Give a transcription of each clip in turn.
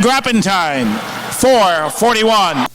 Grappentine, 4:41.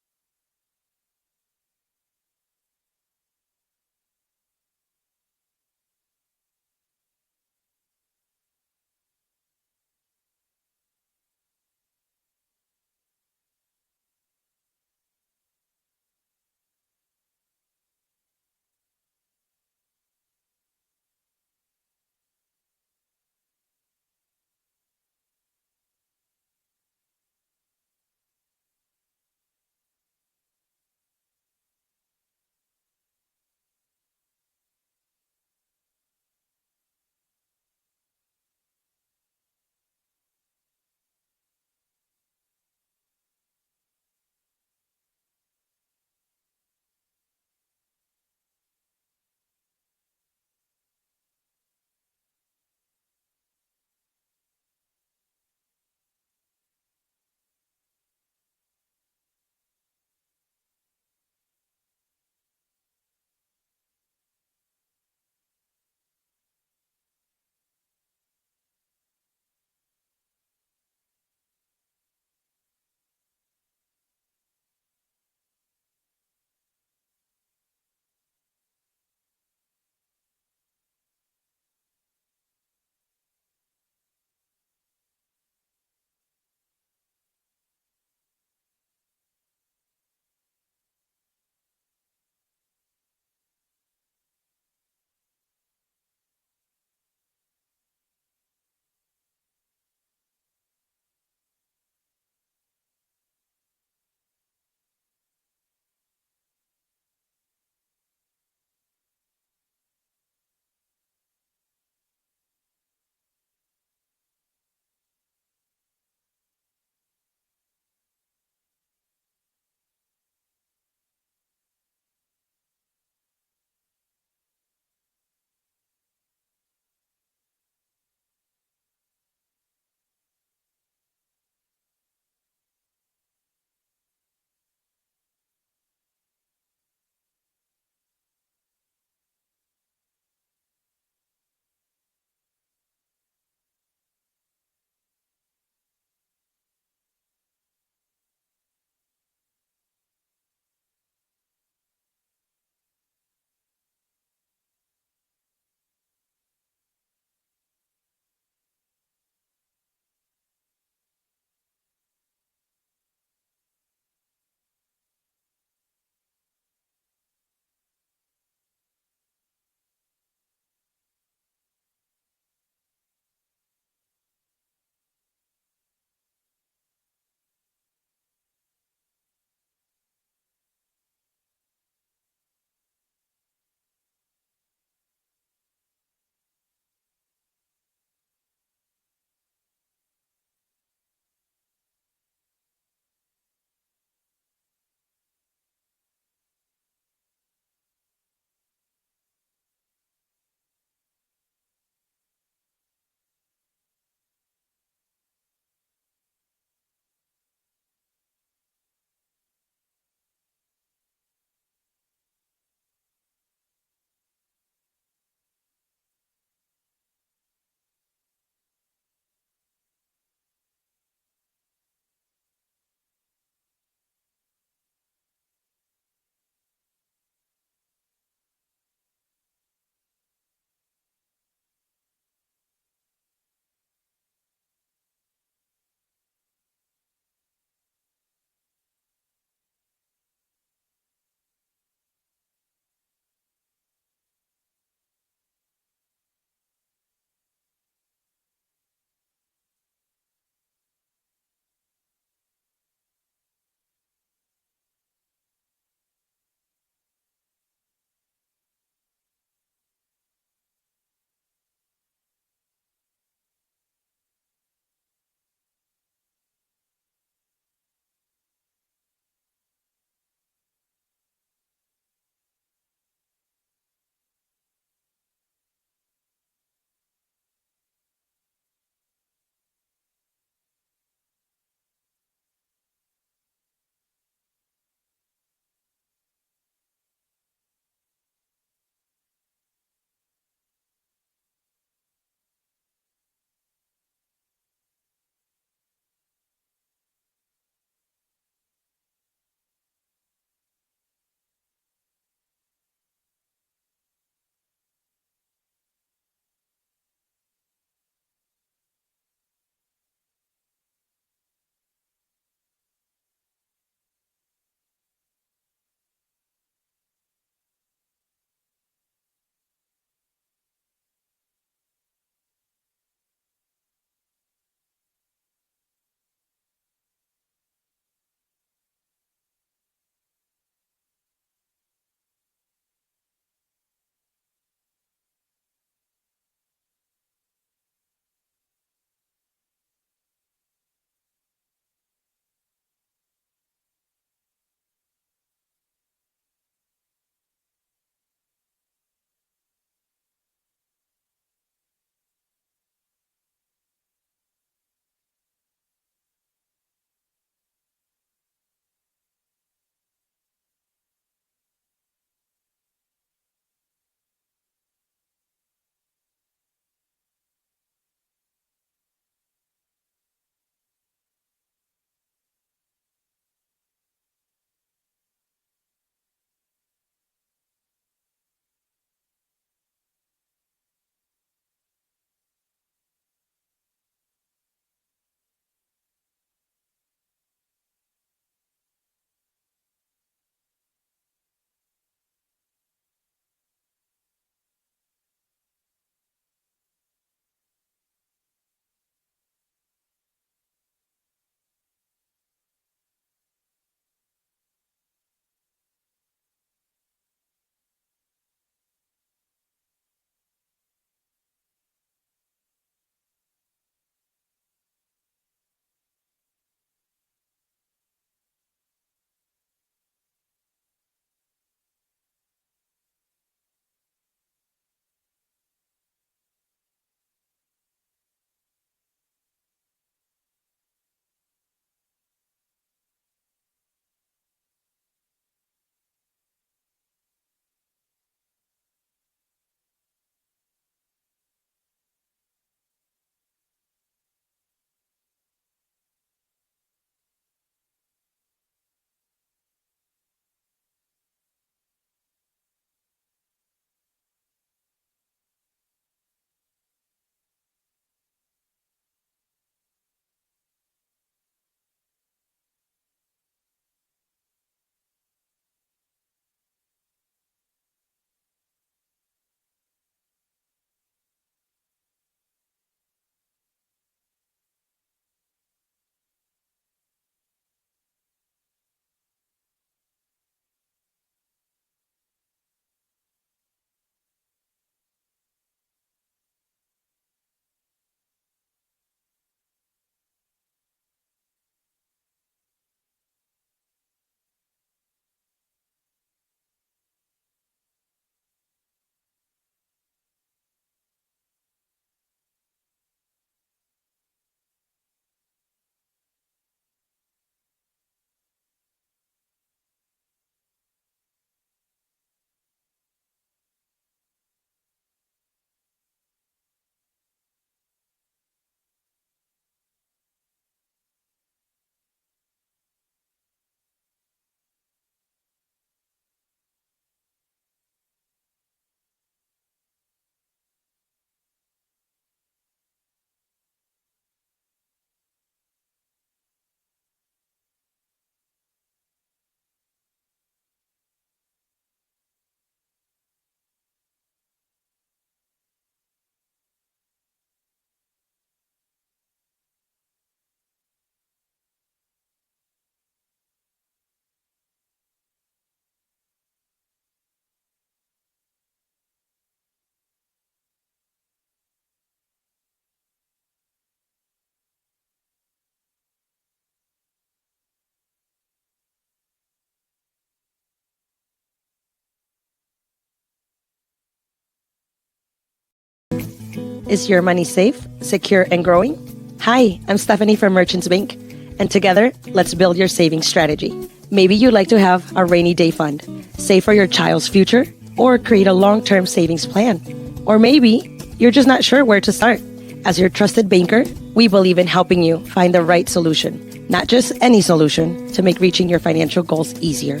Is your money safe, secure, and growing? Hi, I'm Stephanie from Merchants Bank, and together, let's build your savings strategy. Maybe you'd like to have a rainy day fund, save for your child's future, or create a long-term savings plan. Or maybe you're just not sure where to start. As your trusted banker, we believe in helping you find the right solution, not just any solution, to make reaching your financial goals easier.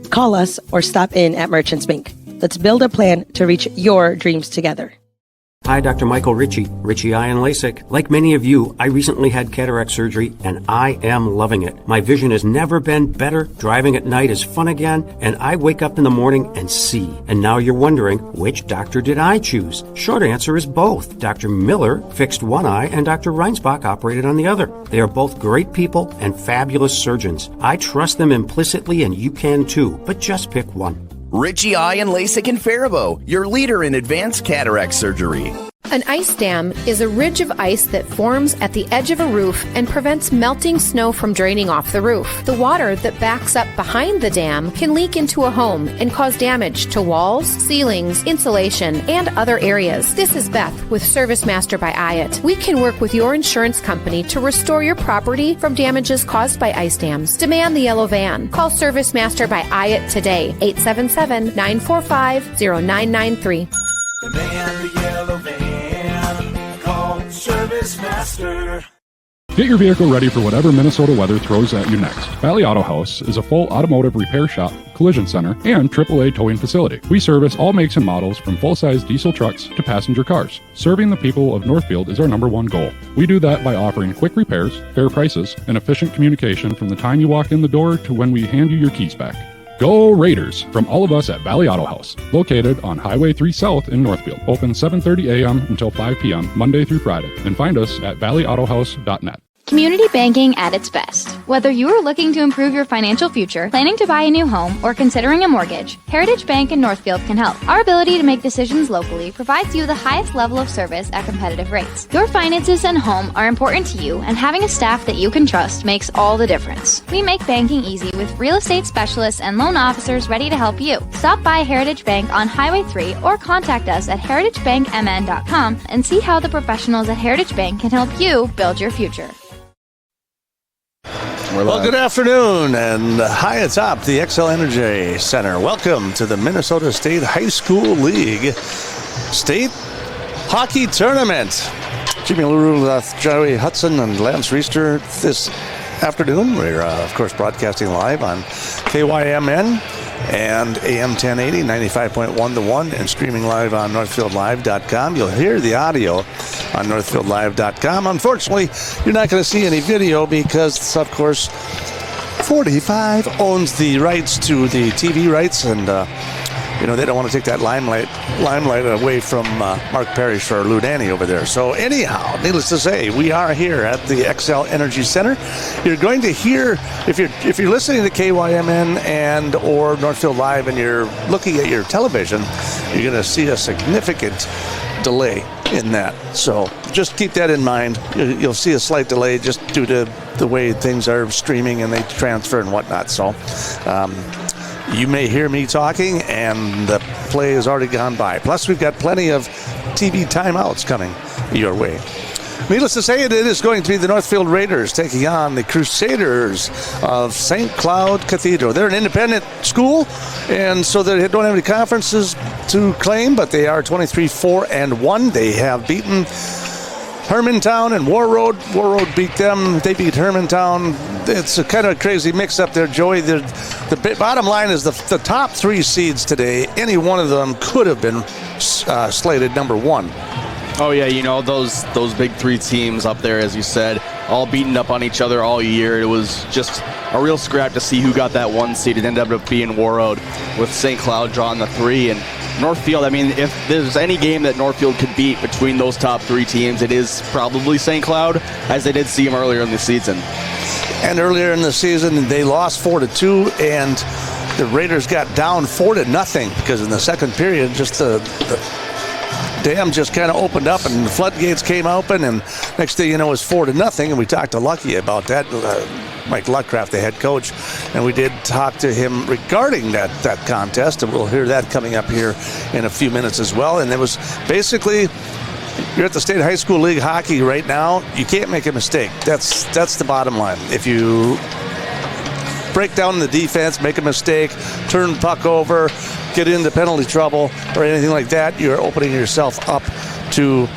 Call us or stop in at Merchants Bank. Let's build a plan to reach your dreams together. Hi, Dr. Michael Ritchie Eye and LASIK. Like many of you, I recently had cataract surgery and I am loving it. My vision has never been better. Driving at night is fun again, and I wake up in the morning and see. And now you're wondering, which doctor did I choose? Short answer is both. Dr. Miller fixed one eye and Dr. Reinsbach operated on the other. They are both great people and fabulous surgeons. I trust them implicitly, and you can too, but just pick one. Ritchie Eye and LASIK in Faribault, your leader in advanced cataract surgery. An ice dam is a ridge of ice that forms at the edge of a roof and prevents melting snow from draining off the roof. The water that backs up behind the dam can leak into a home and cause damage to walls, ceilings, insulation, and other areas. This is Beth with Service Master by Hyatt. We can work with your insurance company to restore your property from damages caused by ice dams. Demand the yellow van. Call Service Master by Hyatt today, 877-945-0993. Demand the yellow van. Call Service Master. Get your vehicle ready for whatever Minnesota weather throws at you next. Valley Auto House is a full automotive repair shop, collision center, and AAA towing facility. We service all makes and models from full-size diesel trucks to passenger cars. Serving the people of Northfield is our number one goal. We do that by offering quick repairs, fair prices, and efficient communication from the time you walk in the door to when we hand you your keys back. Go Raiders! From all of us at Valley Auto House, located on Highway 3 South in Northfield. Open 7:30 a.m. until 5 p.m. Monday through Friday. And find us at valleyautohouse.net. Community banking at its best. Whether you are looking to improve your financial future, planning to buy a new home, or considering a mortgage, Heritage Bank in Northfield can help. Our ability to make decisions locally provides you the highest level of service at competitive rates. Your finances and home are important to you, and having a staff that you can trust makes all the difference. We make banking easy with real estate specialists and loan officers ready to help you. Stop by Heritage Bank on Highway 3 or contact us at heritagebankmn.com and see how the professionals at Heritage Bank can help you build your future. Well, good afternoon, and high atop the XL Energy Center. Welcome to the Minnesota State High School League State Hockey Tournament. Jimmy LaRue, Joey Hudson, and Lance Reister this afternoon. We're, of course, broadcasting live on KYMN and AM 1080, 95.1 The One, and streaming live on NorthfieldLive.com. You'll hear the audio on NorthfieldLive.com. Unfortunately, you're not going to see any video because, of course, 45 owns the rights to the TV rights, and they don't want to take that limelight away from Mark Parrish or Lou Danny over there. So anyhow, needless to say, we are here at the XL Energy Center. You're going to hear, if you're listening to KYMN and or Northfield Live and you're looking at your television, you're going to see a significant delay in that. So just keep that in mind. You'll see a slight delay just due to the way things are streaming and they transfer and whatnot. So you may hear me talking, and the play has already gone by. Plus, we've got plenty of TV timeouts coming your way. Needless to say, it is going to be the Northfield Raiders taking on the Crusaders of St. Cloud Cathedral. They're an independent school, and so they don't have any conferences to claim, but they are 23-4-1. They have beaten Hermantown and War Road. War Road beat them. They beat Hermantown. It's a kind of crazy mix-up there, Joey. The bottom line is the top three seeds today, any one of them could have been slated number one. Oh, yeah, those big three teams up there, as you said, all beating up on each other all year. It was just a real scrap to see who got that one seed. It ended up being War Road with St. Cloud drawing the three. And Northfield, if there's any game that Northfield could beat between those top three teams, it is probably St. Cloud, as they did see them earlier in the season. And earlier in the season, they lost 4-2, and the Raiders got down 4-0 because in the second period, just the dam just kind of opened up and the floodgates came open, and next thing you know, it was 4-0. And we talked to Lucky about that, Mike Luckcraft, the head coach, and we did talk to him regarding that contest, and we'll hear that coming up here in a few minutes as well. And it was basically you're at the State High School League Hockey right now, you can't make a mistake. That's the bottom line. If you break down the defense, make a mistake, turn the puck over, get into penalty trouble or anything like that, you're opening yourself up to,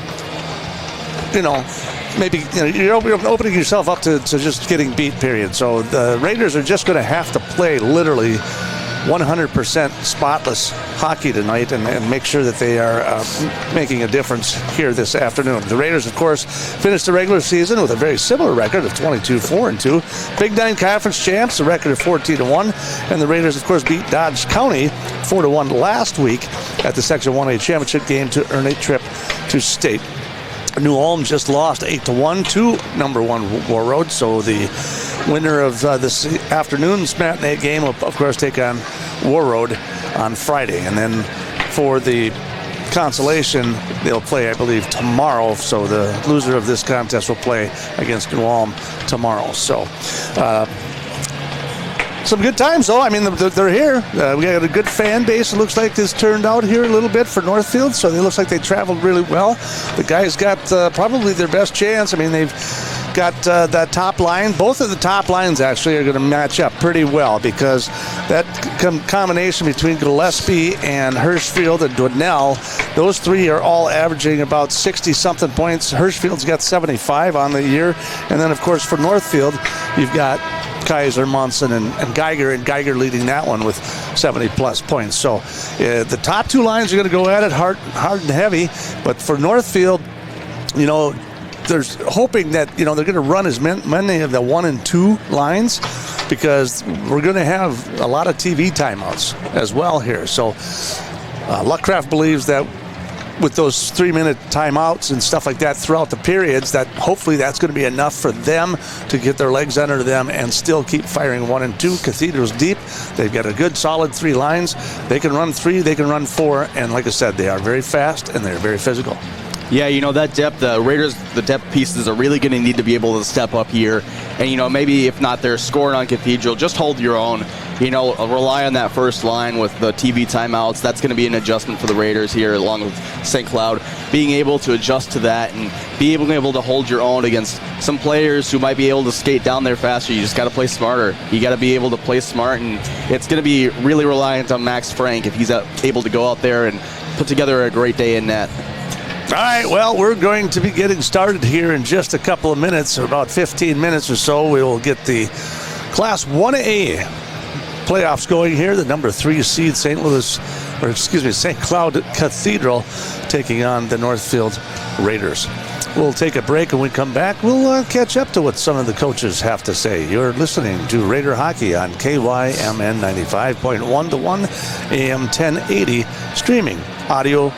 you're opening yourself up to just getting beat, period. So the Raiders are just going to have to play literally 100% spotless hockey tonight and make sure that they are making a difference here this afternoon. The Raiders, of course, finished the regular season with a very similar record of 22-4-2. Big Nine Conference champs, a record of 14-1. And the Raiders, of course, beat Dodge County 4-1 last week at the Section 1A championship game to earn a trip to state. New Ulm just lost 8-1 to number 1 Warroad. So the winner of this afternoon's matinee game will, of course, take on Warroad on Friday. And then for the consolation, they'll play, I believe, tomorrow. So the loser of this contest will play against New Ulm tomorrow. So some good times, though. I mean, they're here. We got a good fan base, it looks like, has turned out here a little bit for Northfield, so it looks like they traveled really well. The guys got probably their best chance. I mean, they've got that top line. Both of the top lines, actually, are going to match up pretty well because that combination between Gillespie and Hirschfield and Dwinell, those three are all averaging about 60-something points. Hirschfield's got 75 on the year. And then, of course, for Northfield, you've got Kaiser, Munson, and Geiger leading that one with 70-plus points. So the top two lines are going to go at it hard and heavy. But for Northfield, there's hoping that, they're going to run as many of the 1 and 2 lines because we're going to have a lot of TV timeouts as well here. So Luckcraft believes that with those 3-minute timeouts and stuff like that throughout the periods, that hopefully that's going to be enough for them to get their legs under them and still keep firing 1 and 2. Cathedral's deep. They've got a good solid 3 lines. They can run 3, they can run 4, and like I said, they are very fast and they're very physical. Yeah, that depth, the Raiders, the depth pieces are really going to need to be able to step up here. And, maybe if not they're scoring on Cathedral, just hold your own. Rely on that first line with the TV timeouts. That's going to be an adjustment for the Raiders here, along with St. Cloud. Being able to adjust to that and be able to hold your own against some players who might be able to skate down there faster. You just got to play smarter. You got to be able to play smart, and it's going to be really reliant on Max Frank if he's able to go out there and put together a great day in net. All right, well, we're going to be getting started here in just a couple of minutes, about 15 minutes or so. We will get the Class 1A playoffs going here. The number 3 seed St. Cloud Cathedral taking on the Northfield Raiders. We'll take a break, and when we come back, we'll catch up to what some of the coaches have to say. You're listening to Raider Hockey on KYMN 95.1 to 1 AM 1080, streaming audio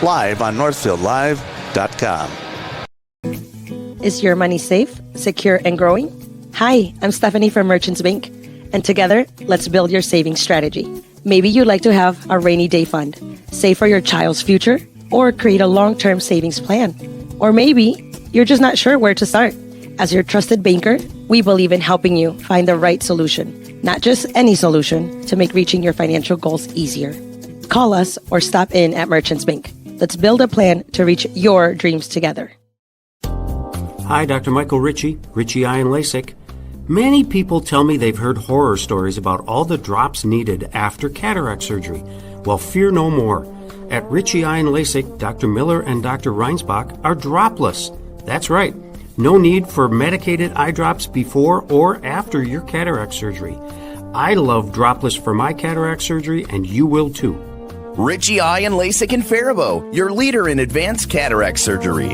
live on NorthfieldLive.com. Is your money safe, secure, and growing? Hi, I'm Stephanie from Merchants Bank, and together, let's build your savings strategy. Maybe you'd like to have a rainy day fund, save for your child's future, or create a long-term savings plan. Or maybe you're just not sure where to start. As your trusted banker, we believe in helping you find the right solution, not just any solution, to make reaching your financial goals easier. Call us or stop in at Merchants Bank. Let's build a plan to reach your dreams together. Hi, Dr. Michael Ritchie, Ritchie Eye and LASIK. Many people tell me they've heard horror stories about all the drops needed after cataract surgery. Well, fear no more. At Ritchie Eye and LASIK, Dr. Miller and Dr. Reinsbach are dropless. That's right. No need for medicated eye drops before or after your cataract surgery. I love dropless for my cataract surgery, and you will too. Ritchie Eye and LASIK in Faribault, your leader in advanced cataract surgery.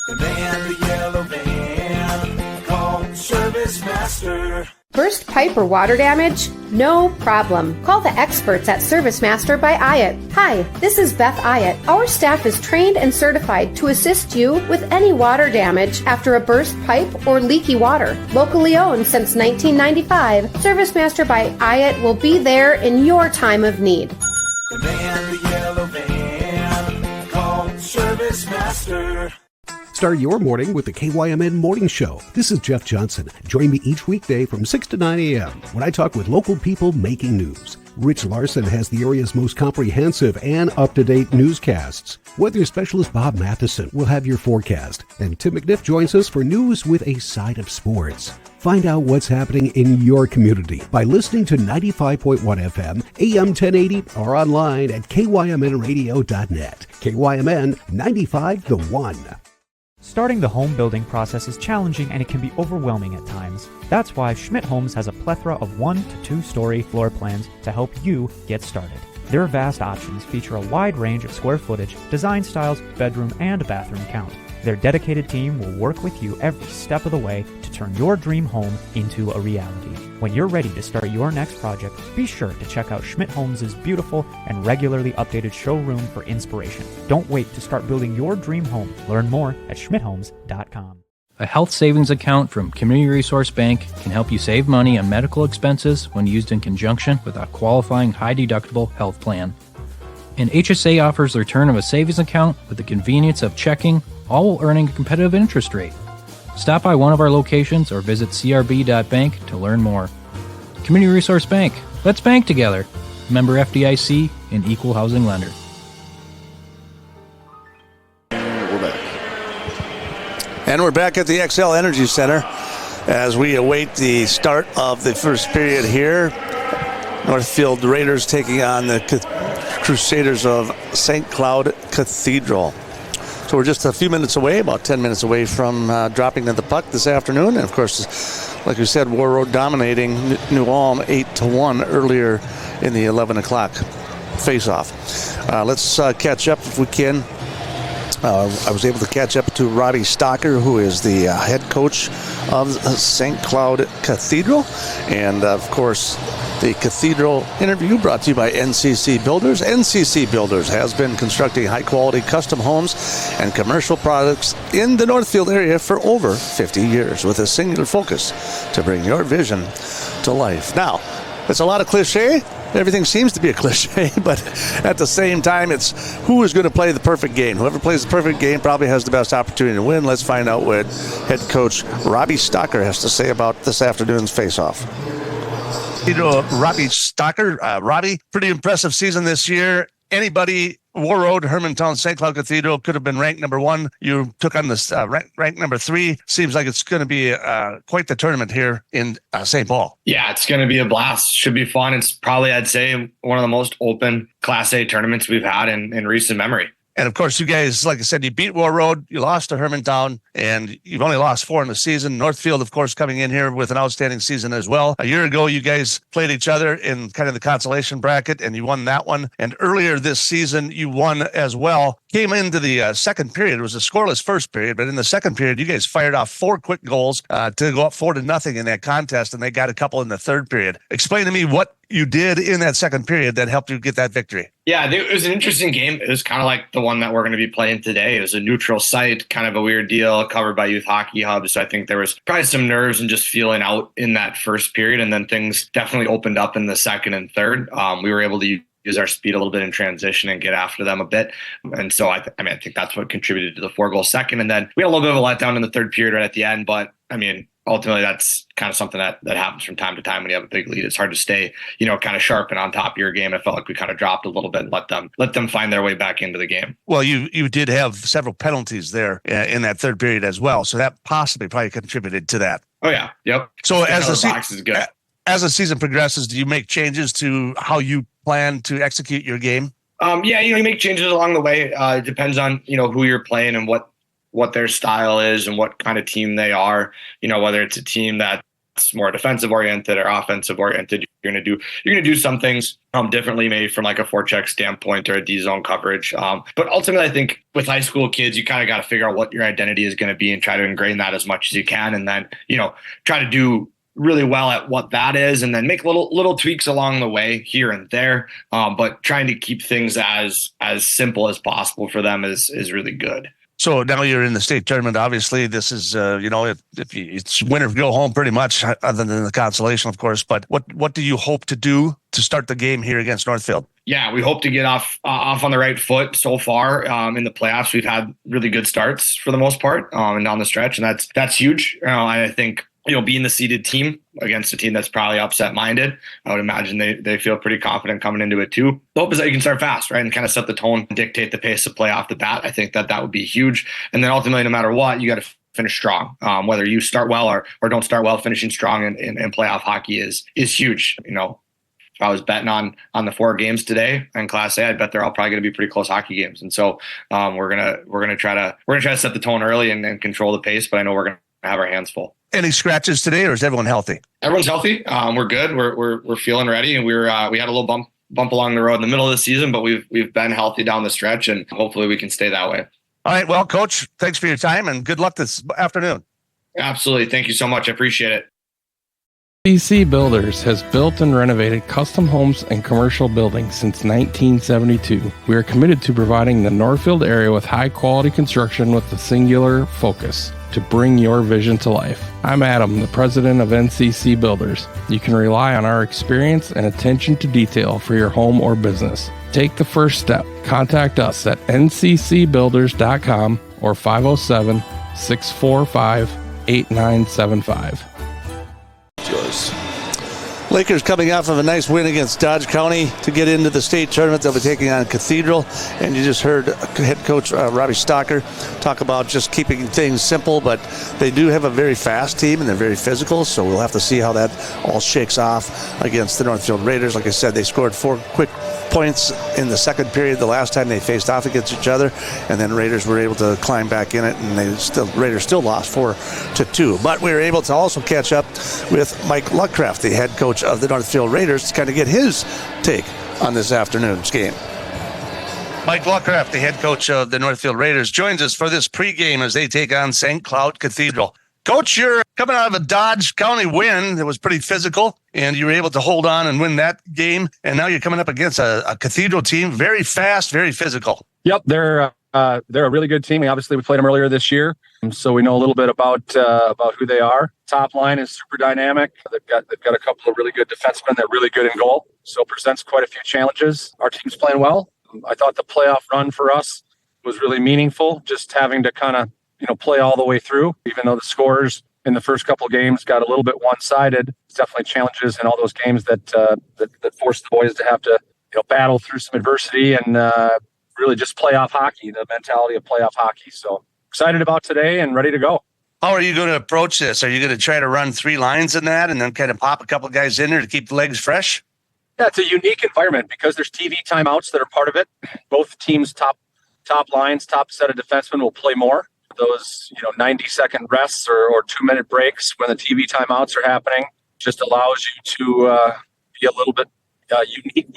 The man, the yellow van, call Service Master. Burst pipe or water damage? No problem. Call the experts at Service Master by Ayat. Hi, this is Beth Ayat. Our staff is trained and certified to assist you with any water damage after a burst pipe or leaky water. Locally owned since 1995, Service Master by Ayat will be there in your time of need. The man, the yellow van, call Service Master. Start your morning with the KYMN Morning Show. This is Jeff Johnson. Join me each weekday from 6 to 9 a.m. when I talk with local people making news. Rich Larson has the area's most comprehensive and up-to-date newscasts. Weather specialist Bob Matheson will have your forecast, and Tim McNiff joins us for news with a side of sports. Find out what's happening in your community by listening to 95.1 FM, AM 1080, or online at kymnradio.net. KYMN 95 The One. Starting the home building process is challenging and it can be overwhelming at times. That's why Schmidt Homes has a plethora of 1 to 2 story floor plans to help you get started. Their vast options feature a wide range of square footage, design styles, bedroom, and bathroom count. Their dedicated team will work with you every step of the way to turn your dream home into a reality. When you're ready to start your next project, be sure to check out Schmidt Homes' beautiful and regularly updated showroom for inspiration. Don't wait to start building your dream home. Learn more at schmidthomes.com. A health savings account from Community Resource Bank can help you save money on medical expenses when used in conjunction with a qualifying high-deductible health plan. And HSA offers the return of a savings account with the convenience of checking, all while earning a competitive interest rate. Stop by one of our locations or visit crb.bank to learn more. Community Resource Bank. Let's bank together. Member FDIC and equal housing lender. And we're back at the XL Energy Center as we await the start of the first period here. Northfield Raiders taking on the Crusaders of St. Cloud Cathedral. So we're just a few minutes away, about 10 minutes away from dropping to the puck this afternoon. And of course, like we said, War Road dominating New Ulm 8-1 earlier in the 11 o'clock face-off. Let's catch up if we can. I was able to catch up to Robbie Stocker, who is the head coach of St. Cloud Cathedral. And, of course, the Cathedral interview brought to you by NCC Builders. NCC Builders has been constructing high-quality custom homes and commercial products in the Northfield area for over 50 years with a singular focus to bring your vision to life. Now, it's a lot of cliche. Everything seems to be a cliche, but at the same time, it's who is going to play the perfect game. Whoever plays the perfect game probably has the best opportunity to win. Let's find out what head coach Robbie Stocker has to say about this afternoon's face-off. Robbie Stocker. Robbie, pretty impressive season this year. Anybody, War Road, Hermantown, St. Cloud Cathedral could have been ranked number 1. You took on this ranked number 3. Seems like it's going to be quite the tournament here in St. Paul. Yeah, it's going to be a blast. Should be fun. It's probably, I'd say, one of the most open Class A tournaments we've had in recent memory. And, of course, you guys, like I said, you beat War Road, you lost to Hermantown, and you've only lost 4 in the season. Northfield, of course, coming in here with an outstanding season as well. A year ago, you guys played each other in kind of the consolation bracket, and you won that one. And earlier this season, you won as well. Came into the second period. It was a scoreless first period, but in the second period, you guys fired off 4 quick goals to go up 4-0 in that contest, and they got a couple in the third period. Explain to me what you did in that second period that helped you get that victory. Yeah, it was an interesting game. It was kind of like the one that we're going to be playing today. It was a neutral site, kind of a weird deal, covered by Youth Hockey Hub. So I think there was probably some nerves and just feeling out in that first period. And then things definitely opened up in the second and third. We were able to use our speed a little bit in transition and get after them a bit. And so I think that's what contributed to the 4-goal second. And then we had a little bit of a letdown in the third period right at the end. But ultimately, that's kind of something that happens from time to time when you have a big lead. It's hard to stay, kind of sharp and on top of your game. I felt like we kind of dropped a little bit and let them find their way back into the game. Well, you did have several penalties there in that third period as well, so that possibly probably contributed to that. Oh yeah, yep. So as the season progresses, do you make changes to how you plan to execute your game? You make changes along the way. It depends on who you're playing and what their style is and what kind of team they are, whether it's a team that's more defensive oriented or offensive oriented, you're going to do some things differently, maybe from like a forecheck standpoint or a D zone coverage. But ultimately, I think with high school kids, you kind of got to figure out what your identity is going to be and try to ingrain that as much as you can. And then, try to do really well at what that is and then make little tweaks along the way here and there. But trying to keep things as simple as possible for them is really good. So now you're in the state tournament. Obviously, this is, it's win or go home pretty much, other than the consolation, of course. But what do you hope to do to start the game here against Northfield? Yeah, we hope to get off on the right foot so far in the playoffs. We've had really good starts for the most part and down the stretch, and that's huge. I think being the seeded team against a team that's probably upset minded. I would imagine they feel pretty confident coming into it too. The hope is that you can start fast, right? And kind of set the tone, dictate the pace of play off the bat. I think that would be huge. And then ultimately, no matter what, you got to finish strong. Whether you start well or don't start well, finishing strong in playoff hockey is huge. If I was betting on the 4 games today in Class A, I'd bet they're all probably going to be pretty close hockey games. And so we're gonna try to set the tone early and control the pace. But I know we're gonna have our hands full. Any scratches today, or is everyone healthy? Everyone's healthy. We're good. We're feeling ready, and we had a little bump along the road in the middle of the season, but we've been healthy down the stretch, and hopefully we can stay that way. All right. Well, Coach, thanks for your time and good luck this afternoon. Absolutely. Thank you so much. I appreciate it. NCC Builders has built and renovated custom homes and commercial buildings since 1972. We are committed to providing the Northfield area with high-quality construction with a singular focus to bring your vision to life. I'm Adam, the president of NCC Builders. You can rely on our experience and attention to detail for your home or business. Take the first step. Contact us at nccbuilders.com or 507-645-8975. Lakers coming off of a nice win against Dodge County to get into the state tournament. They'll be taking on Cathedral. And you just heard head coach Robbie Stocker talk about just keeping things simple, but they do have a very fast team and they're very physical, so we'll have to see how that all shakes off against the Northfield Raiders. Like I said, they scored 4 quick points in the second period the last time they faced off against each other, and then Raiders were able to climb back in it, and Raiders still lost 4-2. But we were able to also catch up with Mike Luckcraft, the head coach of the Northfield Raiders, to kind of get his take on this afternoon's game. Mike Luckcraft, the head coach of the Northfield Raiders, joins us for this pregame as they take on St. Cloud Cathedral. Coach, you're coming out of a Dodge County win that was pretty physical, and you were able to hold on and win that game. And now you're coming up against a Cathedral team, very fast, very physical. Yep, they're a really good team. We played them earlier this year, so we know a little bit about who they are. Top line is super dynamic. They've got a couple of really good defensemen. They're really good in goal, so it presents quite a few challenges. Our team's playing well. I thought the playoff run for us was really meaningful, just having to kind of play all the way through, even though the scores in the first couple of games got a little bit one-sided. It's definitely challenges in all those games that forced the boys to have to battle through some adversity and really just playoff hockey, the mentality of playoff hockey. So excited about today and ready to go. How are you going to approach this? Are you going to try to run 3 lines in that and then kind of pop a couple of guys in there to keep the legs fresh? Yeah, it's a unique environment because there's TV timeouts that are part of it. Both teams' top lines, top set of defensemen will play more. Those 90-second rests or 2-minute breaks when the TV timeouts are happening just allows you to be a little bit unique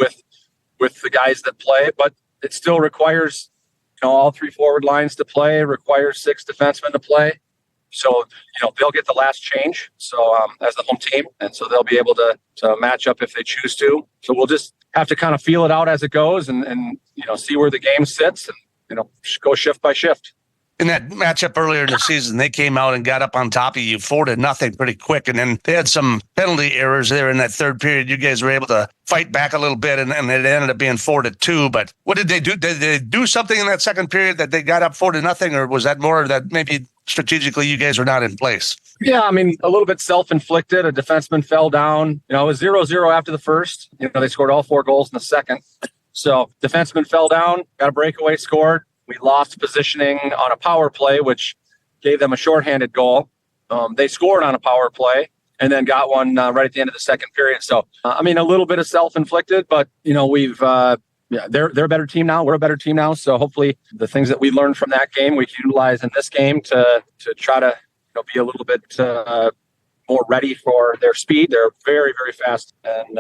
with the guys that play, but it still requires all 3 forward lines to play. It requires 6 defensemen to play, so they'll get the last change. So as the home team, and so they'll be able to match up if they choose to. So we'll just have to kind of feel it out as it goes, and see where the game sits, and go shift by shift. In that matchup earlier in the season, they came out and got up on top of you 4-0 pretty quick. And then they had some penalty errors there in that third period. You guys were able to fight back a little bit, and it ended up being 4-2. But what did they do? Did they do something in that second period that they got up 4-0, or was that more that maybe strategically you guys were not in place? Yeah, a little bit self-inflicted. A defenseman fell down. It was 0-0 after the first. They scored all 4 goals in the second. So defenseman fell down, got a breakaway, scored. We lost positioning on a power play, which gave them a shorthanded goal. They scored on a power play and then got one right at the end of the second period. So, a little bit of self-inflicted, but, we've they're a better team now. We're a better team now. So hopefully the things that we learned from that game, we can utilize in this game to try to be a little bit more ready for their speed. They're very, very fast and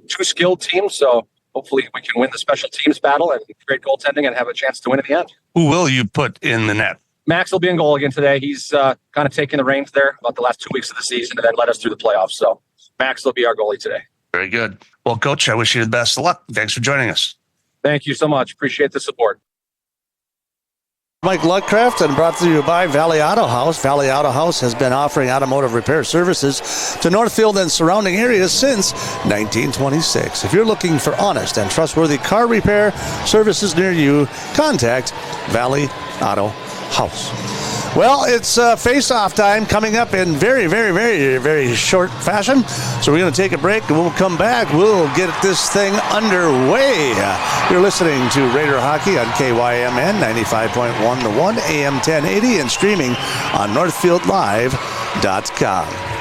2 skilled teams. So hopefully we can win the special teams battle and great goaltending and have a chance to win in the end. Who will you put in the net? Max will be in goal again today. He's kind of taking the reins there about the last 2 weeks of the season and then led us through the playoffs. So Max will be our goalie today. Very good. Well, Coach, I wish you the best of luck. Thanks for joining us. Thank you so much. Appreciate the support. Mike Luckcraft, and brought to you by Valley Auto House. Valley Auto House has been offering automotive repair services to Northfield and surrounding areas since 1926. If you're looking for honest and trustworthy car repair services near you, contact Valley Auto House. Well, it's face-off time coming up in very, very, very, very short fashion. So we're going to take a break, and we'll come back. We'll get this thing underway. You're listening to Raider Hockey on KYMN 95.1 The One, AM 1080, and streaming on NorthfieldLive.com.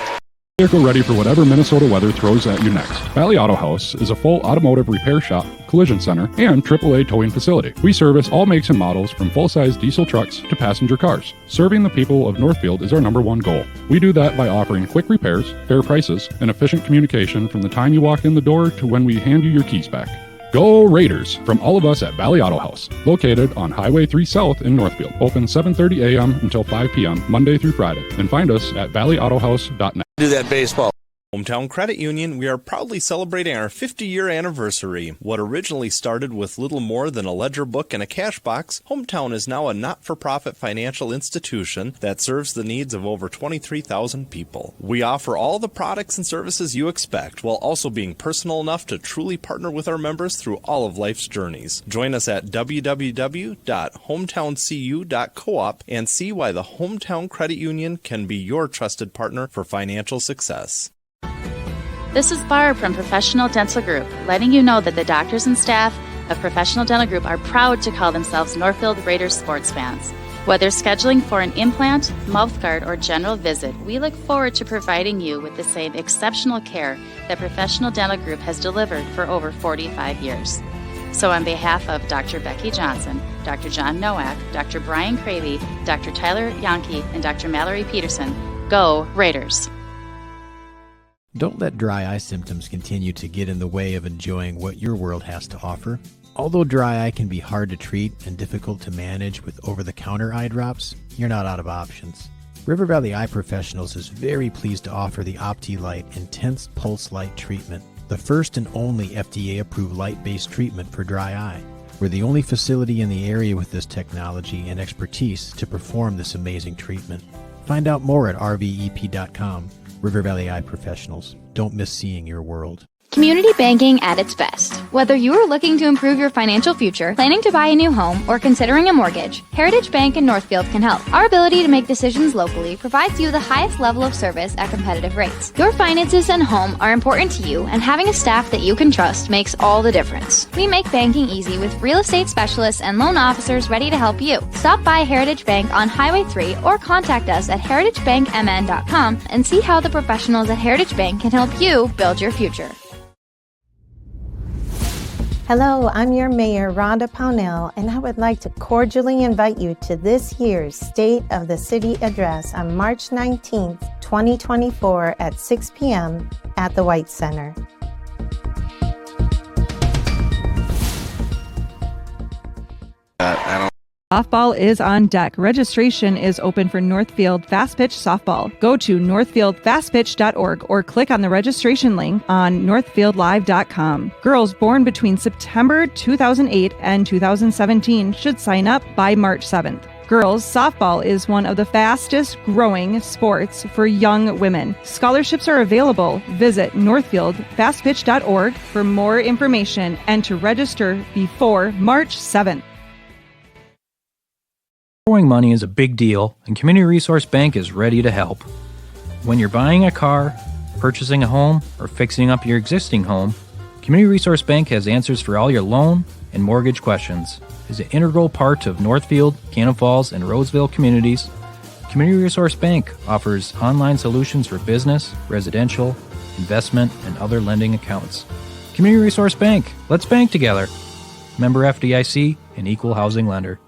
Vehicle ready for whatever Minnesota weather throws at you next. Valley Auto House is a full automotive repair shop, collision center, and AAA towing facility. We service all makes and models from full-size diesel trucks to passenger cars. Serving the people of Northfield is our number one goal. We do that by offering quick repairs, fair prices, and efficient communication from the time you walk in the door to when we hand you your keys back. Go Raiders! From all of us at Valley Auto House, located on Highway 3 South in Northfield. Open 7:30 a.m. until 5 p.m. Monday through Friday. And find us at valleyautohouse.net. Do that baseball. Hometown Credit Union, we are proudly celebrating our 50-year anniversary. What originally started with little more than a ledger book and a cash box, Hometown is now a not-for-profit financial institution that serves the needs of over 23,000 people. We offer all the products and services you expect, while also being personal enough to truly partner with our members through all of life's journeys. Join us at www.hometowncu.coop and see why the Hometown Credit Union can be your trusted partner for financial success. This is Barb from Professional Dental Group, letting you know that the doctors and staff of Professional Dental Group are proud to call themselves Northfield Raiders sports fans. Whether scheduling for an implant, mouthguard, or general visit, we look forward to providing you with the same exceptional care that Professional Dental Group has delivered for over 45 years. So on behalf of Dr. Becky Johnson, Dr. John Nowak, Dr. Brian Cravey, Dr. Tyler Yonke, and Dr. Mallory Peterson, go Raiders! Don't let dry eye symptoms continue to get in the way of enjoying what your world has to offer. Although dry eye can be hard to treat and difficult to manage with over-the-counter eye drops, you're not out of options. River Valley Eye Professionals is very pleased to offer the OptiLight Intense Pulse Light Treatment, the first and only FDA-approved light-based treatment for dry eye. We're the only facility in the area with this technology and expertise to perform this amazing treatment. Find out more at rvep.com. River Valley Eye Professionals. Don't miss seeing your world. Community banking at its best. Whether you are looking to improve your financial future, planning to buy a new home, or considering a mortgage, Heritage Bank in Northfield can help. Our ability to make decisions locally provides you the highest level of service at competitive rates. Your finances and home are important to you, and having a staff that you can trust makes all the difference. We make banking easy with real estate specialists and loan officers ready to help you. Stop by Heritage Bank on Highway 3 or contact us at heritagebankmn.com and see how the professionals at Heritage Bank can help you build your future. Hello, I'm your Mayor, Rhonda Pownell, and I would like to cordially invite you to this year's State of the City Address on March 19th, 2024 at 6 p.m. at the White Center. Softball is on deck. Registration is open for Northfield Fast Pitch Softball. Go to northfieldfastpitch.org or click on the registration link on northfieldlive.com. Girls born between September 2008 and 2017 should sign up by March 7th. Girls softball is one of the fastest growing sports for young women. Scholarships are available. Visit northfieldfastpitch.org for more information and to register before March 7th. Borrowing money is a big deal, and Community Resource Bank is ready to help. When you're buying a car, purchasing a home, or fixing up your existing home, Community Resource Bank has answers for all your loan and mortgage questions. As an integral part of Northfield, Cannon Falls, and Roseville communities, Community Resource Bank offers online solutions for business, residential, investment, and other lending accounts. Community Resource Bank, let's bank together. Member FDIC, an equal housing lender.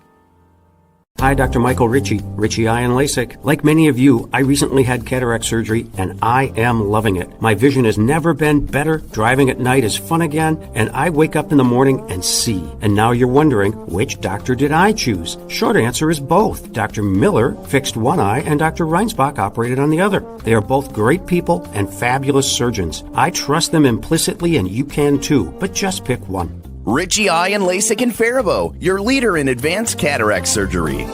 Hi, Dr. Michael Ritchie, Ritchie Eye and LASIK. Like many of you, I recently had cataract surgery, and I am loving it. My vision has never been better. Driving at night is fun again, and I wake up in the morning and see. And now you're wondering, which doctor did I choose? Short answer is both. Dr. Miller fixed one eye, and Dr. Reinsbach operated on the other. They are both great people and fabulous surgeons. I trust them implicitly, and you can too, but just pick one. Ritchie Eye and LASIK in Faribault, your leader in advanced cataract surgery.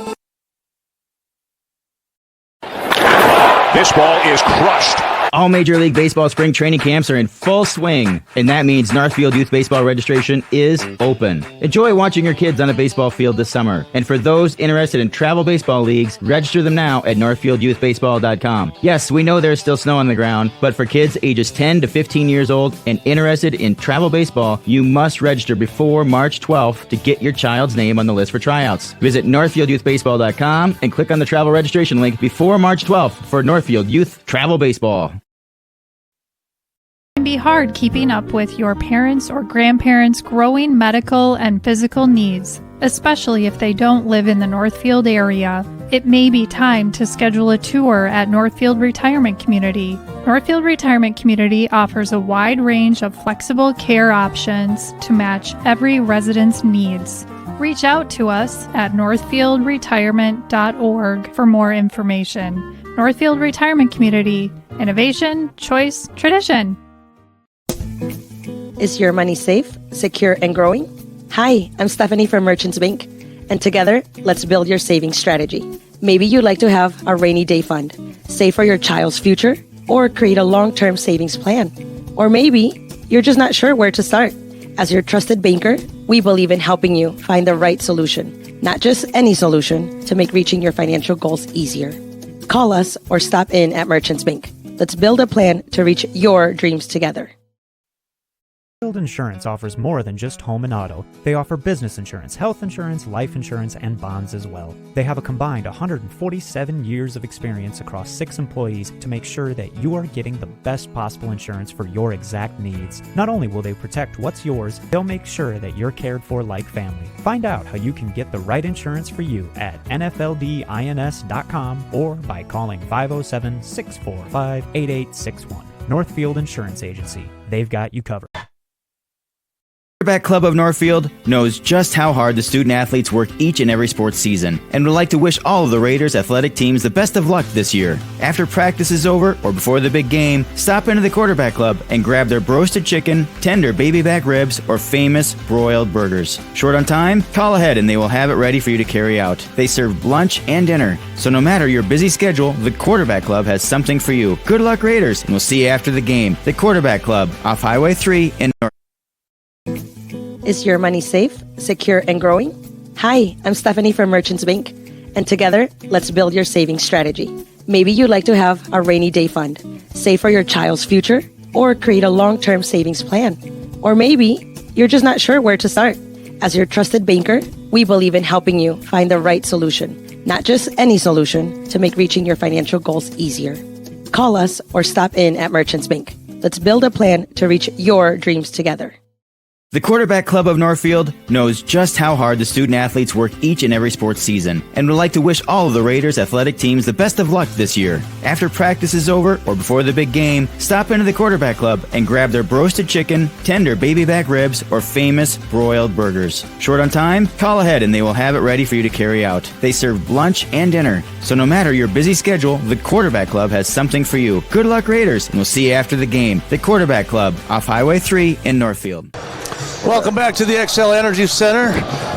This ball is crushed. All Major League Baseball spring training camps are in full swing, and that means Northfield Youth Baseball registration is open. Enjoy watching your kids on a baseball field this summer. And for those interested in travel baseball leagues, register them now at northfieldyouthbaseball.com. Yes, we know there's still snow on the ground, but for kids ages 10 to 15 years old and interested in travel baseball, you must register before March 12th to get your child's name on the list for tryouts. Visit northfieldyouthbaseball.com and click on the travel registration link before March 12th for Northfield Youth Travel Baseball. It can be hard keeping up with your parents' or grandparents' growing medical and physical needs, especially if they don't live in the Northfield area. It may be time to schedule a tour at Northfield Retirement Community. Northfield Retirement Community offers a wide range of flexible care options to match every resident's needs. Reach out to us at northfieldretirement.org for more information. Northfield Retirement Community. Innovation, choice, tradition. Is your money safe, secure, and growing? Hi, I'm Stephanie from Merchants Bank, and together, let's build your savings strategy. Maybe you'd like to have a rainy day fund, save for your child's future, or create a long-term savings plan. Or maybe you're just not sure where to start. As your trusted banker, we believe in helping you find the right solution, not just any solution, to make reaching your financial goals easier. Call us or stop in at Merchants Bank. Let's build a plan to reach your dreams together. Northfield Insurance offers more than just home and auto. They offer business insurance, health insurance, life insurance, and bonds as well. They have a combined 147 years of experience across 6 employees to make sure that you are getting the best possible insurance for your exact needs. Not only will they protect what's yours, they'll make sure that you're cared for like family. Find out how you can get the right insurance for you at nfldins.com or by calling 507-645-8861. Northfield Insurance Agency. They've got you covered. Quarterback Club of Northfield knows just how hard the student athletes work each and every sports season and would like to wish all of the Raiders athletic teams the best of luck this year. After practice is over or before the big game, stop into the Quarterback Club and grab their roasted chicken, tender baby back ribs, or famous broiled burgers. Short on time? Call ahead and they will have it ready for you to carry out. They serve lunch and dinner, so no matter your busy schedule, the Quarterback Club has something for you. Good luck, Raiders, and we'll see you after the game. The Quarterback Club, off Highway 3 in North. Is your money safe, secure, and growing? Hi, I'm Stephanie from Merchants Bank, and together, let's build your savings strategy. Maybe you'd like to have a rainy day fund, save for your child's future, or create a long-term savings plan. Or maybe you're just not sure where to start. As your trusted banker, we believe in helping you find the right solution, not just any solution, to make reaching your financial goals easier. Call us or stop in at Merchants Bank. Let's build a plan to reach your dreams together. The Quarterback Club of Northfield knows just how hard the student athletes work each and every sports season and would like to wish all of the Raiders athletic teams the best of luck this year. After practice is over or before the big game, stop into the Quarterback Club and grab their roasted chicken, tender baby back ribs, or famous broiled burgers. Short on time? Call ahead and they will have it ready for you to carry out. They serve lunch and dinner, so no matter your busy schedule, the Quarterback Club has something for you. Good luck, Raiders, and we'll see you after the game. The Quarterback Club, off Highway 3 in Northfield. Welcome back to the XL Energy Center.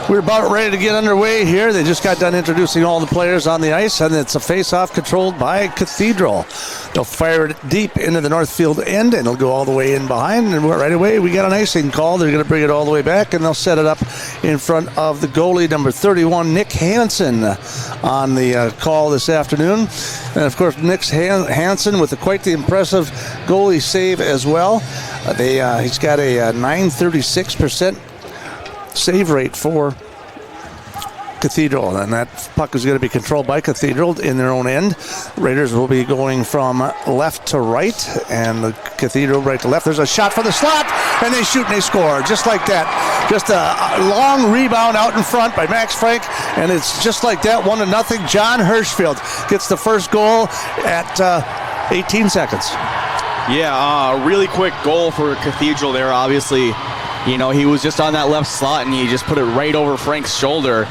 We're about ready to get underway here. They just got done introducing all the players on the ice, and it's a face-off controlled by Cathedral. They'll fire it deep into the Northfield end, and it'll go all the way in behind. And right away, we got an icing call. They're going to bring it all the way back, and they'll set it up in front of the goalie, number 31, Nick Hansen, on the call this afternoon. And, of course, Nick Hansen with quite the impressive goalie save as well. He's got a 936% save rate for Cathedral, and that puck is going to be controlled by Cathedral in their own end. Raiders will be going from left to right, and the Cathedral right to left. There's a shot for the slot, and they shoot and they score just like that. Just a long rebound out in front by Max Frank, and it's just like that, 1-0. John Hirschfield gets the first goal at 18 seconds. Yeah, really quick goal for Cathedral there. Obviously, you know, he was just on that left slot and he just put it right over Frank's shoulder.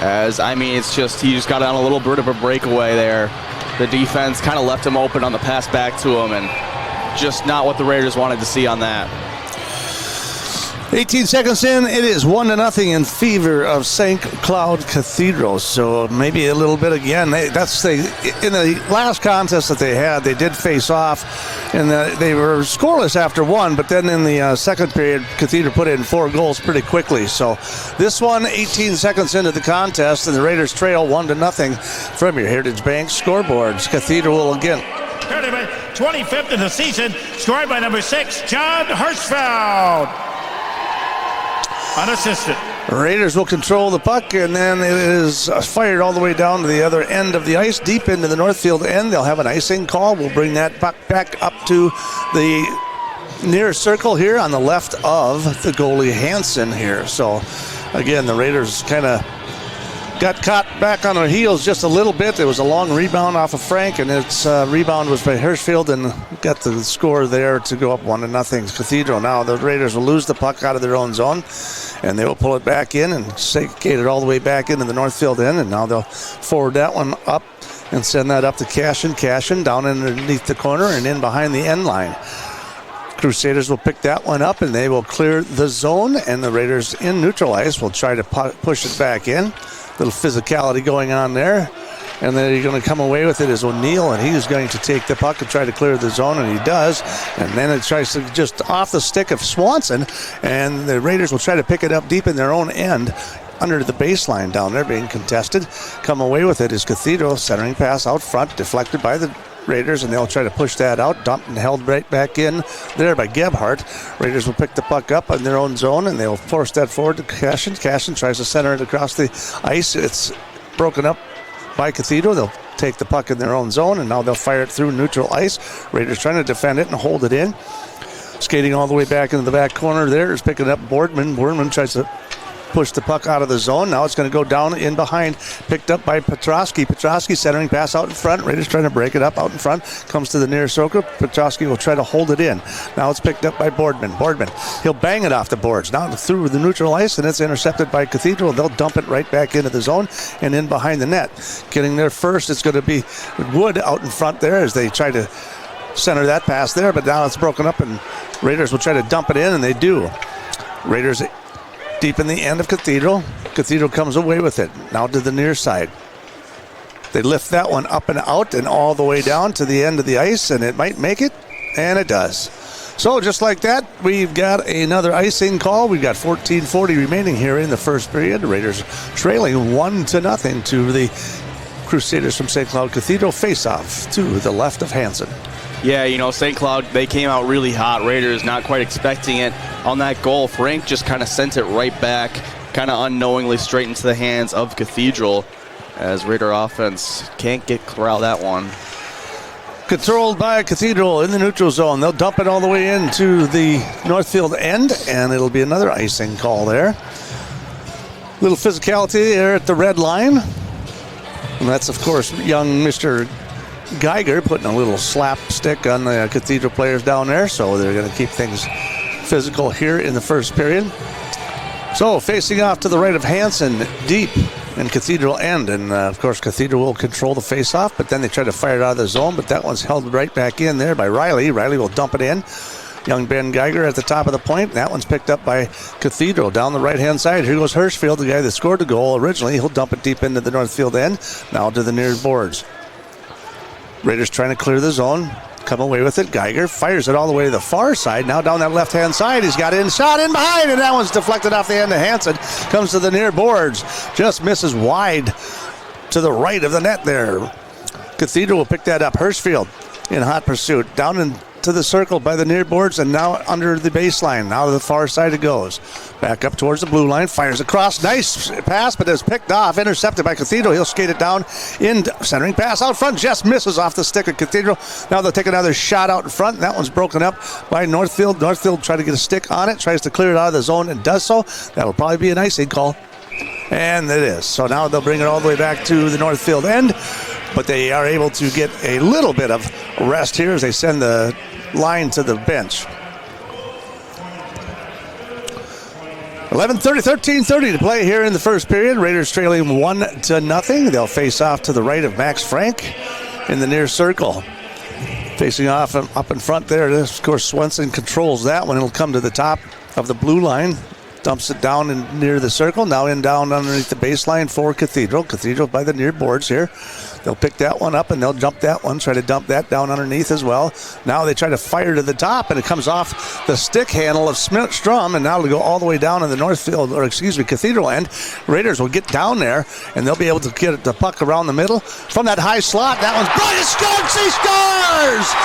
It's just, he just got on a little bit of a breakaway there. The defense kind of left him open on the pass back to him, and just not what the Raiders wanted to see on that. 18 seconds in, it is 1-0 in favor of St. Cloud Cathedral. So maybe a little bit again. In the last contest that they had, they did face off, and they were scoreless after one. But then in the second period, Cathedral put in 4 goals pretty quickly. So this one, 18 seconds into the contest, and the Raiders trail 1-0 from your Heritage Bank scoreboards. Cathedral will again. 25th in the season, scored by number 6, John Hirschfeld. Unassisted. Raiders will control the puck, and then it is fired all the way down to the other end of the ice, deep into the Northfield end. They'll have an icing call. We'll bring that puck back up to the near circle here on the left of the goalie Hansen here. So, again, the Raiders kind of got caught back on their heels just a little bit. There was a long rebound off of Frank, and its rebound was by Hirschfeld, and got the score there to go up 1-0 Cathedral. Now the Raiders will lose the puck out of their own zone, and they will pull it back in and skate it all the way back into the Northfield end, and now they'll forward that one up and send that up to Cashin. Cashin down underneath the corner and in behind the end line. Crusaders will pick that one up, and they will clear the zone, and the Raiders in neutral ice will try to push it back in. Little physicality going on there, and then you're going to come away with it is O'Neill, and he's going to take the puck and try to clear the zone, and he does, and then it tries to just off the stick of Swanson, and the Raiders will try to pick it up deep in their own end under the baseline down there being contested. Come away with it is Cathedral, centering pass out front, deflected by the Raiders, and they'll try to push that out, dumped and held right back in there by Gebhardt. Raiders will pick the puck up in their own zone, and they'll force that forward to Cashin. Cashin tries to center it across the ice. It's broken up by Cathedral. They'll take the puck in their own zone, and now they'll fire it through neutral ice. Raiders trying to defend it and hold it in. Skating all the way back into the back corner there is picking up Boardman. Boardman tries to push the puck out of the zone. Now it's going to go down in behind, picked up by Petrosky. Petrosky centering pass out in front. Raiders trying to break it up out in front. Comes to the near circle. Petrosky will try to hold it in. Now it's picked up by Boardman. Boardman, he'll bang it off the boards. Now through the neutral ice, and it's intercepted by Cathedral. They'll dump it right back into the zone and in behind the net. Getting there first, it's going to be Wood out in front there as they try to center that pass there, but now it's broken up, and Raiders will try to dump it in, and they do. Raiders deep in the end of Cathedral. Cathedral comes away with it. Now to the near side. They lift that one up and out and all the way down to the end of the ice, and it might make it, and it does. So just like that, we've got another icing call. We've got 14:40 remaining here in the first period. The Raiders trailing 1-0 to the Crusaders from St. Cloud Cathedral. Face-off to the left of Hansen. Yeah, St. Cloud, they came out really hot. Raiders not quite expecting it. On that goal, Frank just kind of sent it right back, kind of unknowingly straight into the hands of Cathedral, as Raider offense can't corral that one. Controlled by Cathedral in the neutral zone. They'll dump it all the way into the Northfield end, and it'll be another icing call there. Little physicality there at the red line. And that's, of course, young Mr. Geiger putting a little slap stick on the Cathedral players down there, so they're going to keep things physical here in the first period. So facing off to the right of Hansen, deep in Cathedral end, and of course Cathedral will control the face-off, but then they try to fire it out of the zone, but that one's held right back in there by Riley. Riley will dump it in. Young Ben Geiger at the top of the point. That one's picked up by Cathedral down the right-hand side. Here goes Hirschfeld, the guy that scored the goal originally. He'll dump it deep into the Northfield end, now to the near boards. Raiders trying to clear the zone, come away with it. Geiger fires it all the way to the far side. Now down that left-hand side, he's got in, shot in behind, and that one's deflected off the end of Hansen. Comes to the near boards, just misses wide to the right of the net there. Cathedral will pick that up. Hirschfeld in hot pursuit, down into the circle by the near boards, and now under the baseline. Now to the far side it goes. Back up towards the blue line, fires across. Nice pass, but it's picked off, intercepted by Cathedral. He'll skate it down in centering pass out front. Just misses off the stick of Cathedral. Now they'll take another shot out in front. That one's broken up by Northfield. Northfield tries to get a stick on it, tries to clear it out of the zone, and does so. That'll probably be an icing call. And it is. So now they'll bring it all the way back to the Northfield end, but they are able to get a little bit of rest here as they send the line to the bench. 13:30 to play here in the first period. Raiders trailing 1-0. They'll face off to the right of Max Frank in the near circle. Facing off up in front there, of course, Swenson controls that one. It'll come to the top of the blue line. Dumps it down near the circle. Now down underneath the baseline for Cathedral. Cathedral by the near boards here. They'll pick that one up and they'll jump that one. Try to dump that down underneath as well. Now they try to fire to the top and it comes off the stick handle of Strum. And now it'll go all the way down in the Cathedral end. Raiders will get down there and they'll be able to get the puck around the middle. From that high slot, that one's brought. He scores!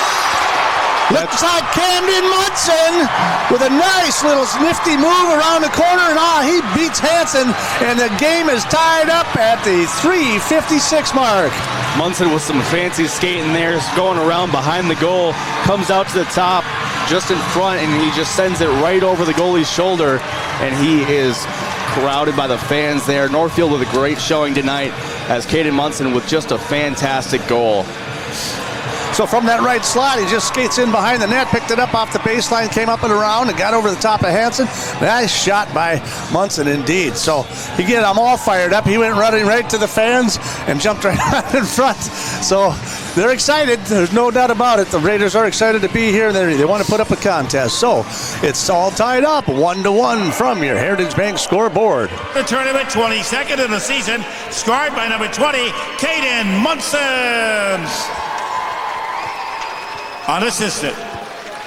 Left side, Camden Munson with a nice little nifty move around the corner, and he beats Hansen, and the game is tied up at the 3:56 mark. Munson with some fancy skating there, going around behind the goal, comes out to the top, just in front, and he just sends it right over the goalie's shoulder, and he is crowded by the fans there. Northfield with a great showing tonight, as Caden Munson with just a fantastic goal. So from that right slot, he just skates in behind the net, picked it up off the baseline, came up and around, and got over the top of Hansen. Nice shot by Munson indeed. So I'm all fired up. He went running right to the fans and jumped right out in front. So they're excited. There's no doubt about it. The Raiders are excited to be here. They want to put up a contest. So it's all tied up 1-1 from your Heritage Bank scoreboard. The tournament 22nd of the season, scored by number 20, Caden Munson. Unassisted.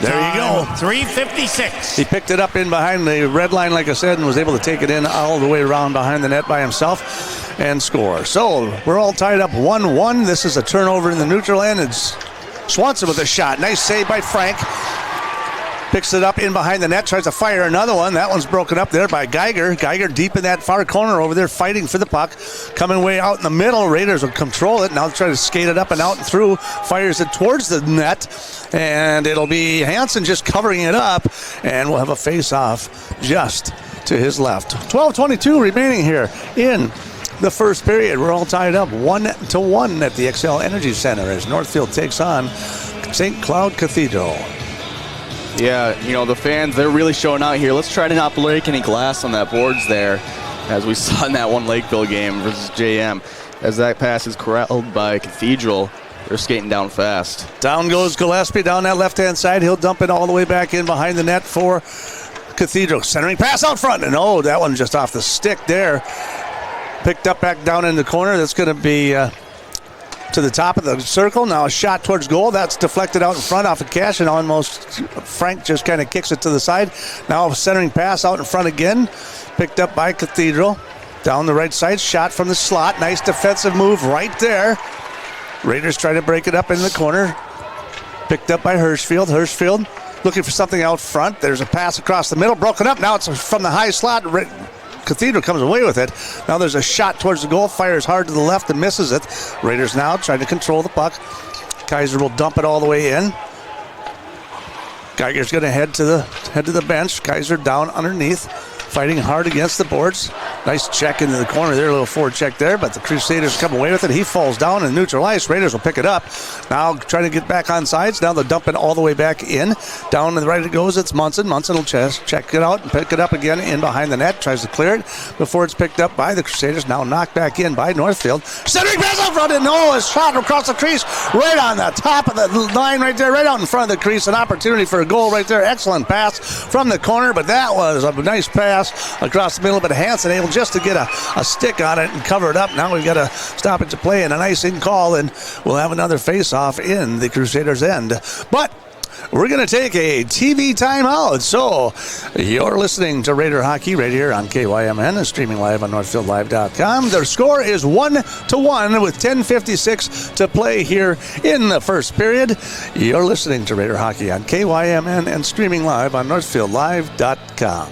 There you go. 3:56. He picked it up in behind the red line, like I said, and was able to take it in all the way around behind the net by himself and score. So we're all tied up 1-1. This is a turnover in the neutral end. It's Swanson with a shot. Nice save by Frank. Picks it up in behind the net, tries to fire another one. That one's broken up there by Geiger. Geiger deep in that far corner over there fighting for the puck. Coming way out in the middle. Raiders will control it. Now try to skate it up and out and through. Fires it towards the net. And it'll be Hansen just covering it up. And we'll have a face-off just to his left. 12:22 remaining here in the first period. We're all tied up 1-1 at the XL Energy Center as Northfield takes on St. Cloud Cathedral. Yeah, the fans, they're really showing out here. Let's try to not break any glass on that boards there, as we saw in that one Lakeville game versus JM. As that pass is corralled by Cathedral, they're skating down fast. Down goes Gillespie down that left-hand side. He'll dump it all the way back in behind the net for Cathedral. Centering pass out front, and that one just off the stick there. Picked up back down in the corner. That's going to be to the top of the circle. Now a shot towards goal. That's deflected out in front off of Cash, and almost Frank just kind of kicks it to the side. Now a centering pass out in front again. Picked up by Cathedral. Down the right side. Shot from the slot. Nice defensive move right there. Raiders try to break it up in the corner. Picked up by Hirschfield. Hirschfield looking for something out front. There's a pass across the middle. Broken up. Now it's from the high slot. Cathedral comes away with it. Now there's a shot towards the goal. Fires hard to the left and misses it. Raiders now trying to control the puck. Kaiser will dump it all the way in. Geiger's going to head to the bench. Kaiser down underneath, fighting hard against the boards. Nice check into the corner there, a little forward check there, but the Crusaders come away with it. He falls down in neutral ice. Raiders will pick it up. Now trying to get back on sides. Now they'll dump it all the way back in. Down to the right it goes. It's Munson. Munson will check it out and pick it up again in behind the net. Tries to clear it before it's picked up by the Crusaders. Now knocked back in by Northfield. Centering pass out front, and a shot across the crease right on the top of the line right there, right out in front of the crease. An opportunity for a goal right there. Excellent pass from the corner, but that was a nice pass across the middle, but Hansen able just to get a stick on it and cover it up. Now we've got a stoppage of play and an icing call, and we'll have another face-off in the Crusaders' end. But we're going to take a TV timeout. So you're listening to Raider Hockey right here on KYMN and streaming live on NorthfieldLive.com. Their score is 1-1 with 10:56 to play here in the first period. You're listening to Raider Hockey on KYMN and streaming live on NorthfieldLive.com.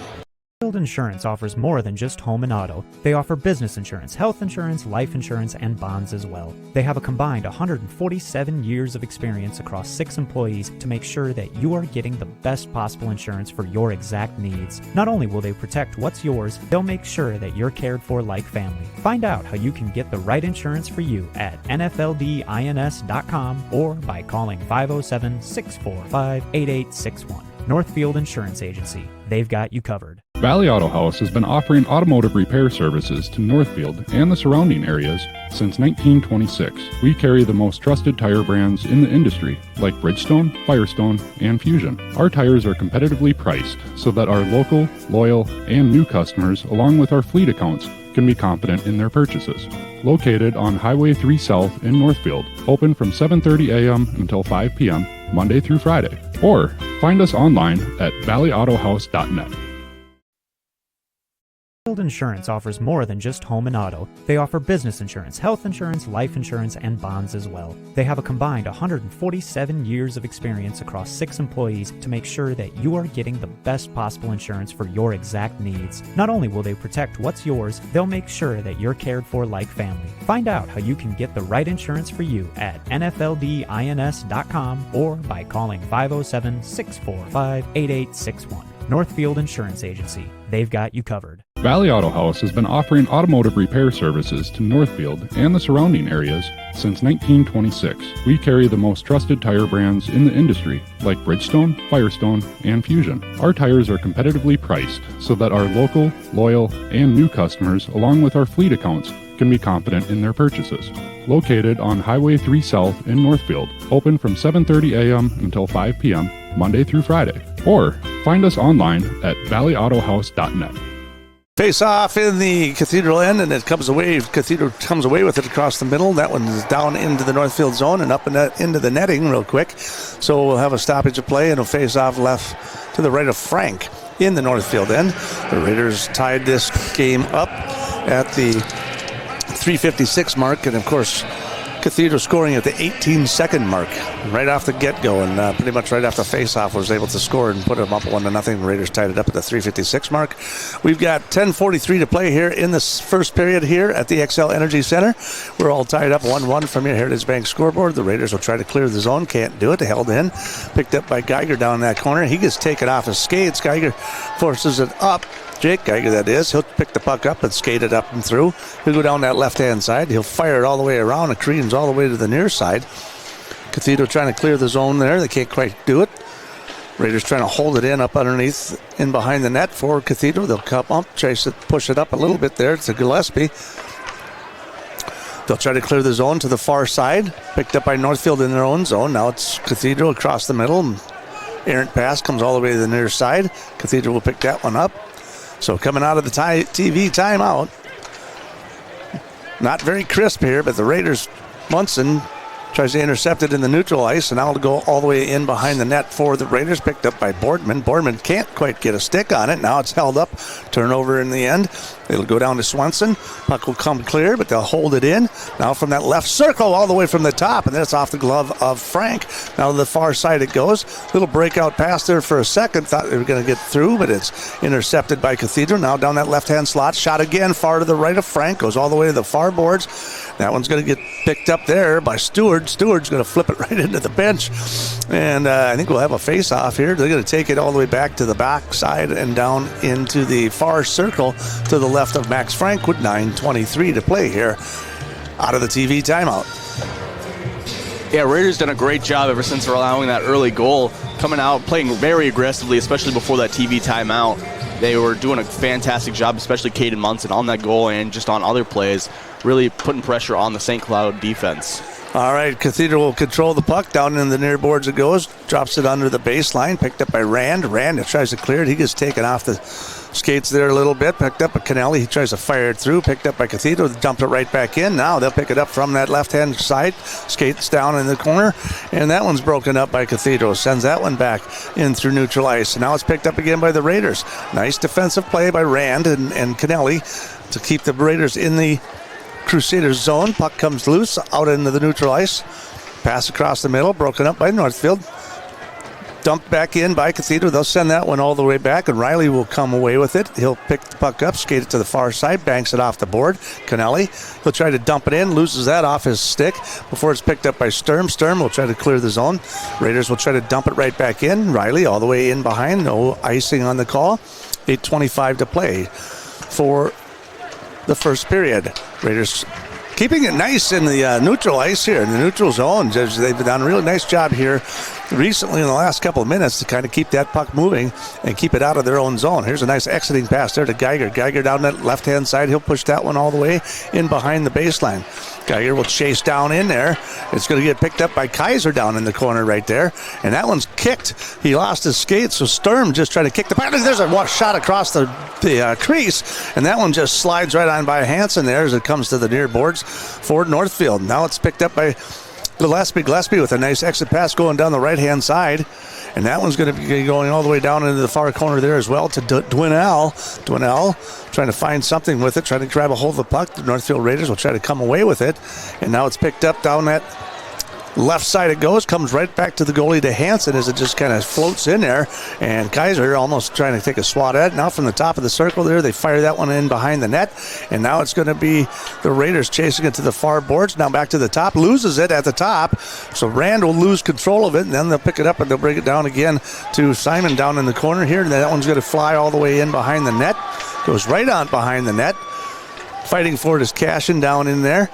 Northfield Insurance offers more than just home and auto. They offer business insurance, health insurance, life insurance, and bonds as well. They have a combined 147 years of experience across 6 employees to make sure that you are getting the best possible insurance for your exact needs. Not only will they protect what's yours, they'll make sure that you're cared for like family. Find out how you can get the right insurance for you at nfldins.com or by calling 507-645-8861. Northfield Insurance Agency. They've got you covered. Valley Auto House has been offering automotive repair services to Northfield and the surrounding areas since 1926. We carry the most trusted tire brands in the industry, like Bridgestone, Firestone, and Fusion. Our tires are competitively priced so that our local, loyal, and new customers, along with our fleet accounts, can be confident in their purchases. Located on Highway 3 South in Northfield, open from 7:30 a.m. until 5 p.m., Monday through Friday. Or find us online at valleyautohouse.net. Northfield Insurance offers more than just home and auto. They offer business insurance, health insurance, life insurance, and bonds as well. They have a combined 147 years of experience across 6 employees to make sure that you are getting the best possible insurance for your exact needs. Not only will they protect what's yours, they'll make sure that you're cared for like family. Find out how you can get the right insurance for you at nfldins.com or by calling 507-645-8861. Northfield Insurance Agency. They've got you covered. Valley Auto House has been offering automotive repair services to Northfield and the surrounding areas since 1926. We carry the most trusted tire brands in the industry, like Bridgestone, Firestone, and Fusion. Our tires are competitively priced so that our local, loyal, and new customers, along with our fleet accounts, can be confident in their purchases. Located on Highway 3 South in Northfield, open from 7:30 a.m. until 5 p.m., Monday through Friday. Or find us online at valleyautohouse.net. Face off in the Cathedral end, and it comes away. Cathedral comes away with it across the middle. That one is down into the Northfield zone and up into the netting real quick. So we'll have a stoppage of play, and a face off left to the right of Frank in the Northfield end. The Raiders tied this game up at the 3:56 mark, and of course, Cathedral scoring at the 18-second mark, right off the get-go, and pretty much right after face-off was able to score and put them up 1-0. The Raiders tied it up at the 3:56 mark. We've got 10:43 to play here in this first period here at the XL Energy Center. We're all tied up 1-1 from your Heritage Bank scoreboard. The Raiders will try to clear the zone. Can't do it. Held in. Picked up by Geiger down in that corner. He gets taken off his skates. Geiger forces it up. Jake Geiger, that is. He'll pick the puck up and skate it up and through. He'll go down that left-hand side. He'll fire it all the way around. It careens all the way to the near side. Cathedral trying to clear the zone there. They can't quite do it. Raiders trying to hold it in up underneath, in behind the net for Cathedral. They'll come up, chase it, push it up a little bit there to Gillespie. They'll try to clear the zone to the far side. Picked up by Northfield in their own zone. Now it's Cathedral across the middle. Errant pass comes all the way to the near side. Cathedral will pick that one up. So coming out of the TV timeout, not very crisp here, but the Raiders, Munson tries to intercept it in the neutral ice, and now it'll go all the way in behind the net for the Raiders, picked up by Boardman. Boardman can't quite get a stick on it. Now it's held up. Turnover in the end. It'll go down to Swenson. Puck will come clear, but they'll hold it in. Now from that left circle all the way from the top, and then it's off the glove of Frank. Now to the far side it goes. Little breakout pass there for a second. Thought they were going to get through, but it's intercepted by Cathedral. Now down that left-hand slot. Shot again far to the right of Frank. Goes all the way to the far boards. That one's going to get picked up there by Stewart. Stewart's going to flip it right into the bench. And I think we'll have a face-off here. They're going to take it all the way back to the back side and down into the far circle to the left of Max Frank with 9:23 to play here out of the TV timeout. Yeah, Raiders done a great job ever since they're allowing that early goal. Coming out, playing very aggressively, especially before that TV timeout. They were doing a fantastic job, especially Caden Munson on that goal and just on other plays, really putting pressure on the St. Cloud defense. All right, Cathedral will control the puck. Down in the near boards it goes. Drops it under the baseline. Picked up by Rand. Rand tries to clear it. He gets taken off the skates there a little bit. Picked up by Kennelly. He tries to fire it through. Picked up by Cathedral. Dumped it right back in. Now they'll pick it up from that left-hand side. Skates down in the corner. And that one's broken up by Cathedral. Sends that one back in through neutral ice. And now it's picked up again by the Raiders. Nice defensive play by Rand and Kennelly to keep the Raiders in the Crusaders zone. Puck comes loose out into the neutral ice. Pass across the middle, broken up by Northfield. Dumped back in by Cathedral. They'll send that one all the way back, and Riley will come away with it. He'll pick the puck up, skate it to the far side, banks it off the board. Kennelly, he'll try to dump it in, loses that off his stick before it's picked up by Sturm. Sturm will try to clear the zone. Raiders will try to dump it right back in. Riley all the way in behind. No icing on the call. 8:25 to play for the first period. Raiders keeping it nice in the neutral ice here, in the neutral zone. They've done a really nice job here recently in the last couple of minutes to kind of keep that puck moving and keep it out of their own zone. Here's a nice exiting pass there to Geiger. Geiger down that left-hand side. He'll push that one all the way in behind the baseline. Geiger will chase down in there. It's going to get picked up by Kaiser down in the corner right there. And that one's kicked. He lost his skate, so Sturm just tried to kick the puck. There's a shot across the crease, and that one just slides right on by Hansen there as it comes to the near boards for Northfield. Now it's picked up by Gillespie. Gillespie with a nice exit pass going down the right-hand side. And that one's going to be going all the way down into the far corner there as well to Dwinell. Dwinell trying to find something with it, trying to grab a hold of the puck. The Northfield Raiders will try to come away with it. And now it's picked up down that left side it goes, comes right back to the goalie to Hansen as it just kind of floats in there. And Kaiser almost trying to take a swat at it. Now from the top of the circle there, they fire that one in behind the net. And now it's going to be the Raiders chasing it to the far boards. Now back to the top, loses it at the top. So Rand will lose control of it, and then they'll pick it up and they'll bring it down again to Simon down in the corner here. And that one's going to fly all the way in behind the net. Goes right on behind the net. Fighting for it is Cashin down in there.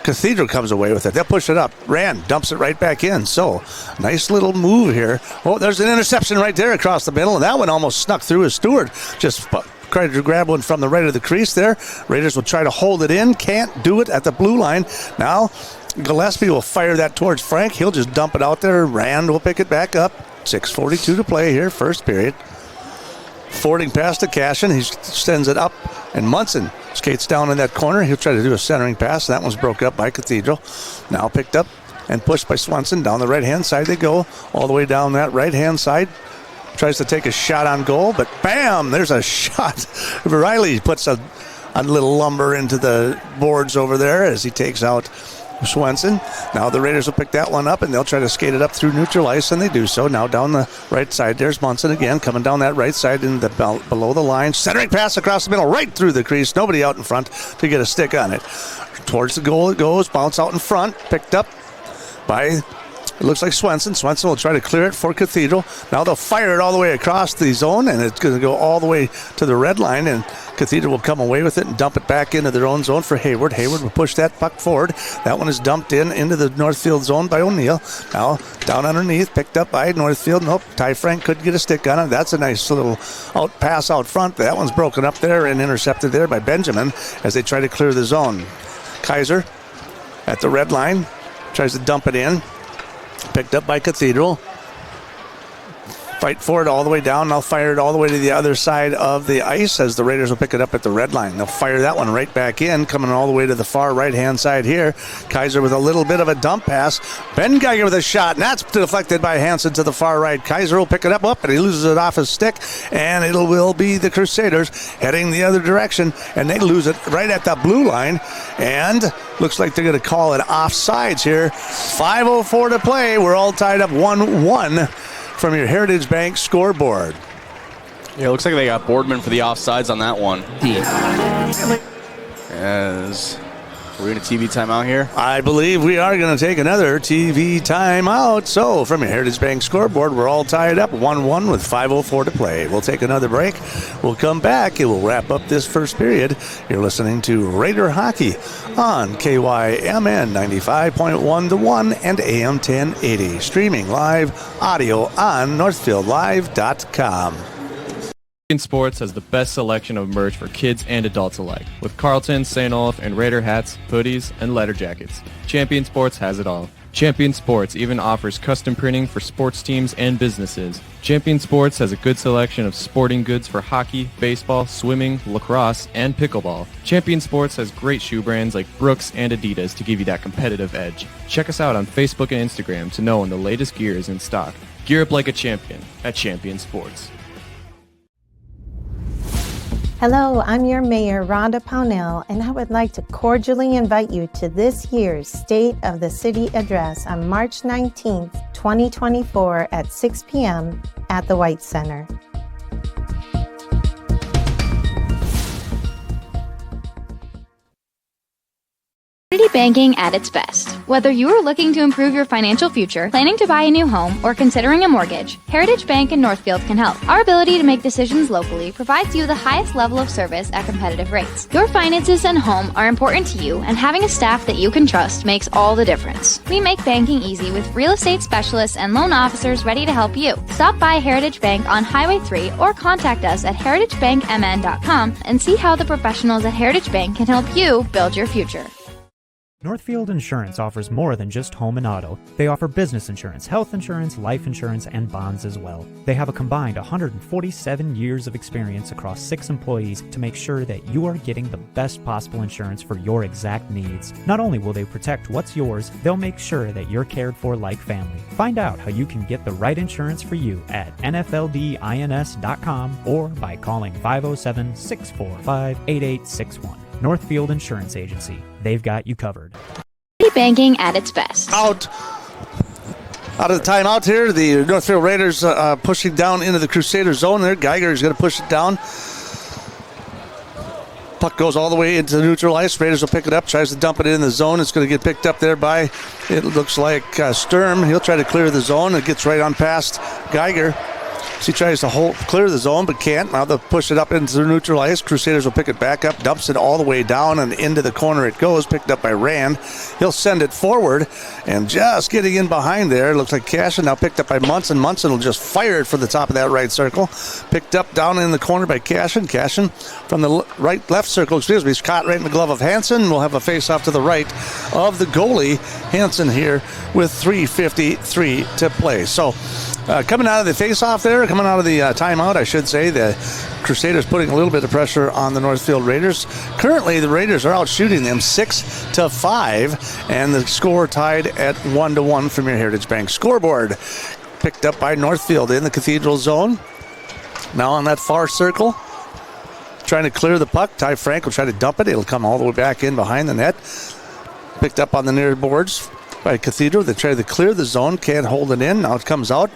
Cathedral comes away with it. They'll push it up. Rand dumps it right back in. So, nice little move here. Oh, there's an interception right there across the middle, and that one almost snuck through his steward. Just tried to grab one from the right of the crease there. Raiders will try to hold it in. Can't do it at the blue line. Now, Gillespie will fire that towards Frank. He'll just dump it out there. Rand will pick it back up. 6:42 to play here, first period. Forwarding pass to Cashin. He sends it up, and Munson skates down in that corner. He'll try to do a centering pass. That one's broke up by Cathedral. Now picked up and pushed by Swenson. Down the right-hand side they go, all the way down that right-hand side. Tries to take a shot on goal, but bam, there's a shot. Riley puts a little lumber into the boards over there as he takes out Swenson. Now the Raiders will pick that one up, and they'll try to skate it up through neutral ice, and they do so. Now down the right side, there's Munson again, coming down that right side in the below the line. Centering pass across the middle, right through the crease. Nobody out in front to get a stick on it. Towards the goal it goes, bounce out in front, picked up by, it looks like Swenson. Swenson will try to clear it for Cathedral. Now they'll fire it all the way across the zone, and it's going to go all the way to the red line, and Cathedral will come away with it and dump it back into their own zone for Hayward. Hayward will push that puck forward. That one is dumped into the Northfield zone by O'Neill. Now down underneath, picked up by Northfield. Nope, Ty Frank couldn't get a stick on it. That's a nice little pass out front. That one's broken up there and intercepted there by Benjamin as they try to clear the zone. Kaiser at the red line tries to dump it in. Picked up by Cathedral. Fight for it all the way down. They'll fire it all the way to the other side of the ice as the Raiders will pick it up at the red line. They'll fire that one right back in, coming all the way to the far right-hand side here. Kaiser with a little bit of a dump pass. Ben Geiger with a shot, and that's deflected by Hansen to the far right. Kaiser will pick it up, and he loses it off his stick, and it will be the Crusaders heading the other direction, and they lose it right at the blue line, and looks like they're going to call it offsides here. 5:04 to play. We're all tied up 1-1. From your Heritage Bank scoreboard. Yeah, it looks like they got Boardman for the offsides on that one. As we're in a TV timeout here. I believe we are going to take another TV timeout. So from your Heritage Bank scoreboard, we're all tied up 1-1 with 5:04 to play. We'll take another break. We'll come back and we'll wrap up this first period. You're listening to Raider Hockey on KYMN 95.1 The One and AM 1080. Streaming live audio on NorthfieldLive.com. Sports has the best selection of merch for kids and adults alike, with Carlton, St. Olaf, and Raider hats, hoodies, and letter jackets. Champion Sports has it all. Champion Sports even offers custom printing for sports teams and businesses. Champion Sports has a good selection of sporting goods for hockey, baseball, swimming, lacrosse, and pickleball. Champion Sports has great shoe brands like Brooks and Adidas to give you that competitive edge. Check us out on Facebook and Instagram to know when the latest gear is in stock. Gear up like a champion at Champion Sports. Hello, I'm your Mayor, Rhonda Pownell, and I would like to cordially invite you to this year's State of the City address on March 19th, 2024 at 6 p.m. at the White Center. Banking at its best. Whether you are looking to improve your financial future, planning to buy a new home, or considering a mortgage, Heritage Bank in Northfield can help. Our ability to make decisions locally provides you the highest level of service at competitive rates. Your finances and home are important to you, and having a staff that you can trust makes all the difference. We make banking easy with real estate specialists and loan officers ready to help you. Stop by Heritage Bank on Highway 3 or contact us at heritagebankmn.com and see how the professionals at Heritage Bank can help you build your future. Northfield Insurance offers more than just home and auto. They offer business insurance, health insurance, life insurance, and bonds as well. They have a combined 147 years of experience across 6 employees to make sure that you are getting the best possible insurance for your exact needs. Not only will they protect what's yours, they'll make sure that you're cared for like family. Find out how you can get the right insurance for you at nfldins.com or by calling 507-645-8861. Northfield Insurance Agency. They've got you covered. Banking at its best. Out of the timeout here, the Northfield Raiders pushing down into the Crusader zone there. Geiger is going to push it down. Puck goes all the way into the neutral ice. Raiders will pick it up, tries to dump it in the zone. It's going to get picked up there by, it looks like Sturm. He'll try to clear the zone. It gets right on past Geiger. She tries to clear the zone, but can't. Now they'll push it up into the neutral ice. Crusaders will pick it back up, dumps it all the way down, and into the corner it goes, picked up by Rand. He'll send it forward, and just getting in behind there, looks like Cashin, now picked up by Munson. Munson will just fire it for the top of that right circle. Picked up down in the corner by Cashin. Cashin from the left circle, is caught right in the glove of Hansen. We'll have a face-off to the right of the goalie, Hansen, here with 3:53 to play. So, coming out of the face-off there, coming out of the timeout, I should say, the Crusaders putting a little bit of pressure on the Northfield Raiders. Currently, the Raiders are out shooting them 6-5, and the score tied at 1-1 from your Heritage Bank scoreboard. Picked up by Northfield in the Cathedral zone. Now on that far circle, trying to clear the puck. Ty Frank will try to dump it. It'll come all the way back in behind the net. Picked up on the near boards by Cathedral. They try to clear the zone, can't hold it in. Now it comes out.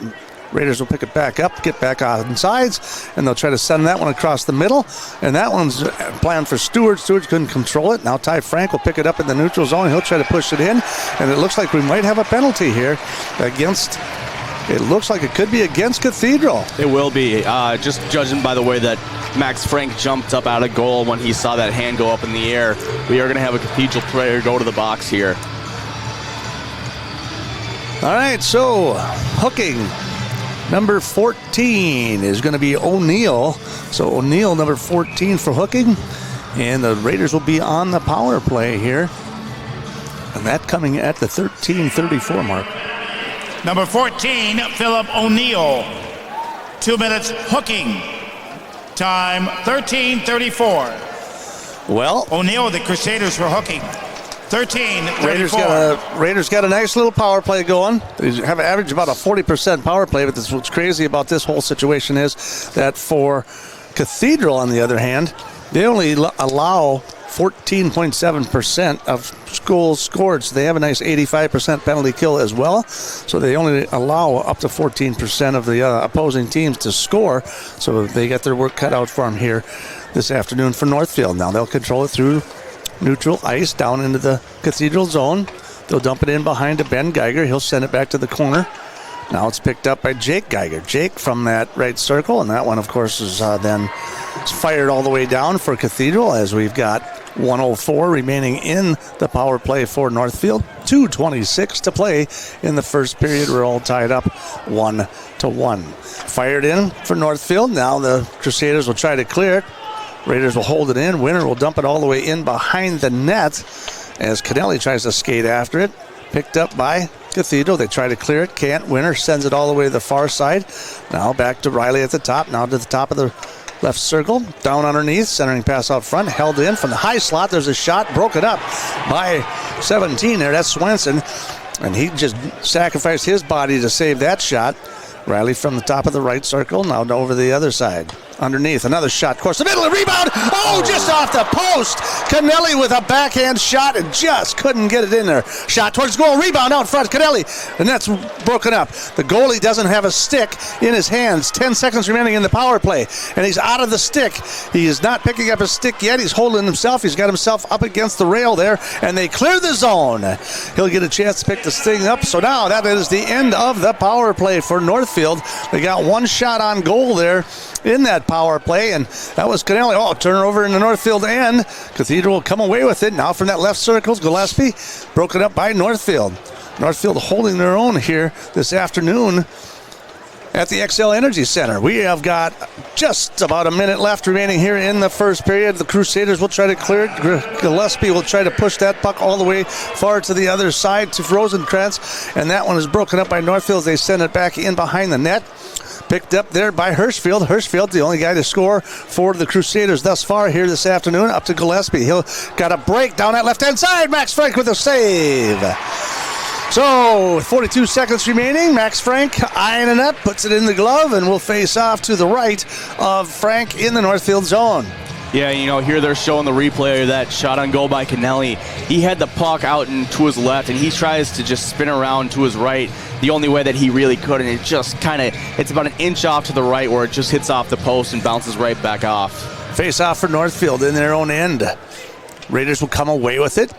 Raiders will pick it back up, get back on sides, and they'll try to send that one across the middle. And that one's planned for Stewart. Stewart couldn't control it. Now Ty Frank will pick it up in the neutral zone. He'll try to push it in, and it looks like we might have a penalty here against. It looks like it could be against Cathedral. It will be, just judging by the way that Max Frank jumped up out of goal when he saw that hand go up in the air. We are going to have a Cathedral player go to the box here. All right, so hooking. Number 14 is going to be O'Neill. So O'Neill, number 14 for hooking. And the Raiders will be on the power play here. And that coming at the 13:34 mark. Number 14, Philip O'Neill. 2 minutes hooking. Time 13:34. Well, O'Neill, the Crusaders for hooking. 13:34. Raiders got a nice little power play going. They have averaged about a 40% power play, but what's crazy about this whole situation is that for Cathedral, on the other hand, they only allow 14.7% of goals scored, so they have a nice 85% penalty kill as well. So they only allow up to 14% of the opposing teams to score, so they got their work cut out for them here this afternoon for Northfield. Now they'll control it through neutral ice down into the Cathedral zone. They'll dump it in behind to Ben Geiger. He'll send it back to the corner. Now it's picked up by Jake Geiger. Jake from that right circle, and that one, of course, is then fired all the way down for Cathedral as we've got 1:04 remaining in the power play for Northfield. 2:26 to play in the first period. We're all tied up 1-1. Fired in for Northfield. Now the Crusaders will try to clear it. Raiders will hold it in. Winner will dump it all the way in behind the net as Kennelly tries to skate after it. Picked up by Cathedral. They try to clear it. Can't. Winner sends it all the way to the far side. Now back to Riley at the top. Now to the top of the left circle. Down underneath. Centering pass out front. Held in from the high slot. There's a shot. Broken up by 17 there. That's Swenson. And he just sacrificed his body to save that shot. Riley from the top of the right circle. Now over the other side. underneath. Another shot, course the middle, rebound. Oh, just off the post. Canelli with a backhand shot and just couldn't get it in there. Shot towards goal, rebound out front. Canelli, and that's broken up. The goalie doesn't have a stick in his hands. 10 seconds remaining in the power play, and he's out of the stick. He is not picking up his stick yet. He's holding himself. He's got himself up against the rail there, and they clear the zone. He'll get a chance to pick this thing up. So now that is the end of the power play for Northfield. They got one shot on goal there in that power play, and that was Canelli. Oh, turnover in the Northfield end. Cathedral will come away with it. Now from that left circle, Gillespie broken up by Northfield. Northfield holding their own here this afternoon at the XL Energy Center. We have got just about a minute left remaining here in the first period. The Crusaders will try to clear it. Gillespie will try to push that puck all the way far to the other side to Rosenkrantz, and that one is broken up by Northfield as they send it back in behind the net. Picked up there by Hirschfield. Hirschfield, the only guy to score for the Crusaders thus far here this afternoon. Up to Gillespie. He'll got a break down that left-hand side. Max Frank with a save. So, 42 seconds remaining. Max Frank eyeing it up, puts it in the glove, and will face off to the right of Frank in the Northfield zone. Yeah, here they're showing the replay of that shot on goal by Canelli. He had the puck out and to his left, and he tries to just spin around to his right the only way that he really could, and it just it's about an inch off to the right where it just hits off the post and bounces right back off. Face off for Northfield in their own end. Raiders will come away with it.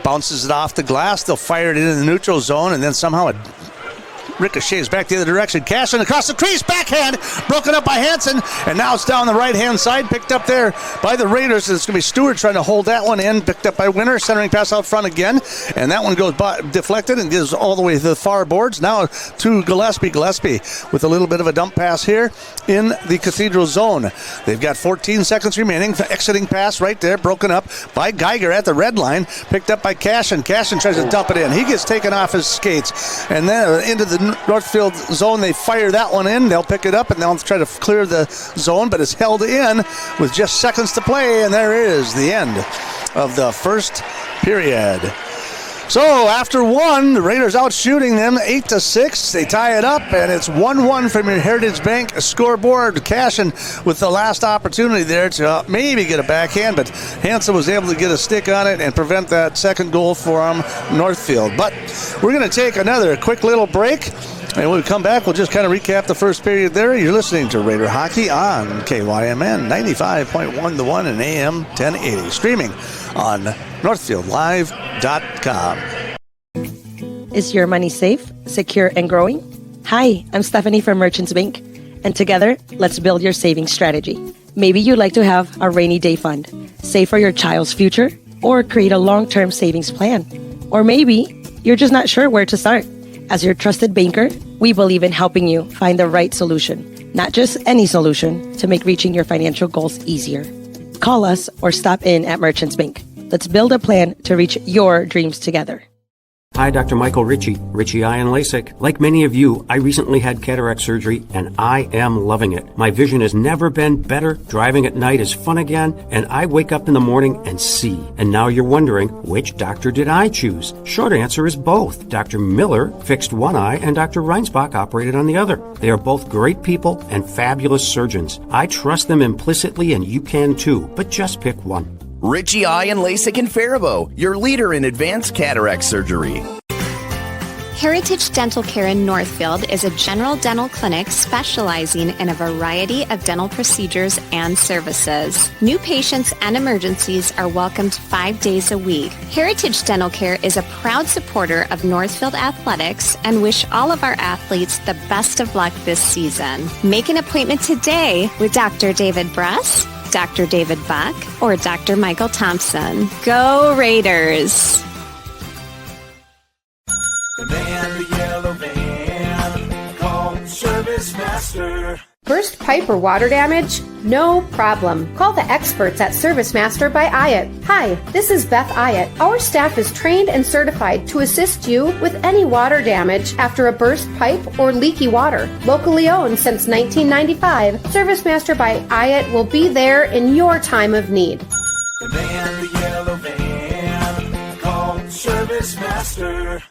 Bounces it off the glass. They'll fire it into the neutral zone, and then somehow it ricochets back the other direction. Cashin across the crease, backhand, broken up by Hansen, and now it's down the right-hand side, picked up there by the Raiders. It's going to be Stewart trying to hold that one in, picked up by Winter, centering pass out front again, and that one goes deflected and goes all the way to the far boards. Now to Gillespie. Gillespie with a little bit of a dump pass here in the Cathedral zone. They've got 14 seconds remaining. Exiting pass right there, broken up by Geiger at the red line, picked up by Cashin. Cashin tries to dump it in. He gets taken off his skates, and then into the Northfield zone, they fire that one in. They'll pick it up and they'll try to clear the zone, but it's held in with just seconds to play, and there is the end of the first period. So after one, the Raiders out shooting them 8-6. They tie it up, and it's 1-1 from your Heritage Bank scoreboard. Cashin with the last opportunity there to maybe get a backhand, but Hansen was able to get a stick on it and prevent that second goal for Northfield. But we're going to take another quick little break, and when we come back, we'll just kind of recap the first period there. You're listening to Raider Hockey on KYMN 95.1 The One and AM 1080. Streaming on NorthfieldLive.com. Is your money safe, secure, and growing? Hi, I'm Stephanie from Merchants Bank, and together, let's build your savings strategy. Maybe you'd like to have a rainy day fund, save for your child's future, or create a long-term savings plan. Or maybe you're just not sure where to start. As your trusted banker, we believe in helping you find the right solution, not just any solution, to make reaching your financial goals easier. Call us or stop in at Merchants Bank. Let's build a plan to reach your dreams together. Hi, Dr. Michael Ritchie Eye and LASIK. Like many of you, I recently had cataract surgery, and I am loving it. My vision has never been better. Driving at night is fun again, and I wake up in the morning and see. And now you're wondering, which doctor did I choose? Short answer is both. Dr. Miller fixed one eye, and Dr. Reinsbach operated on the other. They are both great people and fabulous surgeons. I trust them implicitly, and you can too, but just pick one. Ritchie Eye and LASIK in Faribault, your leader in advanced cataract surgery. Heritage Dental Care in Northfield is a general dental clinic specializing in a variety of dental procedures and services. New patients and emergencies are welcomed 5 days a week. Heritage Dental Care is a proud supporter of Northfield Athletics and wish all of our athletes the best of luck this season. Make an appointment today with Dr. David Bress, Dr. David Buck, or Dr. Michael Thompson. Go Raiders! The man, the yellow van, call Service Master. Burst pipe or water damage? No problem. Call the experts at Service Master by Ayat. Hi, this is Beth Ayat. Our staff is trained and certified to assist you with any water damage after a burst pipe or leaky water. Locally owned since 1995, Service Master by Ayat will be there in your time of need. The man, the yellow van, call Service Master.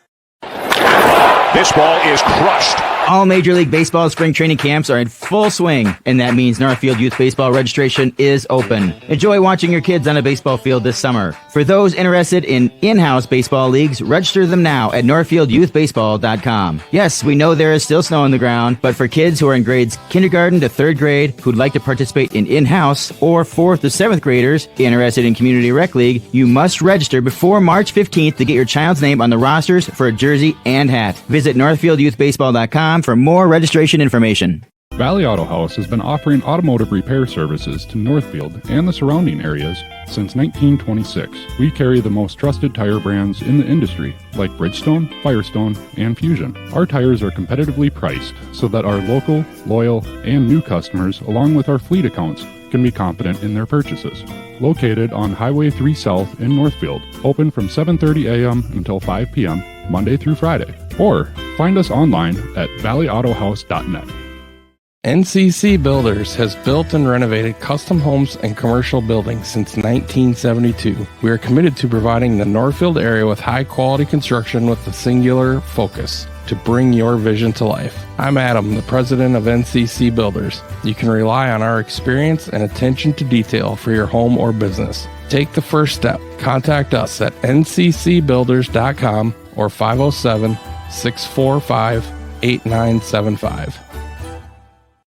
This ball is crushed. All Major League Baseball spring training camps are in full swing, and that means Northfield Youth Baseball registration is open. Enjoy watching your kids on a baseball field this summer. For those interested in in-house baseball leagues, register them now at northfieldyouthbaseball.com. Yes, we know there is still snow on the ground, but for kids who are in grades kindergarten to 3rd grade who'd like to participate in in-house, or 4th to 7th graders interested in Community Rec League, you must register before March 15th to get your child's name on the rosters for a jersey and hat. Visit northfieldyouthbaseball.com for more registration information. Valley Auto House has been offering automotive repair services to Northfield and the surrounding areas since 1926. We carry the most trusted tire brands in the industry, like Bridgestone, Firestone, and Fusion. Our tires are competitively priced so that our local, loyal, and new customers, along with our fleet accounts, can be confident in their purchases. Located on Highway 3 South in Northfield, open from 7:30 a.m. until 5 p.m., Monday through Friday. Or find us online at valleyautohouse.net. NCC Builders has built and renovated custom homes and commercial buildings since 1972. We are committed to providing the Northfield area with high-quality construction with a singular focus to bring your vision to life. I'm Adam, the president of NCC Builders. You can rely on our experience and attention to detail for your home or business. Take the first step. Contact us at nccbuilders.com or 507-645-8975.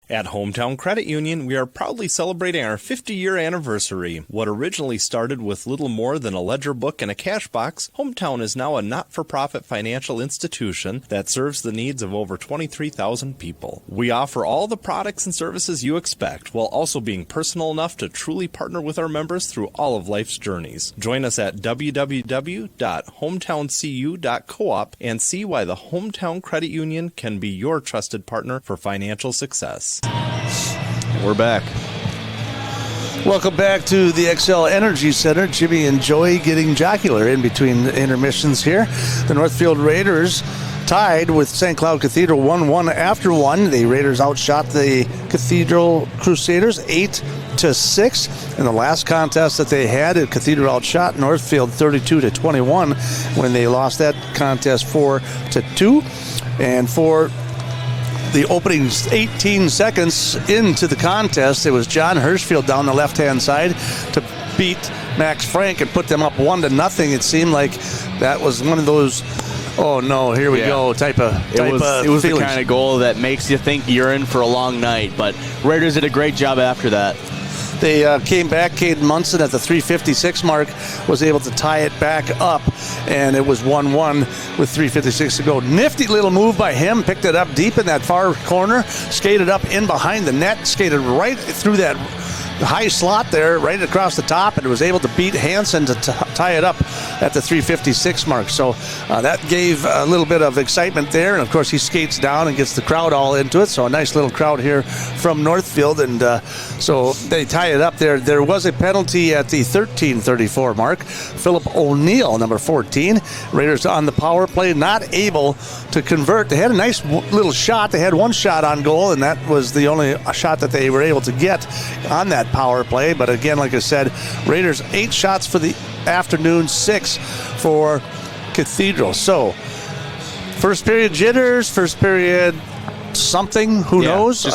At Hometown Credit Union, we are proudly celebrating our 50-year anniversary. What originally started with little more than a ledger book and a cash box, Hometown is now a not-for-profit financial institution that serves the needs of over 23,000 people. We offer all the products and services you expect, while also being personal enough to truly partner with our members through all of life's journeys. Join us at www.hometowncu.coop and see why the Hometown Credit Union can be your trusted partner for financial success. We're back. Welcome back to the XL Energy Center. Jimmy and Joey getting jocular in between the intermissions here. The Northfield Raiders tied with St. Cloud Cathedral 1-1 after one. The Raiders outshot the Cathedral Crusaders 8-6 in the last contest that they had. Cathedral outshot Northfield 32-21 when they lost that contest 4-2. And for the opening 18 seconds into the contest, it was John Hirschfield down the left-hand side to beat Max Frank and put them up 1-0. It seemed like that was one of those, oh no, here we go type of It was feelings. the kind of goal that makes you think you're in for a long night, but Raiders did a great job after that. They came back. Caden Munson at the 3:56 mark was able to tie it back up, and it was 1-1 with 3:56 to go. Nifty little move by him. Picked it up deep in that far corner, skated up in behind the net, skated right through that high slot there, right across the top, and was able to beat Hansen to tie it up at the 3:56 mark. So that gave a little bit of excitement there, and of course he skates down and gets the crowd all into it. So a nice little crowd here from Northfield, and so they tie it up there. There was a penalty at the 13:34 mark. Philip O'Neill, number 14. Raiders on the power play, not able to convert. They had a nice little shot. They had one shot on goal, and that was the only shot that they were able to get on that power play. But again, like I said, Raiders 8 shots for the afternoon, 6 for Cathedral. So first period jitters, first period something, who knows?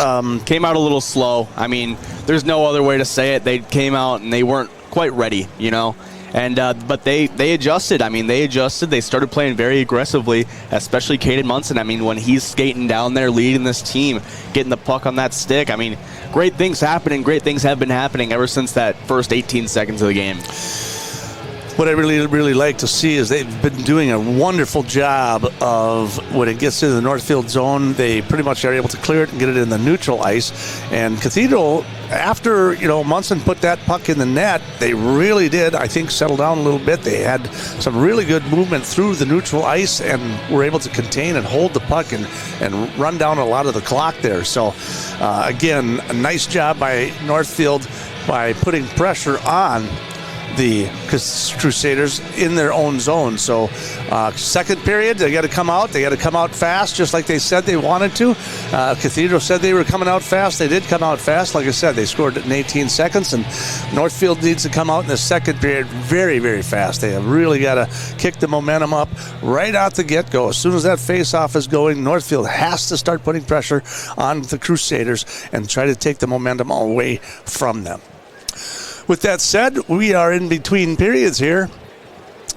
Came out a little slow. I mean, there's no other way to say it. They came out and they weren't quite ready, you know. And but they adjusted. I mean, they adjusted. They started playing very aggressively, especially Caden Munson. I mean, when he's skating down there, leading this team, getting the puck on that stick. I mean, great things happening. Great things have been happening ever since that first 18 seconds of the game. What I really, really like to see is they've been doing a wonderful job of when it gets to the Northfield zone, they pretty much are able to clear it and get it in the neutral ice. And Cathedral, after, Munson put that puck in the net, they really did, I think, settle down a little bit. They had some really good movement through the neutral ice and were able to contain and hold the puck and run down a lot of the clock there. So, again, a nice job by Northfield by putting pressure on the Crusaders in their own zone. So second period, they got to come out. They got to come out fast, just like they said they wanted to. Cathedral said they were coming out fast. They did come out fast. Like I said, they scored in 18 seconds, and Northfield needs to come out in the second period very, very fast. They have really got to kick the momentum up right out the get-go. As soon as that face-off is going, Northfield has to start putting pressure on the Crusaders and try to take the momentum away from them. With that said, we are in between periods here,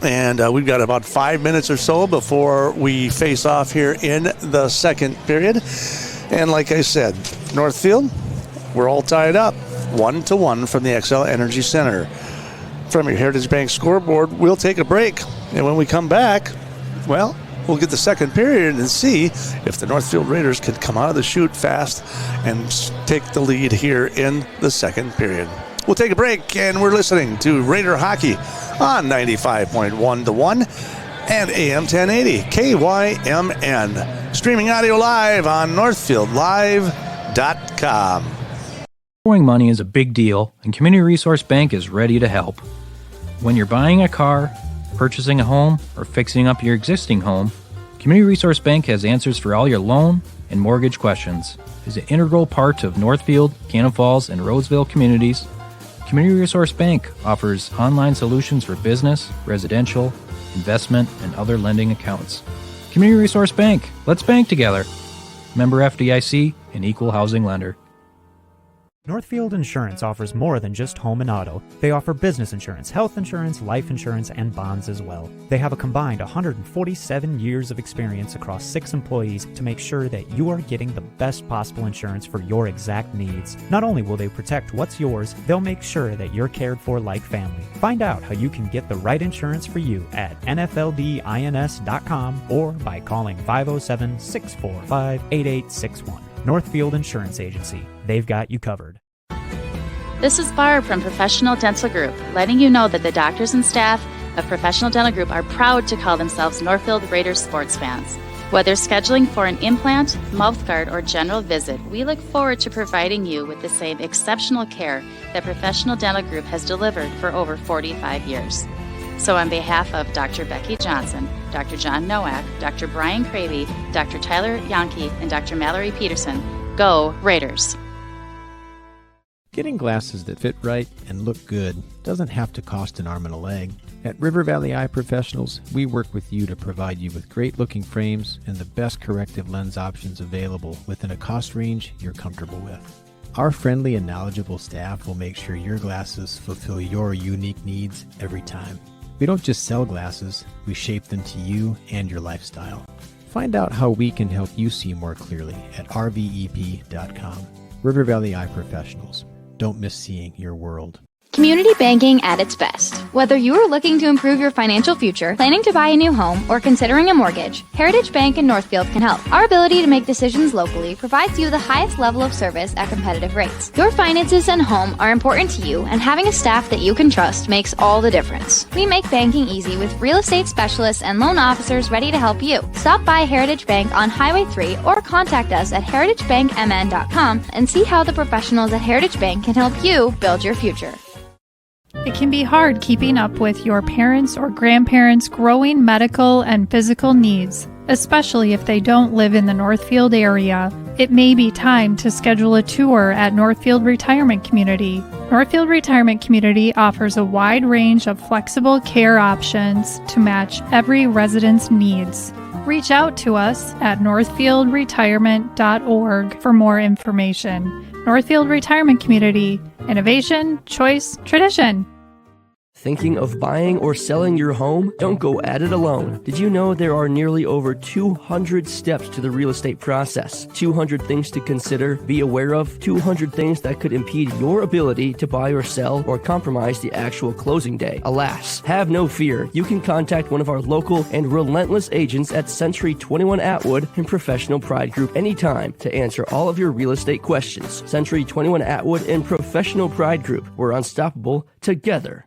and we've got about 5 minutes or so before we face off here in the second period. And like I said, Northfield, we're all tied up 1-1 from the XL Energy Center. From your Heritage Bank scoreboard, we'll take a break, and when we come back, well, we'll get the second period and see if the Northfield Raiders can come out of the chute fast and take the lead here in the second period. We'll take a break, and we're listening to Raider Hockey on 95.1 The One and AM 1080 KYMN. Streaming audio live on NorthfieldLive.com. Borrowing money is a big deal, and Community Resource Bank is ready to help. When you're buying a car, purchasing a home, or fixing up your existing home, Community Resource Bank has answers for all your loan and mortgage questions. As an integral part of Northfield, Cannon Falls, and Roseville communities, Community Resource Bank offers online solutions for business, residential, investment, and other lending accounts. Community Resource Bank. Let's bank together. Member FDIC, an equal housing lender. Northfield Insurance offers more than just home and auto. They offer business insurance, health insurance, life insurance, and bonds as well. They have a combined 147 years of experience across 6 employees to make sure that you are getting the best possible insurance for your exact needs. Not only will they protect what's yours, they'll make sure that you're cared for like family. Find out how you can get the right insurance for you at nfldins.com or by calling 507-645-8861. Northfield Insurance Agency. They've got you covered. This is Barb from Professional Dental Group, letting you know that the doctors and staff of Professional Dental Group are proud to call themselves Northfield Raiders sports fans. Whether scheduling for an implant, mouthguard, or general visit, we look forward to providing you with the same exceptional care that Professional Dental Group has delivered for over 45 years. So on behalf of Dr. Becky Johnson, Dr. John Nowak, Dr. Brian Cravey, Dr. Tyler Yonke, and Dr. Mallory Peterson, go Raiders! Getting glasses that fit right and look good doesn't have to cost an arm and a leg. At River Valley Eye Professionals, we work with you to provide you with great-looking frames and the best corrective lens options available within a cost range you're comfortable with. Our friendly and knowledgeable staff will make sure your glasses fulfill your unique needs every time. We don't just sell glasses, we shape them to you and your lifestyle. Find out how we can help you see more clearly at rvep.com. River Valley Eye Professionals. Don't miss seeing your world. Community banking at its best. Whether you are looking to improve your financial future, planning to buy a new home, or considering a mortgage, Heritage Bank in Northfield can help. Our ability to make decisions locally provides you the highest level of service at competitive rates. Your finances and home are important to you, and having a staff that you can trust makes all the difference. We make banking easy with real estate specialists and loan officers ready to help you. Stop by Heritage Bank on Highway 3 or contact us at heritagebankmn.com and see how the professionals at Heritage Bank can help you build your future. It can be hard keeping up with your parents' or grandparents' growing medical and physical needs, especially if they don't live in the Northfield area. It may be time to schedule a tour at Northfield Retirement Community. Northfield Retirement Community offers a wide range of flexible care options to match every resident's needs. Reach out to us at northfieldretirement.org for more information. Northfield Retirement Community. Innovation, choice, tradition. Thinking of buying or selling your home? Don't go at it alone. Did you know there are nearly over 200 steps to the real estate process? 200 things to consider, be aware of, 200 things that could impede your ability to buy or sell or compromise the actual closing day. Alas, have no fear. You can contact one of our local and relentless agents at Century 21 Atwood and Professional Pride Group anytime to answer all of your real estate questions. Century 21 Atwood and Professional Pride Group. We're unstoppable together.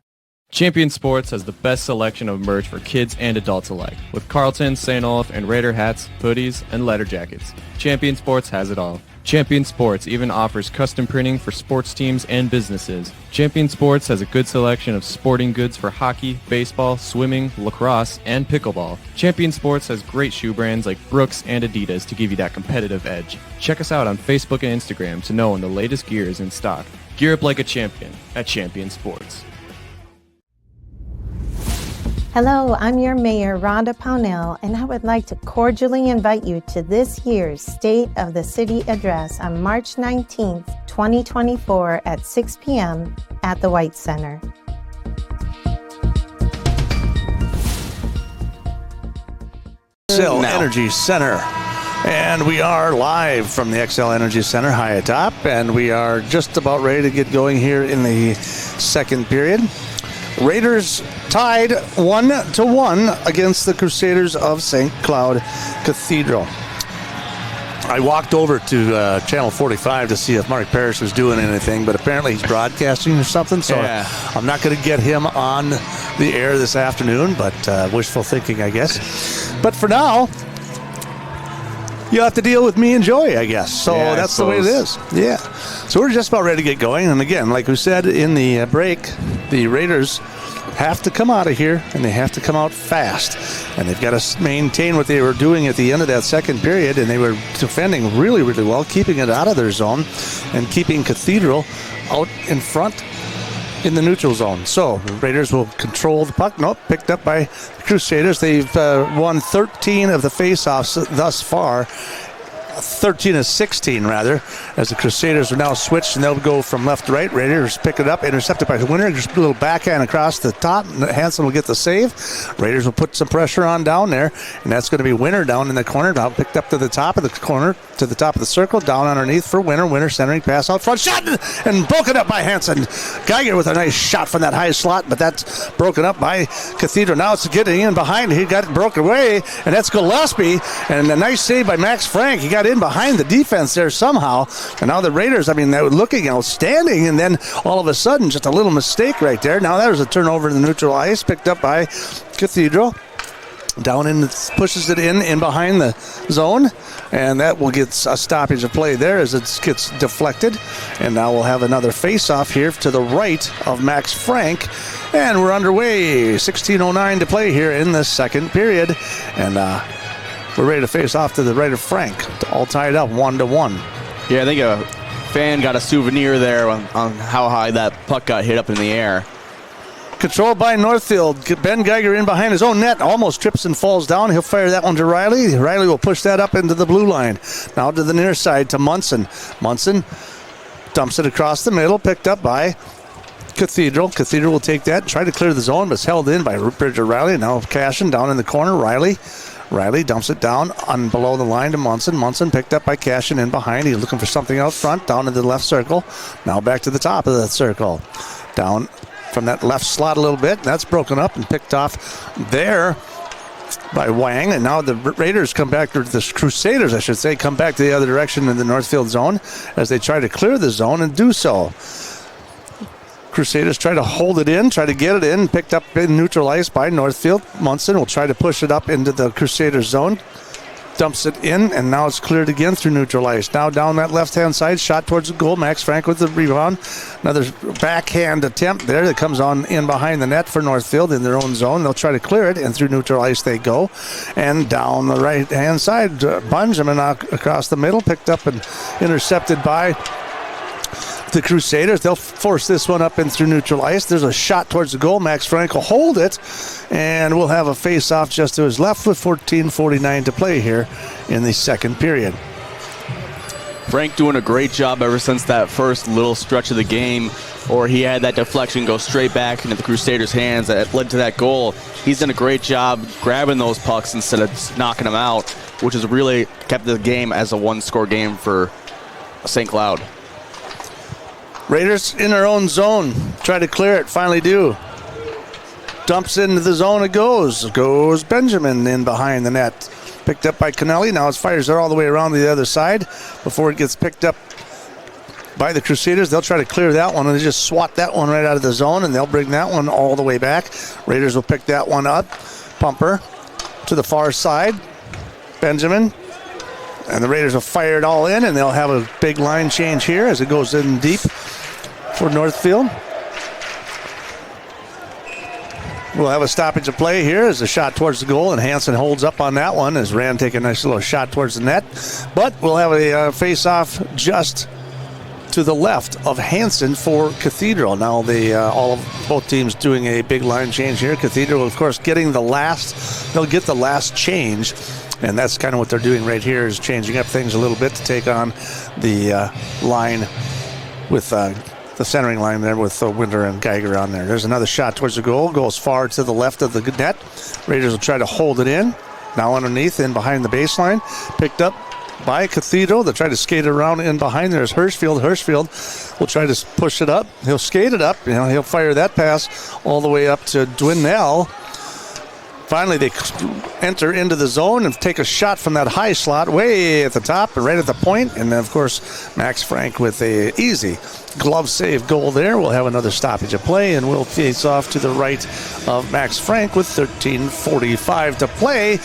Champion Sports has the best selection of merch for kids and adults alike, with Carlton, St. Olaf, and Raider hats, hoodies, and letter jackets. Champion Sports has it all. Champion Sports even offers custom printing for sports teams and businesses. Champion Sports has a good selection of sporting goods for hockey, baseball, swimming, lacrosse, and pickleball. Champion Sports has great shoe brands like Brooks and Adidas to give you that competitive edge. Check us out on Facebook and Instagram to know when the latest gear is in stock. Gear up like a champion at Champion Sports. Hello, I'm your Mayor, Rhonda Pownell, and I would like to cordially invite you to this year's State of the City Address on March 19th, 2024 at 6 p.m. at the White Center. XL Energy Center. And we are live from the XL Energy Center high atop, and we are just about ready to get going here in the second period. Raiders tied 1-1 against the Crusaders of St. Cloud Cathedral. I walked over to Channel 45 to see if Mark Parrish was doing anything, but apparently he's broadcasting or something, so yeah. I'm not going to get him on the air this afternoon, but wishful thinking, I guess. But for now, you'll have to deal with me and Joey, I guess. So yeah, that's the way it is. Yeah. So we're just about ready to get going. And again, like we said in the break, the Raiders have to come out of here, and they have to come out fast. And they've got to maintain what they were doing at the end of that second period, and they were defending really, really well, keeping it out of their zone and keeping Cathedral out in front in the neutral zone. So the Raiders will control the puck. Nope, picked up by the Crusaders. They've won 13 of the faceoffs thus far. 13 of 16, rather, as the Crusaders are now switched, and they'll go from left to right. Raiders pick it up, intercepted by Winter. Just a little backhand across the top. Hansen will get the save. Raiders will put some pressure on down there, and that's going to be Winter down in the corner. Now picked up to the top of the corner, to the top of the circle, down underneath for Winter. Winter centering pass out front, shot, and broken up by Hansen. Geiger with a nice shot from that high slot, but that's broken up by Cathedral. Now it's getting in behind. He got it broken away, and that's Gillespie, and a nice save by Max Frank. He got in behind the defense there somehow, and now the Raiders, I mean, they were looking outstanding, and then all of a sudden, just a little mistake right there. Now there's a turnover in the neutral ice, picked up by Cathedral. Down in, pushes it in behind the zone, and that will get a stoppage of play there as it gets deflected. And now we'll have another face-off here to the right of Max Frank, and we're underway. 16:09 to play here in the second period, and we're ready to face off to the right of Frank. All tied up 1-1. Yeah, I think a fan got a souvenir there on how high that puck got hit up in the air. Controlled by Northfield. Ben Geiger in behind his own net. Almost trips and falls down. He'll fire that one to Riley. Riley will push that up into the blue line. Now to the near side to Munson. Munson dumps it across the middle. Picked up by Cathedral. Cathedral will take that and try to clear the zone, but it's held in by Bridger Riley. Now Cashin down in the corner. Riley dumps it down on below the line to Munson. Munson picked up by Cashin in behind. He's looking for something out front, down in the left circle. Now back to the top of the circle. Down from that left slot a little bit. That's broken up and picked off there by Wang. And now the Raiders come back, or the Crusaders, I should say, come back to the other direction in the Northfield zone as they try to clear the zone and do so. Crusaders try to hold it in, try to get it in, picked up in neutral ice by Northfield. Munson will try to push it up into the Crusaders zone. Dumps it in, and now it's cleared again through neutral ice. Now down that left-hand side, shot towards the goal. Max Frank with the rebound. Another backhand attempt there that comes on in behind the net for Northfield in their own zone. They'll try to clear it, and through neutral ice they go. And down the right-hand side, Benjamin across the middle, picked up and intercepted by the Crusaders. They'll force this one up in through neutral ice. There's a shot towards the goal. Max Frank will hold it, and we'll have a face-off just to his left with 14:49 to play here in the second period. Frank doing a great job ever since that first little stretch of the game, or he had that deflection go straight back into the Crusaders' hands that led to that goal. He's done a great job grabbing those pucks instead of knocking them out, which has really kept the game as a one-score game for St. Cloud. Raiders in their own zone. Try to clear it. Finally do. Dumps into the zone. It goes. Goes Benjamin in behind the net. Picked up by Connelly. Now his fires are all the way around to the other side before it gets picked up by the Crusaders. They'll try to clear that one, and they just swat that one right out of the zone, and they'll bring that one all the way back. Raiders will pick that one up. Pumper to the far side. Benjamin. And the Raiders will fire it all in, and they'll have a big line change here as it goes in deep for Northfield. We'll have a stoppage of play here as a shot towards the goal, and Hansen holds up on that one as Rand take a nice little shot towards the net. But we'll have a face-off just to the left of Hansen for Cathedral. Now both teams doing a big line change here. Cathedral, of course, they'll get the last change, and that's kind of what they're doing right here, is changing up things a little bit to take on the line with the centering line there with Winter and Geiger on there. There's another shot towards the goal. Goes far to the left of the net. Raiders will try to hold it in. Now underneath, in behind the baseline. Picked up by Cathedral. They'll try to skate around in behind. There's Hirschfield. Hirschfield will try to push it up. He'll skate it up. He'll fire that pass all the way up to Dwinell. Finally, they enter into the zone and take a shot from that high slot way at the top and right at the point. And then, of course, Max Frank with a easy glove save goal there. We'll have another stoppage of play, and we'll face off to the right of Max Frank with 13:45 to play.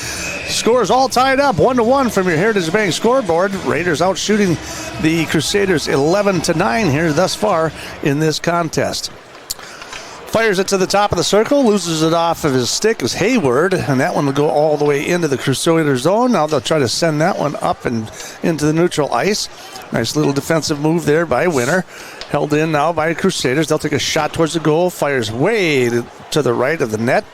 Scores all tied up 1-1 from your Heritage Bank scoreboard. Raiders out shooting the Crusaders 11-9 here thus far in this contest. Fires it to the top of the circle, loses it off of his stick is Hayward, and that one will go all the way into the Crusader zone. Now they'll try to send that one up and into the neutral ice. Nice little defensive move there by Winter. Held in now by Crusaders. They'll take a shot towards the goal, fires way to the right of the net,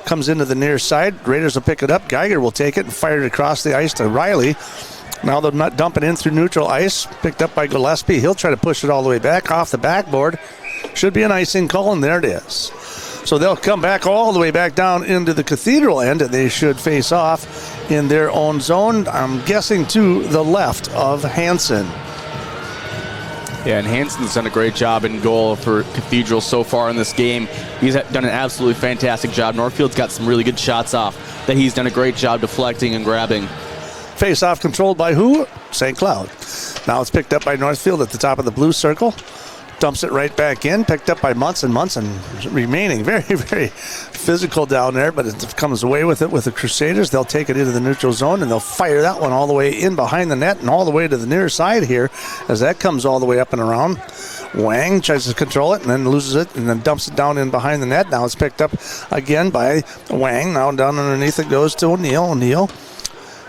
comes into the near side. Raiders will pick it up. Geiger will take it and fire it across the ice to Riley. Now they'll not dump it in through neutral ice. Picked up by Gillespie. He'll try to push it all the way back off the backboard. Should be an icing call, and there it is. So they'll come back all the way back down into the Cathedral end, and they should face off in their own zone. I'm guessing to the left of Hansen. Yeah, and Hansen's done a great job in goal for Cathedral so far in this game. He's done an absolutely fantastic job. Northfield's got some really good shots off that he's done a great job deflecting and grabbing. Face-off controlled by who? St. Cloud. Now it's picked up by Northfield at the top of the blue circle. Dumps it right back in, picked up by Munson. Munson remaining very, very physical down there, but it comes away with it with the Crusaders. They'll take it into the neutral zone, and they'll fire that one all the way in behind the net and all the way to the near side here as that comes all the way up and around. Wang tries to control it and then loses it and then dumps it down in behind the net. Now it's picked up again by Wang. Now down underneath it goes to O'Neill.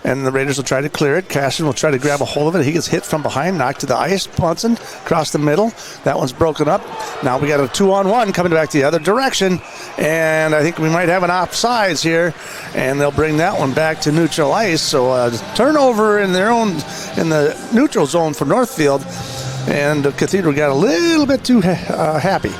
And the Raiders will try to clear it. Cashin will try to grab a hold of it. He gets hit from behind, knocked to the ice. Munson across the middle. That one's broken up. Now we got a 2-on-1 coming back the other direction. And I think we might have an offsides here. And they'll bring that one back to neutral ice. So turnover in the neutral zone for Northfield. And Cathedral got a little bit too happy.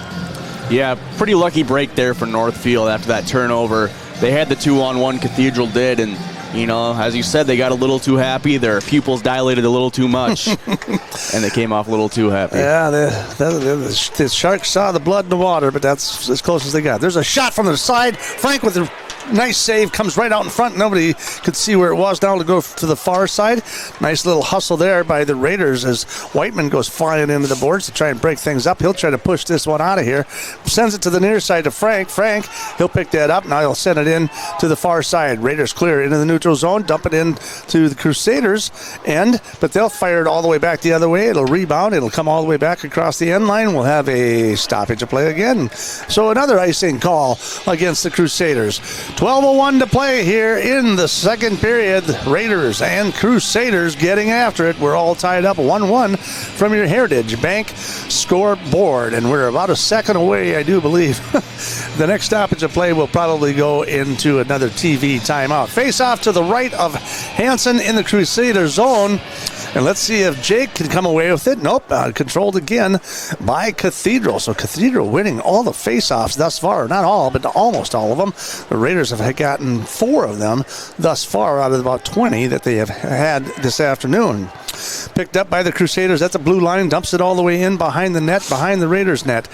Yeah, pretty lucky break there for Northfield after that turnover. They had the 2-on-1, Cathedral did, and as you said, they got a little too happy. Their pupils dilated a little too much, and they came off a little too happy. Yeah, the Sharks saw the blood in the water, but that's as close as they got. There's a shot from the side. Frank with a nice save, comes right out in front. Nobody could see where it was. Now to go to the far side. Nice little hustle there by the Raiders as Whiteman goes flying into the boards to try and break things up. He'll try to push this one out of here. Sends it to the near side to Frank. He'll pick that up. Now he'll send it in to the far side. Raiders clear into the neutral zone, dump it in to the Crusaders end, but they'll fire it all the way back the other way. It'll rebound. It'll come all the way back across the end line. We'll have a stoppage of play again. So another icing call against the Crusaders. 12:01 to play here in the second period. Raiders and Crusaders getting after it. We're all tied up 1-1 from your Heritage Bank scoreboard, and we're about a second away, I do believe. The next stoppage of play will probably go into another TV timeout. Face off to the right of Hansen in the Crusader zone. And let's see if Jake can come away with it. Nope, controlled again by Cathedral. So Cathedral winning all the face-offs thus far. Not all, but almost all of them. The Raiders have gotten 4 of them thus far out of about 20 that they have had this afternoon. Picked up by the Crusaders. That's a blue line. Dumps it all the way in behind the net, behind the Raiders net.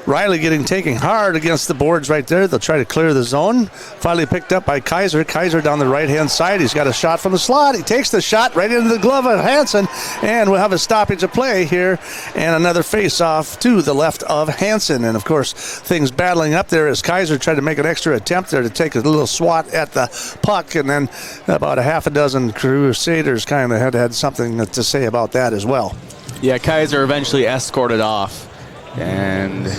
Riley taking hard against the boards right there. They'll try to clear the zone. Finally picked up by Kaiser. Kaiser down the right-hand side. He's got a shot from the slot. He takes the shot right into the glove of Hansen, and we'll have a stoppage of play here and another face-off to the left of Hansen. And, of course, things battling up there as Kaiser tried to make an extra attempt there to take a little swat at the puck, and then about a half a dozen Crusaders kind of had something to say about that as well. Yeah, Kaiser eventually escorted off. And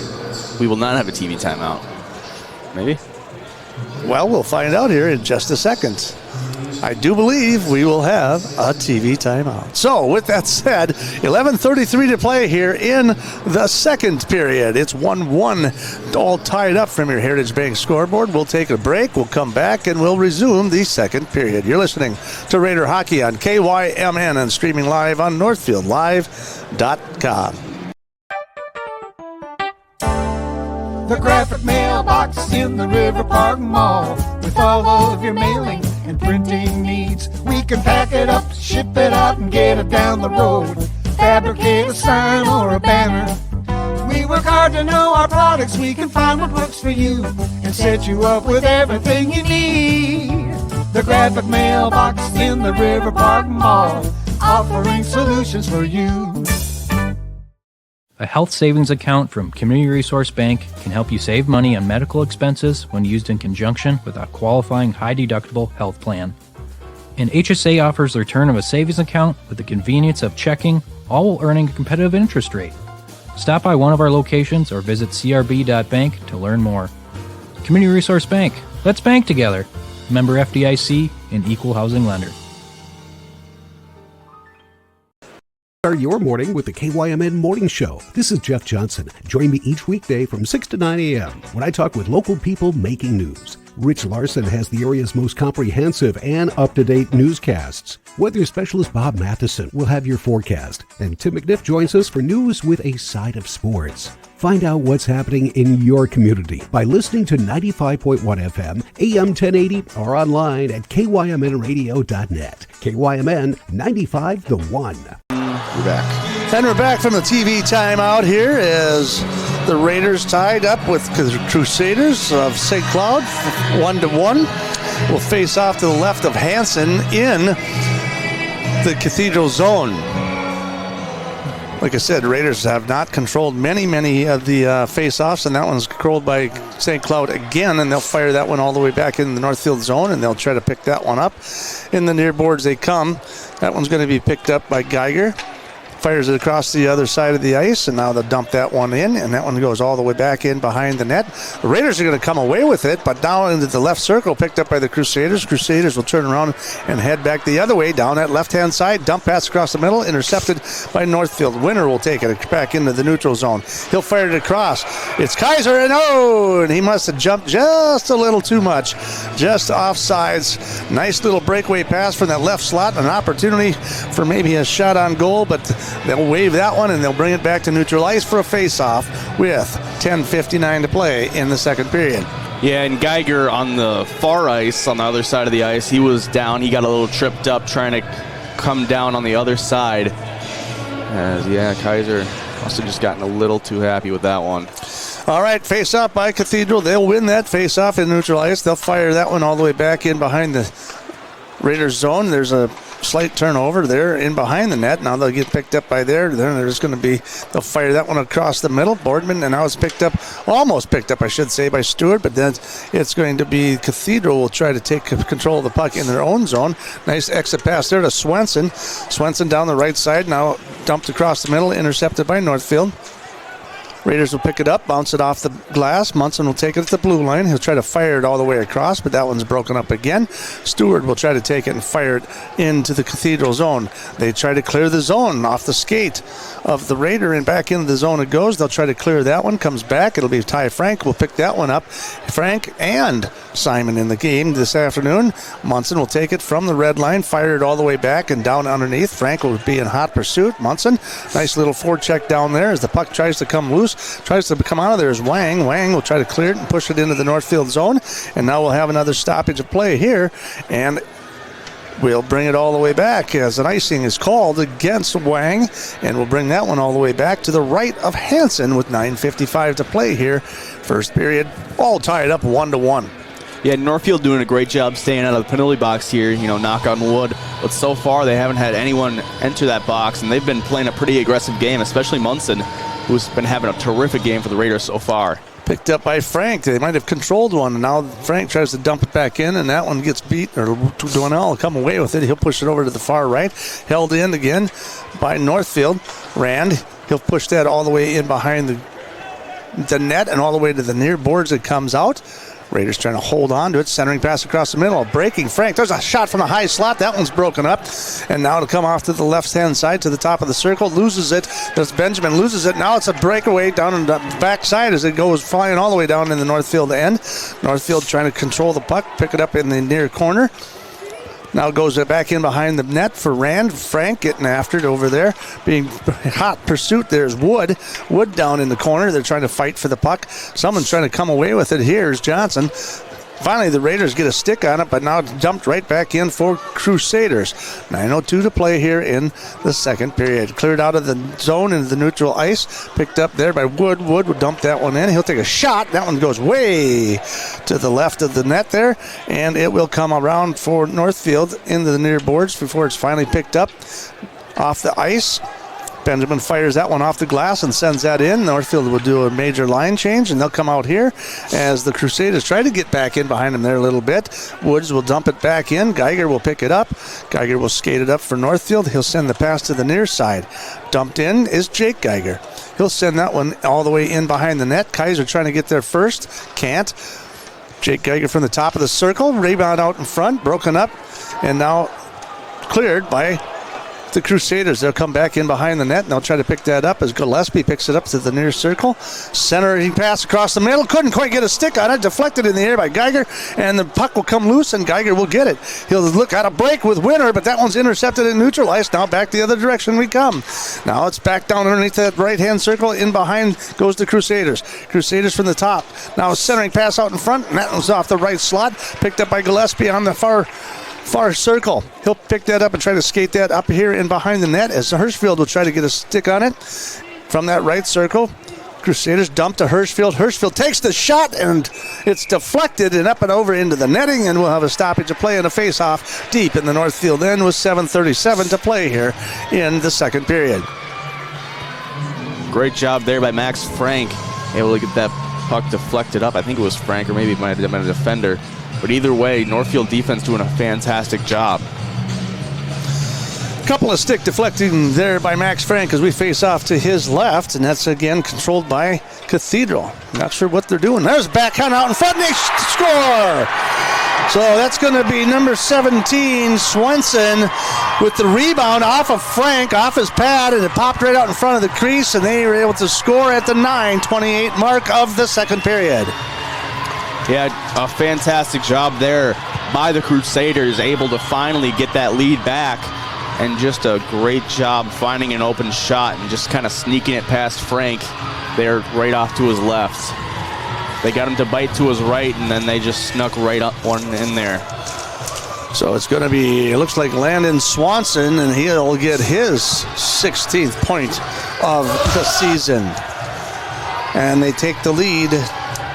we will not have a TV timeout. Maybe? Well, we'll find out here in just a second. I do believe we will have a TV timeout. So, with that said, 11:33 to play here in the second period. It's 1-1, all tied up from your Heritage Bank scoreboard. We'll take a break. We'll come back, and we'll resume the second period. You're listening to Raider Hockey on KYMN and streaming live on NorthfieldLive.com. The graphic mailbox in the River Park Mall. With all of your mailing and printing needs, we can pack it up, ship it out, and get it down the road. Fabricate a sign or a banner. We work hard to know our products. We can find what works for you and set you up with everything you need. The graphic mailbox in the River Park Mall, offering solutions for you. A health savings account from Community Resource Bank can help you save money on medical expenses when used in conjunction with a qualifying high-deductible health plan. And HSA offers the return of a savings account with the convenience of checking, all while earning a competitive interest rate. Stop by one of our locations or visit crb.bank to learn more. Community Resource Bank. Let's bank together. Member FDIC and equal housing lender. Start your morning with the KYMN Morning Show. This is Jeff Johnson. Join me each weekday from 6 to 9 a.m. when I talk with local people making news. Rich Larson has the area's most comprehensive and up-to-date newscasts. Weather specialist Bob Matheson will have your forecast, and Tim McNiff joins us for news with a side of sports. Find out what's happening in your community by listening to 95.1 FM, AM 1080, or online at kymnradio.net. KYMN 95 The One. We're back. And we're back from the TV timeout here as the Raiders tied up with the Crusaders of St. Cloud 1-1. Will face off to the left of Hansen in the Cathedral zone. Like I said, Raiders have not controlled many of the face-offs, and that one's controlled by St. Cloud again, and they'll fire that one all the way back in the Northfield zone, and they'll try to pick that one up. In the near boards they come. That one's going to be picked up by Geiger. Fires it across the other side of the ice, and now they'll dump that one in, and that one goes all the way back in behind the net. The Raiders are going to come away with it, but down into the left circle, picked up by the Crusaders. Crusaders will turn around and head back the other way, down that left-hand side. Dump pass across the middle, intercepted by Northfield. Winner will take it back into the neutral zone. He'll fire it across. It's Kaiser, and he must have jumped just a little too much. Just offsides. Nice little breakaway pass from that left slot. An opportunity for maybe a shot on goal, but they'll wave that one, and they'll bring it back to neutral ice for a face-off with 10:59 to play in the second period. Yeah, and Geiger on the far ice, on the other side of the ice, he was down. He got a little tripped up trying to come down on the other side. As, yeah, Kaiser must have just gotten a little too happy with that one. All right, face-off by Cathedral. They'll win that face-off in neutral ice. They'll fire that one all the way back in behind the Raiders zone. There's a slight turnover there in behind the net. Now they'll get picked up by there. Then there's going to be, they'll fire that one across the middle. Boardman, and now it's picked up, almost picked up, I should say, by Stewart, but then it's going to be Cathedral will try to take control of the puck in their own zone. Nice exit pass there to Swenson. Swenson down the right side, now dumped across the middle, intercepted by Northfield. Raiders will pick it up, bounce it off the glass. Munson will take it at the blue line. He'll try to fire it all the way across, but that one's broken up again. Stewart will try to take it and fire it into the Cathedral zone. They try to clear the zone off the skate of the Raider, and back into the zone it goes. They'll try to clear that one. Comes back. It'll be Ty Frank will pick that one up. Frank and Simon in the game this afternoon. Munson will take it from the red line, fire it all the way back and down underneath. Frank will be in hot pursuit. Munson, nice little forecheck down there as the puck tries to come loose. Tries to come out of there is Wang. Wang will try to clear it and push it into the Northfield zone. And now we'll have another stoppage of play here. And will bring it all the way back as an icing is called against Wang, and we'll bring that one all the way back to the right of Hansen with 9:55 to play here. First period, all tied up 1-1. Yeah, Northfield doing a great job staying out of the penalty box here, knock on wood. But so far, they haven't had anyone enter that box, and they've been playing a pretty aggressive game, especially Munson, who's been having a terrific game for the Raiders so far. Picked up by Frank. They might have controlled one, and now Frank tries to dump it back in, and that one gets beat, or Donnell will come away with it. He'll push it over to the far right. Held in again by Northfield. Rand, he'll push that all the way in behind the net and all the way to the near boards. It comes out. Raiders trying to hold on to it. Centering pass across the middle. Breaking Frank. There's a shot from the high slot. That one's broken up. And now it'll come off to the left-hand side to the top of the circle. Loses it. There's Benjamin. Loses it. Now it's a breakaway down on the backside as it goes flying all the way down in the Northfield end. Northfield trying to control the puck. Pick it up in the near corner. Now it goes back in behind the net for Rand. Frank getting after it over there. Being hot pursuit. There's Wood. Wood down in the corner. They're trying to fight for the puck. Someone's trying to come away with it. Here's Johnson. Finally, the Raiders get a stick on it, but now it's dumped right back in for Crusaders. 9:02 to play here in the second period. Cleared out of the zone into the neutral ice. Picked up there by Wood. Wood would dump that one in. He'll take a shot. That one goes way to the left of the net there, and it will come around for Northfield into the near boards before it's finally picked up off the ice. Benjamin fires that one off the glass and sends that in. Northfield will do a major line change, and they'll come out here as the Crusaders try to get back in behind them there a little bit. Woods will dump it back in. Geiger will pick it up. Geiger will skate it up for Northfield. He'll send the pass to the near side. Dumped in is Jake Geiger. He'll send that one all the way in behind the net. Kaiser trying to get there first. Can't. Jake Geiger from the top of the circle. Rebound out in front. Broken up. And now cleared by the Crusaders. They'll come back in behind the net, and they'll try to pick that up as Gillespie picks it up to the near circle. Centering pass across the middle. Couldn't quite get a stick on it. Deflected in the air by Geiger, and the puck will come loose, and Geiger will get it. He'll look at a break with Winter, but that one's intercepted and neutralized. Now back the other direction we come. Now it's back down underneath that right-hand circle. In behind goes the Crusaders. Crusaders from the top. Now a centering pass out in front, and that one's off the right slot. Picked up by Gillespie on the far circle. He'll pick that up and try to skate that up here in behind the net as Hirschfield will try to get a stick on it from that right circle. Crusaders dump to Hirschfield. Hirschfield takes the shot, and it's deflected and up and over into the netting, and we'll have a stoppage of play and a face-off deep in the Northfield end with 7:37 to play here in the second period. Great job there by Max Frank, able to get that puck deflected up. I think it was Frank, or maybe it might have been a defender. But either way, Northfield defense doing a fantastic job. Couple of stick deflecting there by Max Frank as we face off to his left, and that's again controlled by Cathedral. Not sure what they're doing. There's a backhand out in front, and they score! So that's going to be number 17, Swenson, with the rebound off of Frank, off his pad, and it popped right out in front of the crease, and they were able to score at the 9:28 mark of the second period. Yeah, a fantastic job there by the Crusaders, able to finally get that lead back, and just a great job finding an open shot and just kind of sneaking it past Frank there right off to his left. They got him to bite to his right, and then they just snuck right up one in there. So it's going to be, it looks like Landon Swanson, and he'll get his 16th point of the season. And they take the lead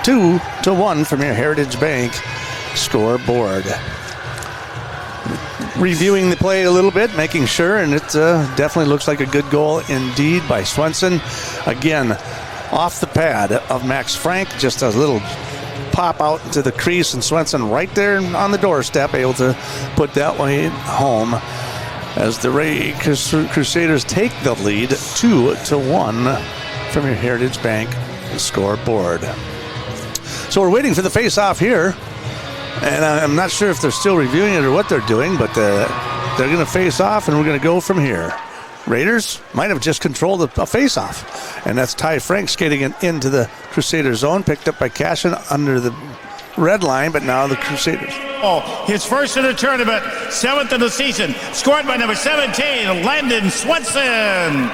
2-1 from your Heritage Bank scoreboard. Reviewing the play a little bit, making sure, and it definitely looks like a good goal indeed by Swenson. Again, off the pad of Max Frank, just a little pop out into the crease, and Swenson right there on the doorstep, able to put that one home as the Crusaders take the lead 2-1 from your Heritage Bank scoreboard. So we're waiting for the face-off here, and I'm not sure if they're still reviewing it or what they're doing, but they're going to face off, and we're going to go from here. Raiders might have just controlled a face-off, and that's Ty Frank skating it into the Crusader zone, picked up by Cashin under the red line, but now the Crusaders. His first in the tournament, 7th of the season, scored by number 17, Landon Swenson.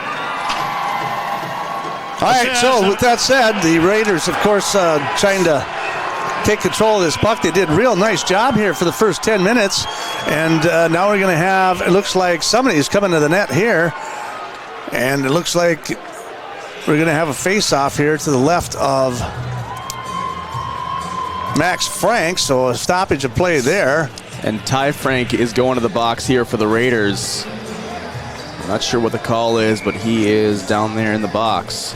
All right, so with that said, the Raiders, of course, trying to take control of this puck. They did a real nice job here for the first 10 minutes. And now we're going to have, it looks like somebody's coming to the net here. And it looks like we're going to have a face-off here to the left of Max Frank. So a stoppage of play there. And Ty Frank is going to the box here for the Raiders. I'm not sure what the call is, but he is down there in the box.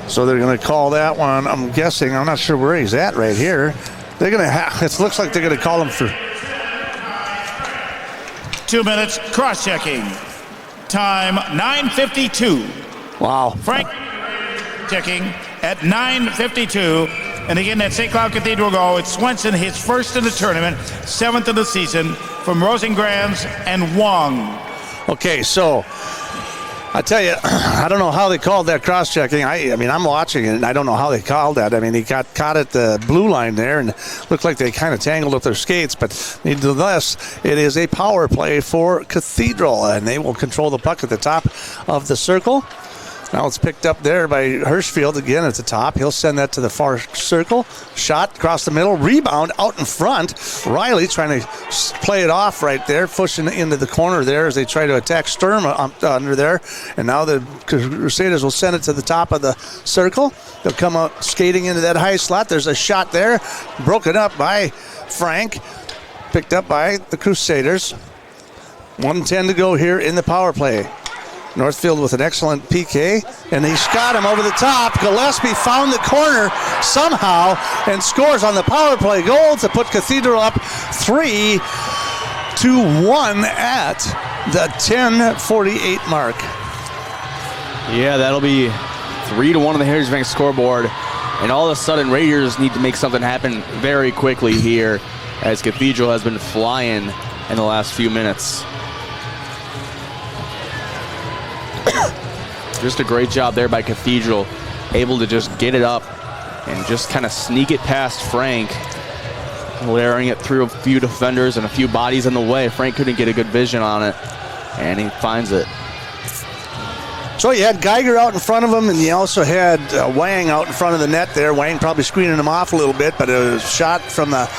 So they're going to call that one. I'm guessing. I'm not sure where he's at right here. They're going to have. It looks like they're going to call him for 2 minutes. Cross-checking. Time 9:52. Wow. Frank checking at 9:52. And again, that St. Cloud Cathedral goal. It's Swenson, his first in the tournament, 7th of the season, from Rosengrantz and Wong. Okay, so I tell you, I don't know how they called that cross-checking. I mean, I'm watching it, and I don't know how they called that. I mean, he got caught at the blue line there, and looked like they kind of tangled with their skates. But nevertheless, it is a power play for Cathedral, and they will control the puck at the top of the circle. Now it's picked up there by Hirschfield again at the top. He'll send that to the far circle. Shot across the middle. Rebound out in front. Riley trying to play it off right there, pushing into the corner there as they try to attack Sturm under there. And now the Crusaders will send it to the top of the circle. They'll come out skating into that high slot. There's a shot there. Broken up by Frank. Picked up by the Crusaders. 1:10 to go here in the power play. Northfield with an excellent PK, and he's got him over the top. Gillespie found the corner somehow and scores on the power play goal to put Cathedral up 3-1 at the 10:48 mark. Yeah, that'll be 3-1 on the Heritage Bank scoreboard. And all of a sudden, Raiders need to make something happen very quickly here, as Cathedral has been flying in the last few minutes. Just a great job there by Cathedral, able to just get it up and just kind of sneak it past Frank, layering it through a few defenders and a few bodies in the way. Frank couldn't get a good vision on it, and he finds it. So you had Geiger out in front of him, and you also had Wang out in front of the net there. Wang probably screening him off a little bit, but a shot from that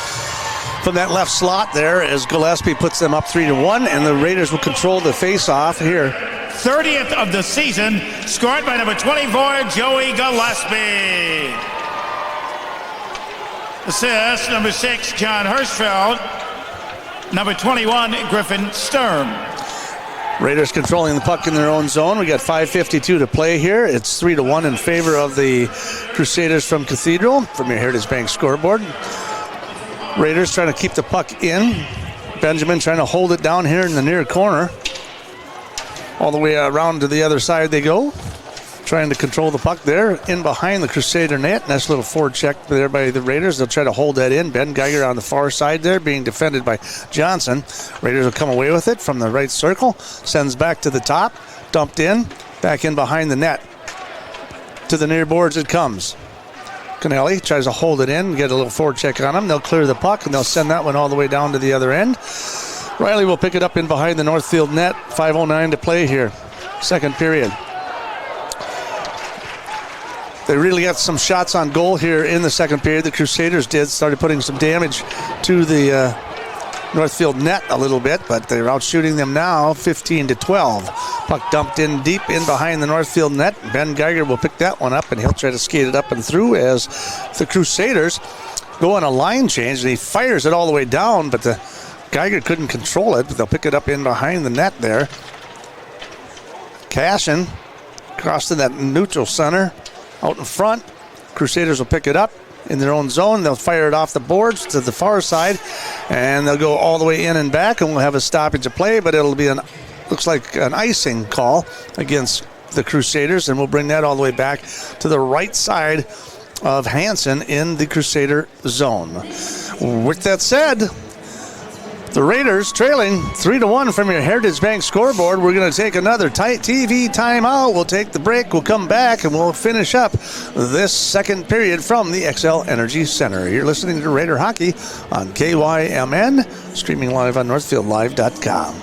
left slot there as Gillespie puts them up 3-1, and the Raiders will control the face-off here. 30th of the season, scored by number 24, Joey Gillespie. Assist, number 6, John Hirschfeld. Number 21, Griffin Sturm. Raiders controlling the puck in their own zone. We got 5:52 to play here. It's 3-1 in favor of the Crusaders from Cathedral from your Heritage Bank scoreboard. Raiders trying to keep the puck in. Benjamin trying to hold it down here in the near corner. All the way around to the other side they go. Trying to control the puck there in behind the Crusader net. Nice little forward check there by the Raiders. They'll try to hold that in. Ben Geiger on the far side there being defended by Johnson. Raiders will come away with it from the right circle. Sends back to the top. Dumped in. Back in behind the net. To the near boards it comes. Kennelly tries to hold it in. Get a little forward check on them. They'll clear the puck and they'll send that one all the way down to the other end. Riley will pick it up in behind the Northfield net. 5:09 to play here. Second period. They really got some shots on goal here in the second period. The Crusaders started putting some damage to the Northfield net a little bit, but they're out shooting them now 15-12. Puck dumped in deep in behind the Northfield net. Ben Geiger will pick that one up, and he'll try to skate it up and through as the Crusaders go on a line change, and he fires it all the way down, but the Geiger couldn't control it, but they'll pick it up in behind the net there. Cashin across to that neutral center out in front. Crusaders will pick it up in their own zone. They'll fire it off the boards to the far side, and they'll go all the way in and back, and we'll have a stoppage of play, but it'll be looks like an icing call against the Crusaders, and we'll bring that all the way back to the right side of Hansen in the Crusader zone. With that said, the Raiders trailing 3-1 from your Heritage Bank scoreboard. We're going to take another TV timeout. We'll take the break. We'll come back and we'll finish up this second period from the XL Energy Center. You're listening to Raider Hockey on KYMN, streaming live on NorthfieldLive.com.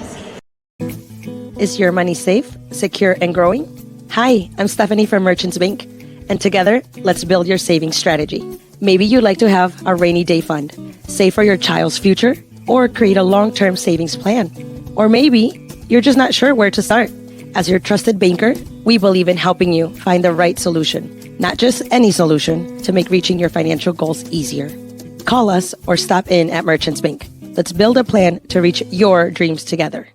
Is your money safe, secure, and growing? Hi, I'm Stephanie from Merchants Bank, and together, let's build your savings strategy. Maybe you'd like to have a rainy day fund, save for your child's future, or create a long-term savings plan. Or maybe you're just not sure where to start. As your trusted banker, we believe in helping you find the right solution, not just any solution, to make reaching your financial goals easier. Call us or stop in at Merchants Bank. Let's build a plan to reach your dreams together.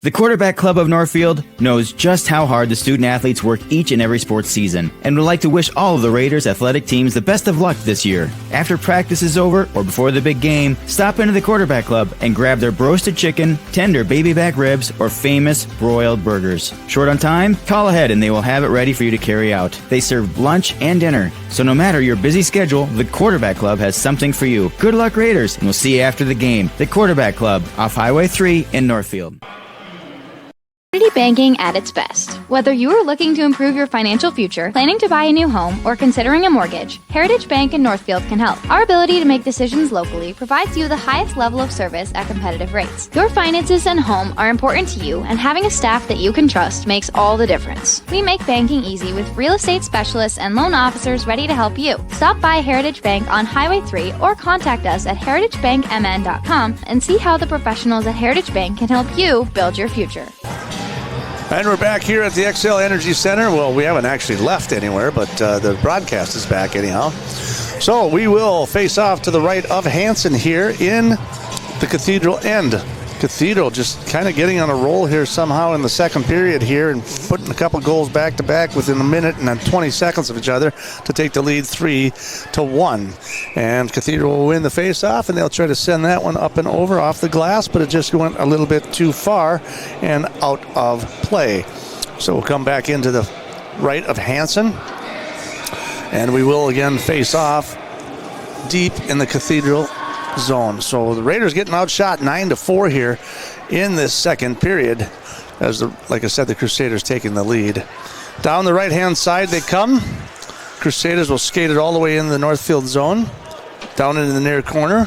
The Quarterback Club of Northfield knows just how hard the student athletes work each and every sports season and would like to wish all of the Raiders athletic teams the best of luck this year. After practice is over or before the big game, stop into the Quarterback Club and grab their roasted chicken, tender baby back ribs, or famous broiled burgers. Short on time? Call ahead and they will have it ready for you to carry out. They serve lunch and dinner, so no matter your busy schedule, the Quarterback Club has something for you. Good luck, Raiders, and we'll see you after the game. The Quarterback Club off Highway 3 in Northfield. Community banking at its best. Whether you are looking to improve your financial future, planning to buy a new home, or considering a mortgage, Heritage Bank in Northfield can help. Our ability to make decisions locally provides you the highest level of service at competitive rates. Your finances and home are important to you, and having a staff that you can trust makes all the difference. We make banking easy with real estate specialists and loan officers ready to help you. Stop by Heritage Bank on Highway 3 or contact us at heritagebankmn.com and see how the professionals at Heritage Bank can help you build your future. And we're back here at the XL Energy Center. Well, we haven't actually left anywhere, but the broadcast is back anyhow. So we will face off to the right of Hanson here in the Cathedral end. Cathedral just kind of getting on a roll here somehow in the second period here and putting a couple goals back to back within a minute and then 20 seconds of each other to take the lead 3-1. And Cathedral will win the face-off, and they'll try to send that one up and over off the glass, but it just went a little bit too far and out of play. So we'll come back into the right of Hanson, and we will again face off deep in the Cathedral zone. So the Raiders getting outshot 9-4 here in this second period as, like I said, the Crusaders taking the lead. Down the right-hand side they come. Crusaders will skate it all the way in the Northfield zone. Down into the near corner.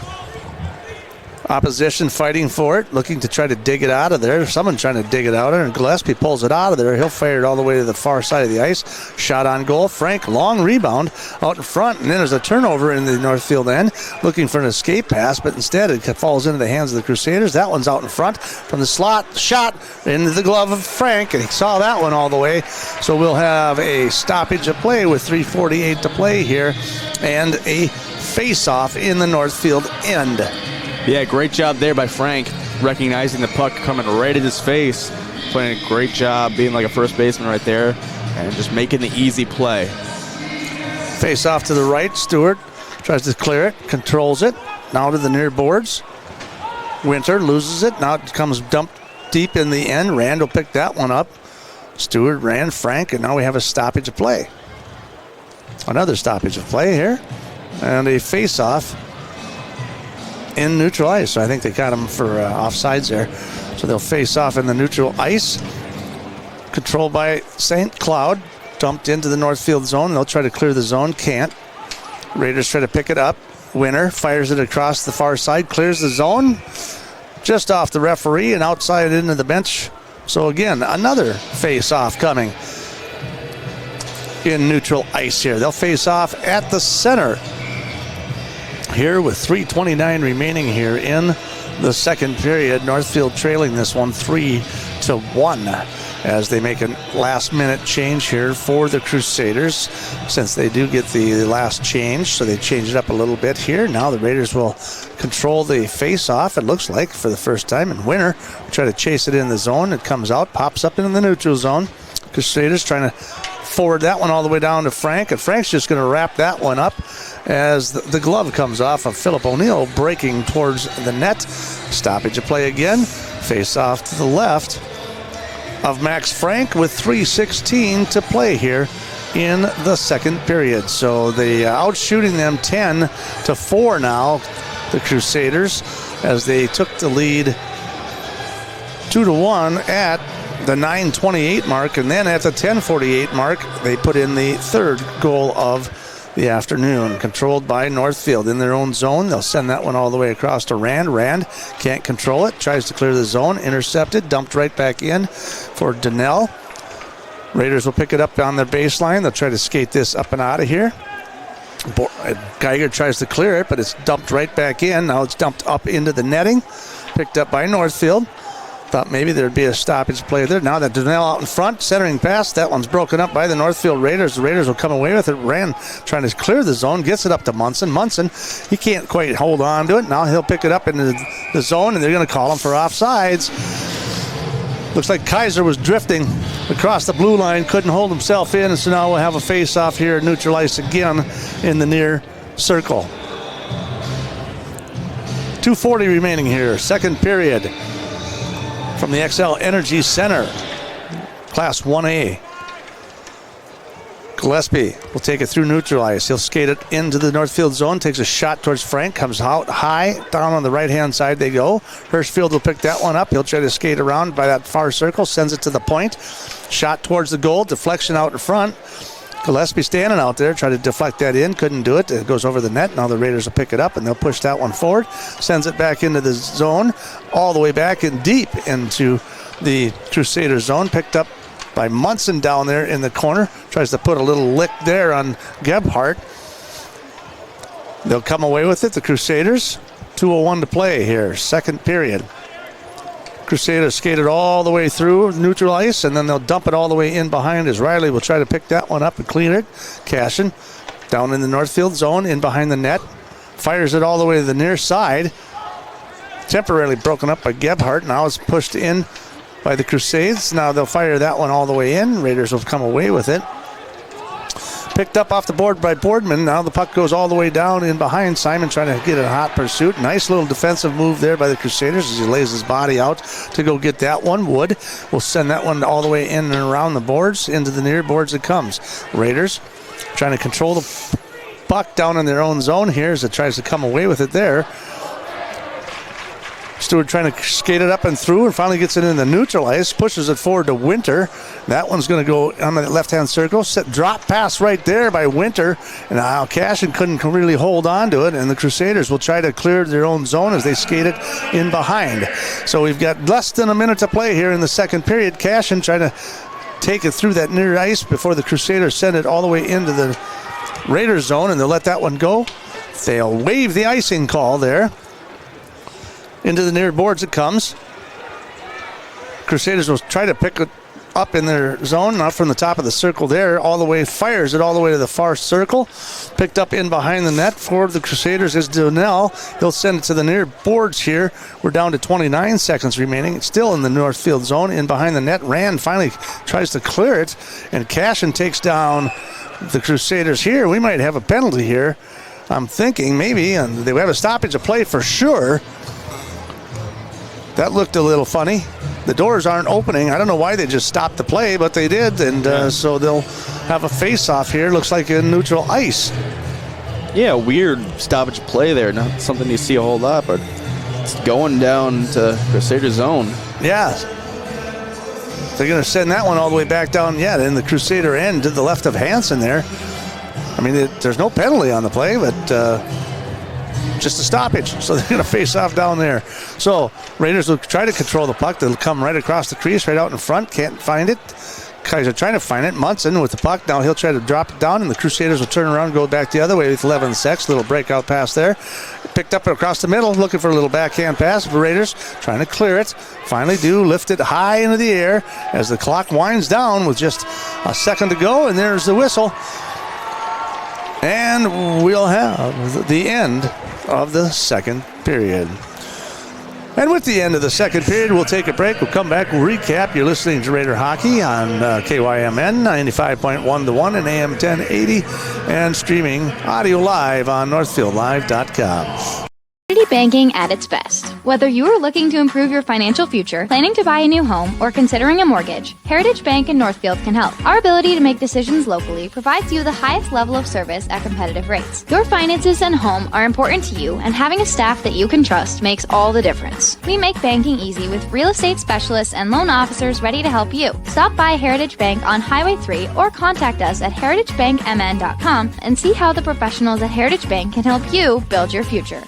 Opposition fighting for it, looking to try to dig it out of there. Someone trying to dig it out of there, and Gillespie pulls it out of there. He'll fire it all the way to the far side of the ice. Shot on goal. Frank, long rebound out in front, and then there's a turnover in the Northfield end, looking for an escape pass, but instead it falls into the hands of the Crusaders. That one's out in front from the slot. Shot into the glove of Frank, and he saw that one all the way. So we'll have a stoppage of play with 3:48 to play here, and a face-off in the Northfield end. Yeah, great job there by Frank, recognizing the puck coming right at his face. Playing a great job being like a first baseman right there and just making the easy play. Face off to the right. Stewart tries to clear it, controls it. Now to the near boards. Winter loses it. Now it comes dumped deep in the end. Rand will pick that one up. Stewart, Rand, Frank, and now we have a stoppage of play. Another stoppage of play here. And a face off in neutral ice. So I think they got him for offsides there. So they'll face off in the neutral ice. Controlled by St. Cloud. Dumped into the Northfield zone. They'll try to clear the zone. Can't. Raiders try to pick it up. Winner fires it across the far side. Clears the zone. Just off the referee and outside into the bench. So again, another face off coming in neutral ice here. They'll face off at the center here with 3:29 remaining here in the second period. Northfield trailing this one 3-1 as they make a last-minute change here for the Crusaders, since they do get the last change, so they change it up a little bit here. Now the Raiders will control the face-off, it looks like, for the first time, and Winner will try to chase it in the zone. It comes out, pops up into the neutral zone. Crusaders trying to forward that one all the way down to Frank, and Frank's just going to wrap that one up as the glove comes off of Philip O'Neill, breaking towards the net. Stoppage of play again. Face off to the left of Max Frank with 3:16 to play here in the second period. So they outshooting them 10-4 now, the Crusaders, as they took the lead 2-1 at the 9:28 mark, and then at the 10:48 mark they put in the third goal of the afternoon, controlled by Northfield in their own zone. They'll send that one all the way across to Rand. Rand can't control it, tries to clear the zone, intercepted, dumped right back in for Donnell. Raiders will pick it up on their baseline. They'll try to skate this up and out of here. Geiger tries to clear it, but it's dumped right back in. Now it's dumped up into the netting. Picked up by Northfield. Thought maybe there'd be a stoppage play there. Now that Donnell out in front, centering pass. That one's broken up by the Northfield Raiders. The Raiders will come away with it. Rand trying to clear the zone. Gets it up to Munson. Munson, he can't quite hold on to it. Now he'll pick it up into the zone, and they're going to call him for offsides. Looks like Kaiser was drifting across the blue line, couldn't hold himself in, and so now we'll have a face-off here, neutral ice again in the near circle. 2:40 remaining here, second period from the XL Energy Center, Class 1A. Gillespie will take it through neutral ice. He'll skate it into the Northfield zone, takes a shot towards Frank, comes out high, down on the right-hand side they go. Hirschfield will pick that one up. He'll try to skate around by that far circle, sends it to the point. Shot towards the goal, deflection out in front. Gillespie standing out there, try to deflect that in, couldn't do it. It goes over the net. Now the Raiders will pick it up, and they'll push that one forward. Sends it back into the zone, all the way back and deep into the Crusader zone. Picked up by Munson down there in the corner. Tries to put a little lick there on Gebhardt. They'll come away with it, the Crusaders. 2:01 to play here, second period. Crusaders skated all the way through neutral ice, and then they'll dump it all the way in behind as Riley will try to pick that one up and clean it. Cashin down in the Northfield zone, in behind the net. Fires it all the way to the near side. Temporarily broken up by Gebhardt. Now it's pushed in by the Crusades. Now they'll fire that one all the way in. Raiders will come away with it. Picked up off the board by Boardman. Now the puck goes all the way down in behind Simon, trying to get a hot pursuit. Nice little defensive move there by the Crusaders as he lays his body out to go get that one. Wood will send that one all the way in and around the boards. Into the near boards it comes. Raiders trying to control the puck down in their own zone here as it tries to come away with it there. Stewart trying to skate it up and through, and finally gets it in the neutral ice, pushes it forward to Winter. That one's going to go on the left-hand circle. Drop pass right there by Winter, and now Cashin couldn't really hold on to it, and the Crusaders will try to clear their own zone as they skate it in behind. So we've got less than a minute to play here in the second period. Cashin trying to take it through that near ice before the Crusaders send it all the way into the Raiders zone, and they'll let that one go. They'll waive the icing call there. Into the near boards it comes. Crusaders will try to pick it up in their zone, not from the top of the circle there, all the way, fires it all the way to the far circle. Picked up in behind the net for the Crusaders is Donnell. He'll send it to the near boards here. We're down to 29 seconds remaining. It's still in the Northfield zone, in behind the net. Rand finally tries to clear it, and Cashin takes down the Crusaders here. We might have a penalty here. I'm thinking maybe, and they have a stoppage of play for sure. That looked a little funny. The doors aren't opening. I don't know why they just stopped the play, but they did, and so they'll have a face-off here. Looks like in neutral ice. Yeah, weird stoppage play there. Not something you see a whole lot, but it's going down to Crusader zone. Yeah. They're going to send that one all the way back down, in the Crusader end to the left of Hansen there. I mean, there's no penalty on the play, but just a stoppage. So they're going to face off down there. So Raiders will try to control the puck. They'll come right across the crease, right out in front. Can't find it. Kaiser trying to find it. Munson with the puck. Now he'll try to drop it down, and the Crusaders will turn around and go back the other way with 11 seconds. Little breakout pass there. Picked up across the middle, looking for a little backhand pass. The Raiders trying to clear it. Finally do lift it high into the air as the clock winds down with just a second to go, and there's the whistle. And we'll have the end of the second period. And with the end of the second period, we'll take a break. We'll come back. We'll recap. You're listening to Raider Hockey on KYMN 95.1 The One and AM 1080, and streaming audio live on NorthfieldLive.com. Community banking at its best. Whether you are looking to improve your financial future, planning to buy a new home, or considering a mortgage, Heritage Bank in Northfield can help. Our ability to make decisions locally provides you the highest level of service at competitive rates. Your finances and home are important to you, and having a staff that you can trust makes all the difference. We make banking easy with real estate specialists and loan officers ready to help you. Stop by Heritage Bank on Highway 3 or contact us at heritagebankmn.com and see how the professionals at Heritage Bank can help you build your future.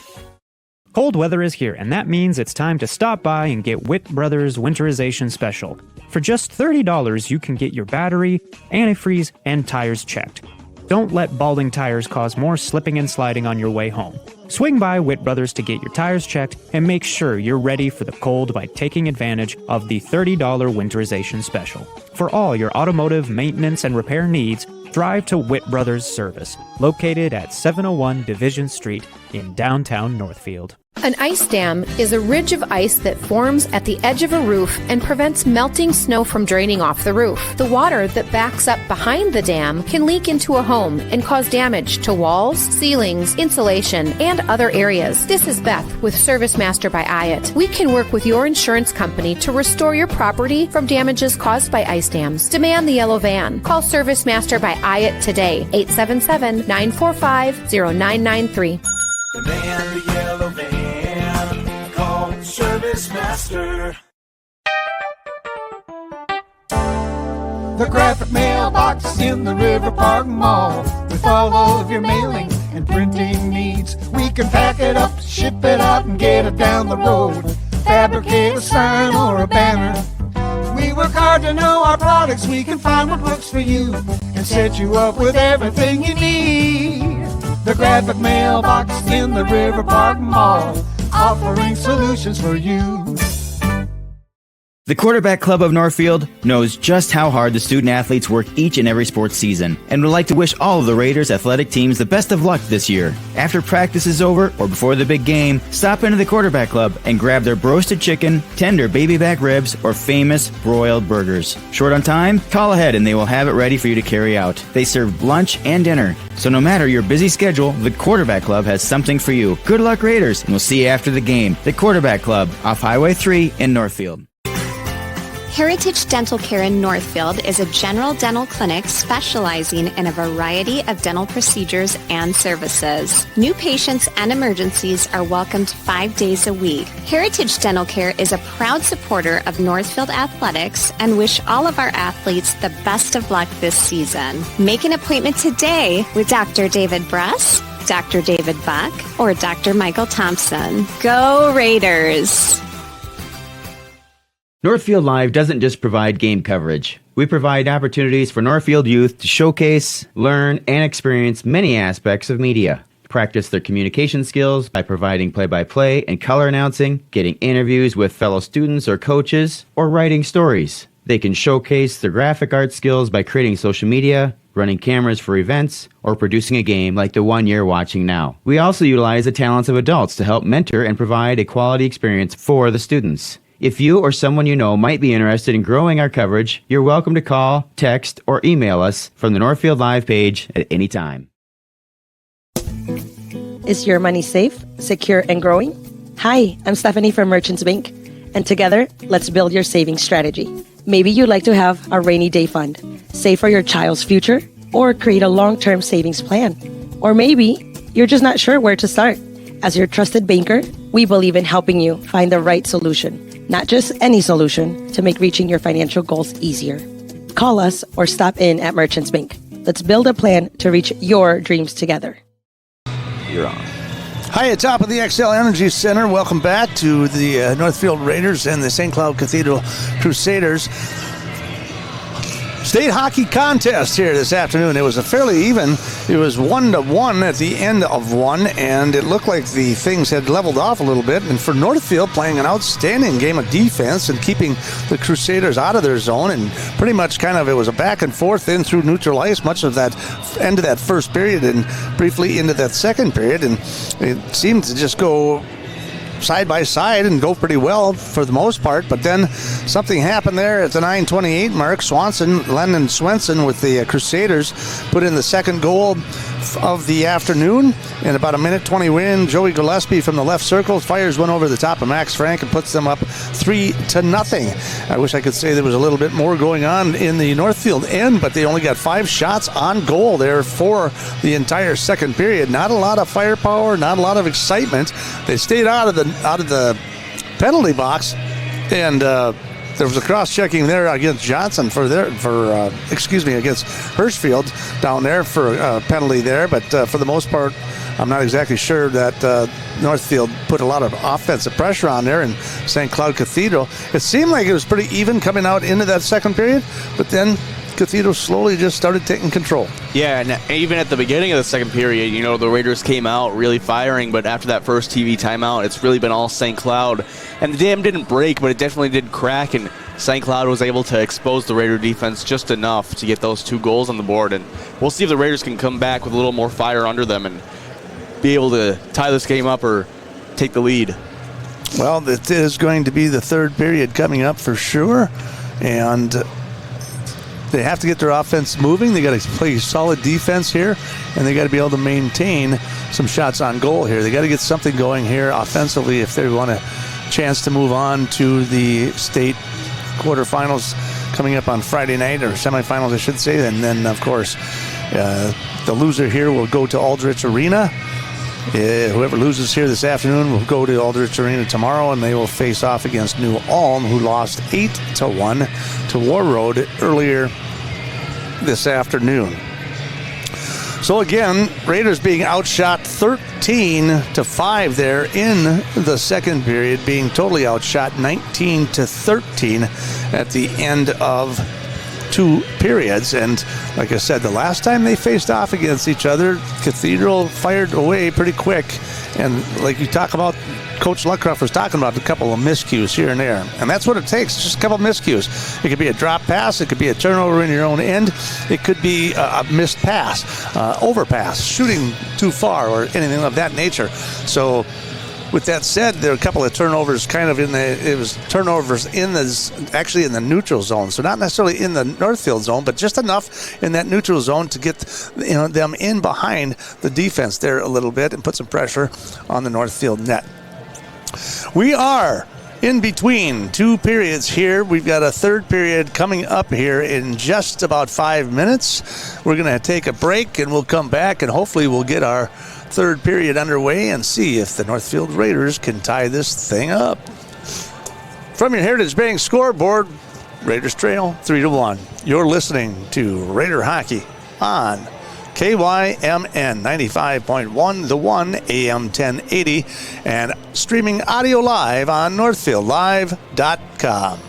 Cold weather is here, and that means it's time to stop by and get Witt Brothers Winterization Special. For just $30, you can get your battery, antifreeze, and tires checked. Don't let balding tires cause more slipping and sliding on your way home. Swing by Witt Brothers to get your tires checked and make sure you're ready for the cold by taking advantage of the $30 winterization special. For all your automotive maintenance and repair needs, drive to Witt Brothers Service, located at 701 Division Street in downtown Northfield. An ice dam is a ridge of ice that forms at the edge of a roof and prevents melting snow from draining off the roof. The water that backs up behind the dam can leak into a home and cause damage to walls, ceilings, insulation, and other areas. This is Beth with Service Master by Hyatt. We can work with your insurance company to restore your property from damages caused by ice dams. Demand the yellow van. Call Service Master by Hyatt today, 877-945-0993. Demand the yellow van. Call Service Master. The graphic mailbox in the River Park Mall with all of your mailing and printing needs. We can pack it up, ship it out, and get it down the road. Fabricate a sign or a banner. We work hard to know our products. We can find what works for you and set you up with everything you need. The graphic mailbox in the River Park Mall, offering solutions for you. The Quarterback Club of Northfield knows just how hard the student athletes work each and every sports season and would like to wish all of the Raiders athletic teams the best of luck this year. After practice is over or before the big game, stop into the Quarterback Club and grab their roasted chicken, tender baby back ribs, or famous broiled burgers. Short on time? Call ahead and they will have it ready for you to carry out. They serve lunch and dinner. So no matter your busy schedule, the Quarterback Club has something for you. Good luck, Raiders, and we'll see you after the game. The Quarterback Club, off Highway 3 in Northfield. Heritage Dental Care in Northfield is a general dental clinic specializing in a variety of dental procedures and services. New patients and emergencies are welcomed 5 days a week. Heritage Dental Care is a proud supporter of Northfield Athletics and wish all of our athletes the best of luck this season. Make an appointment today with Dr. David Bress, Dr. David Buck, or Dr. Michael Thompson. Go Raiders! Northfield Live doesn't just provide game coverage. We provide opportunities for Northfield youth to showcase, learn, and experience many aspects of media. Practice their communication skills by providing play-by-play and color announcing, getting interviews with fellow students or coaches, or writing stories. They can showcase their graphic art skills by creating social media, running cameras for events, or producing a game like the one you're watching now. We also utilize the talents of adults to help mentor and provide a quality experience for the students. If you or someone you know might be interested in growing our coverage, you're welcome to call, text, or email us from the Northfield Live page at any time. Is your money safe, secure, and growing? Hi, I'm Stephanie from Merchants Bank, and together, let's build your savings strategy. Maybe you'd like to have a rainy day fund, save for your child's future, or create a long-term savings plan. Or maybe you're just not sure where to start. As your trusted banker, we believe in helping you find the right solution. Not just any solution, to make reaching your financial goals easier. Call us or stop in at Merchants Bank. Let's build a plan to reach your dreams together. You're on. Hi, at top of the XL Energy Center. Welcome back to the Northfield Raiders and the St. Cloud Cathedral Crusaders. State hockey contest here this afternoon. It was a fairly even. It was 1-1 at the end of one, and it looked like the things had leveled off a little bit. And for Northfield, playing an outstanding game of defense and keeping the Crusaders out of their zone, and pretty much kind of it was a back and forth in through neutral ice, much of that end of that first period and briefly into that second period, and it seemed to just go side by side and go pretty well for the most part, but then something happened there at the 9:28 mark. Lennon Swenson with the Crusaders put in the second goal of the afternoon. In about a minute 20 win, Joey Gillespie from the left circle fires one over the top of Max Frank and puts them up 3-0. I wish I could say there was a little bit more going on in the Northfield end, but they only got 5 shots on goal there for the entire second period. Not a lot of firepower, not a lot of excitement. They stayed out of the penalty box, and there was a cross-checking there against Johnson against Hirschfield down there for a penalty there. But for the most part, I'm not exactly sure that Northfield put a lot of offensive pressure on there in St. Cloud Cathedral. It seemed like it was pretty even coming out into that second period, but then Cathedral slowly just started taking control. Yeah, and even at the beginning of the second period, the Raiders came out really firing, but after that first TV timeout, it's really been all St. Cloud. And the dam didn't break, but it definitely did crack, and St. Cloud was able to expose the Raider defense just enough to get those 2 goals on the board. And we'll see if the Raiders can come back with a little more fire under them and be able to tie this game up or take the lead. Well, it is going to be the third period coming up for sure, and they have to get their offense moving. They got to play solid defense here, and they got to be able to maintain some shots on goal here. They got to get something going here offensively if they want a chance to move on to the state quarterfinals coming up on Friday night, or semifinals, I should say. And then, of course, the loser here will go to Aldrich Arena. Whoever loses here this afternoon will go to Aldrich Arena tomorrow, and they will face off against New Ulm, who lost 8-1 to War Road earlier this afternoon. So again, Raiders being outshot 13-5 there in the second period, being totally outshot 19-13 at the end of 2 periods. And like I said, the last time they faced off against each other, Cathedral fired away pretty quick. And like you talk about, Coach Luckruff was talking about a couple of miscues here and there. And that's what it takes, just a couple of miscues. It could be a drop pass, it could be a turnover in your own end, it could be a missed pass, overpass, shooting too far, or anything of that nature. So with that said, there are a couple of turnovers turnovers in the neutral zone. So not necessarily in the Northfield zone, but just enough in that neutral zone to get them in behind the defense there a little bit and put some pressure on the Northfield net. We are in between 2 periods here. We've got a third period coming up here in just about 5 minutes. We're going to take a break, and we'll come back, and hopefully we'll get our third period underway and see if the Northfield Raiders can tie this thing up. From your Heritage Bank scoreboard, Raiders trail 3-1. You're listening to Raider Hockey on KYMN 95.1, The One, AM 1080, and streaming audio live on NorthfieldLive.com.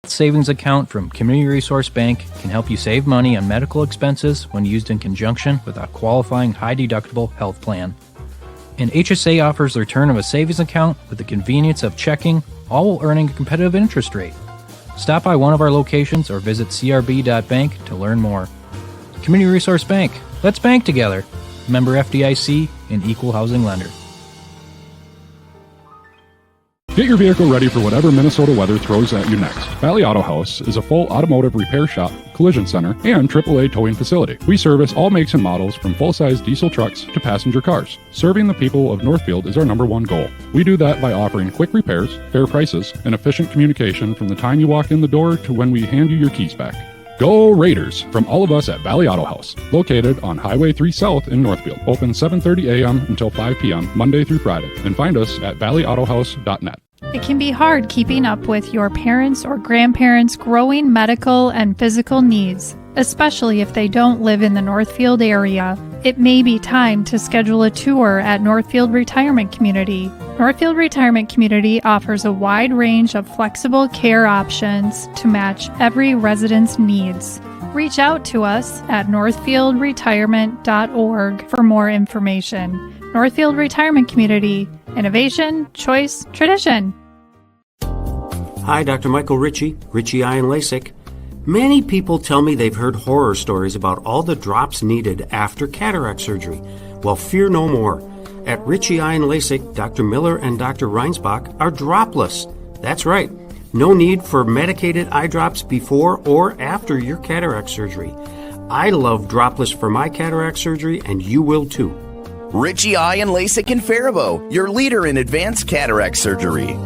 Savings account from Community Resource Bank can help you save money on medical expenses when used in conjunction with a qualifying high-deductible health plan. And HSA offers the return of a savings account with the convenience of checking, all while earning a competitive interest rate. Stop by one of our locations or visit crb.bank to learn more. Community Resource Bank. Let's bank together. Member FDIC and equal housing lender. Get your vehicle ready for whatever Minnesota weather throws at you next. Valley Auto House is a full automotive repair shop, collision center, and AAA towing facility. We service all makes and models from full-size diesel trucks to passenger cars. Serving the people of Northfield is our #1 goal. We do that by offering quick repairs, fair prices, and efficient communication from the time you walk in the door to when we hand you your keys back. Go Raiders from all of us at Valley Auto House, located on Highway 3 South in Northfield. Open 7:30 a.m. until 5 p.m. Monday through Friday. And find us at valleyautohouse.net. It can be hard keeping up with your parents' or grandparents' growing medical and physical needs, especially if they don't live in the Northfield area. It may be time to schedule a tour at Northfield Retirement Community. Northfield Retirement Community offers a wide range of flexible care options to match every resident's needs. Reach out to us at northfieldretirement.org for more information. Northfield Retirement Community. Innovation, choice, tradition. Hi, Dr. Michael Ritchie, Ritchie Eye and LASIK. Many people tell me they've heard horror stories about all the drops needed after cataract surgery. Well, fear no more. At Ritchie Eye and LASIK, Dr. Miller and Dr. Reinsbach are dropless. That's right. No need for medicated eye drops before or after your cataract surgery. I love dropless for my cataract surgery, and you will too. Ritchie Eye and LASIK in Faribault, your leader in advanced cataract surgery.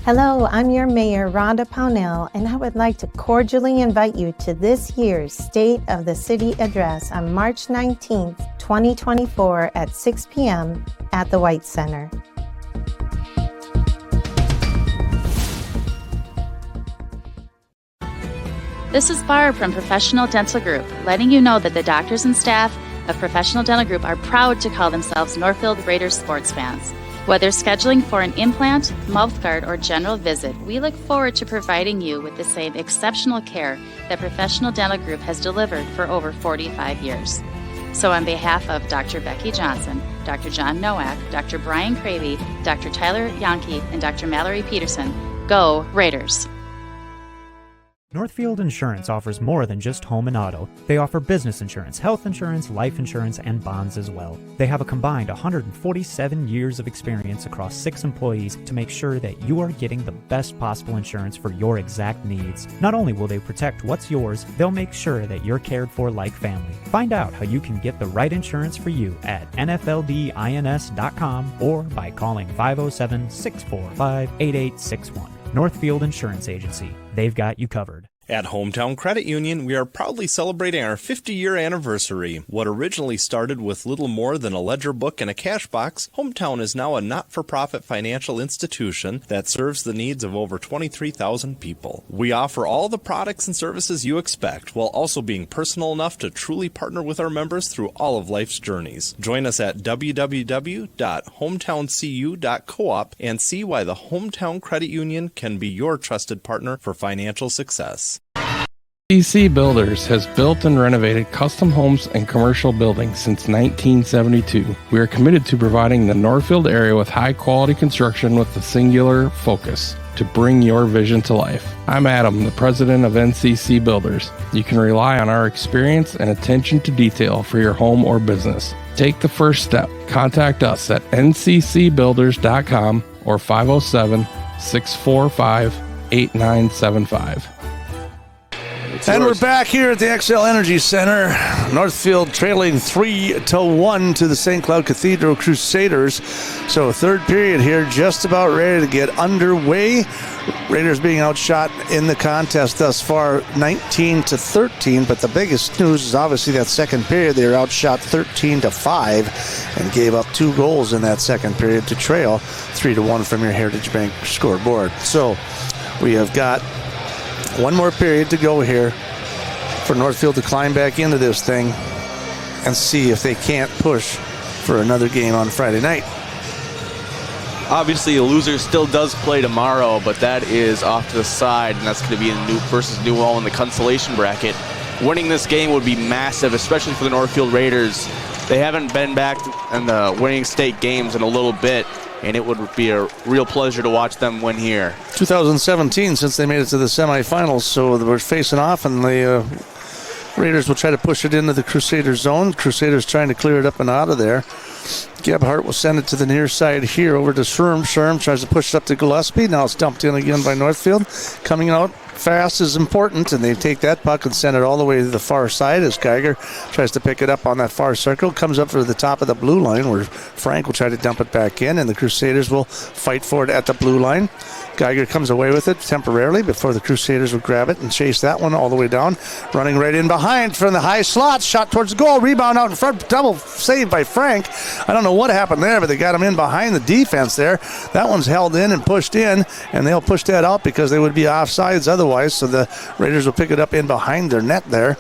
Hello, I'm your Mayor, Rhonda Pownell, and I would like to cordially invite you to this year's State of the City address on March 19th, 2024 at 6 p.m. at the White Center. This is Barb from Professional Dental Group, letting you know that the doctors and staff of Professional Dental Group are proud to call themselves Northfield Raiders sports fans. Whether scheduling for an implant, mouthguard, or general visit, we look forward to providing you with the same exceptional care that Professional Dental Group has delivered for over 45 years. So on behalf of Dr. Becky Johnson, Dr. John Nowak, Dr. Brian Cravey, Dr. Tyler Yonke, and Dr. Mallory Peterson, go Raiders! Northfield Insurance offers more than just home and auto. They offer business insurance, health insurance, life insurance, and bonds as well. They have a combined 147 years of experience across 6 employees to make sure that you are getting the best possible insurance for your exact needs. Not only will they protect what's yours, they'll make sure that you're cared for like family. Find out how you can get the right insurance for you at nfldins.com or by calling 507-645-8861. Northfield Insurance Agency. They've got you covered. At Hometown Credit Union, we are proudly celebrating our 50-year anniversary. What originally started with little more than a ledger book and a cash box, Hometown is now a not-for-profit financial institution that serves the needs of over 23,000 people. We offer all the products and services you expect, while also being personal enough to truly partner with our members through all of life's journeys. Join us at www.hometowncu.coop and see why the Hometown Credit Union can be your trusted partner for financial success. NCC Builders has built and renovated custom homes and commercial buildings since 1972. We are committed to providing the Northfield area with high-quality construction with a singular focus to bring your vision to life. I'm Adam, the president of NCC Builders. You can rely on our experience and attention to detail for your home or business. Take the first step. Contact us at nccbuilders.com or 507-645-8975. And we're back here at the Xcel Energy Center. Northfield trailing 3-1 to the St. Cloud Cathedral Crusaders. So third period here, just about ready to get underway. Raiders being outshot in the contest thus far, 19-13. But the biggest news is obviously that second period. They were outshot 13-5 and gave up 2 goals in that second period to trail 3-1 from your Heritage Bank scoreboard. So we have got one more period to go here for Northfield to climb back into this thing and see if they can't push for another game on Friday night. Obviously, the loser still does play tomorrow, but that is off to the side, and that's going to be versus New Ulm in the consolation bracket. Winning this game would be massive, especially for the Northfield Raiders. They haven't been back in the winning state games in a little bit, and it would be a real pleasure to watch them win here. 2017 since they made it to the semifinals, so we're facing off, and the Raiders will try to push it into the Crusaders zone. Crusaders trying to clear it up and out of there. Gebhardt will send it to the near side here over to Sherm. Sherm tries to push it up to Gillespie. Now it's dumped in again by Northfield. Coming out fast is important, and they take that puck and send it all the way to the far side as Geiger tries to pick it up on that far circle. Comes up for the top of the blue line where Frank will try to dump it back in, and the Crusaders will fight for it at the blue line. Geiger comes away with it temporarily before the Crusaders will grab it and chase that one all the way down. Running right in behind from the high slot. Shot towards the goal. Rebound out in front. Double save by Frank. I don't know what happened there, but they got him in behind the defense there. That one's held in and pushed in, and they'll push that out because they would be offsides otherwise, so the Raiders will pick it up in behind their net there.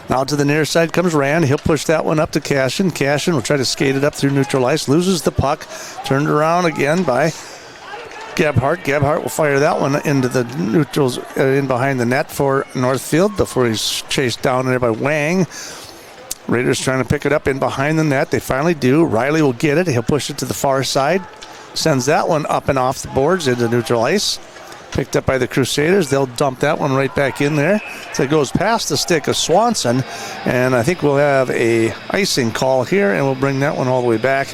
Now to the near side comes Rand. He'll push that one up to Cashin. Cashin will try to skate it up through neutral ice. Loses the puck. Turned around again by Gebhardt. Gebhardt will fire that one into the neutrals in behind the net for Northfield before he's chased down there by Wang. Raiders trying to pick it up in behind the net. They finally do. Riley will get it. He'll push it to the far side. Sends that one up and off the boards into neutral ice. Picked up by the Crusaders. They'll dump that one right back in there. So it goes past the stick of Swanson. And I think we'll have a icing call here, and we'll bring that one all the way back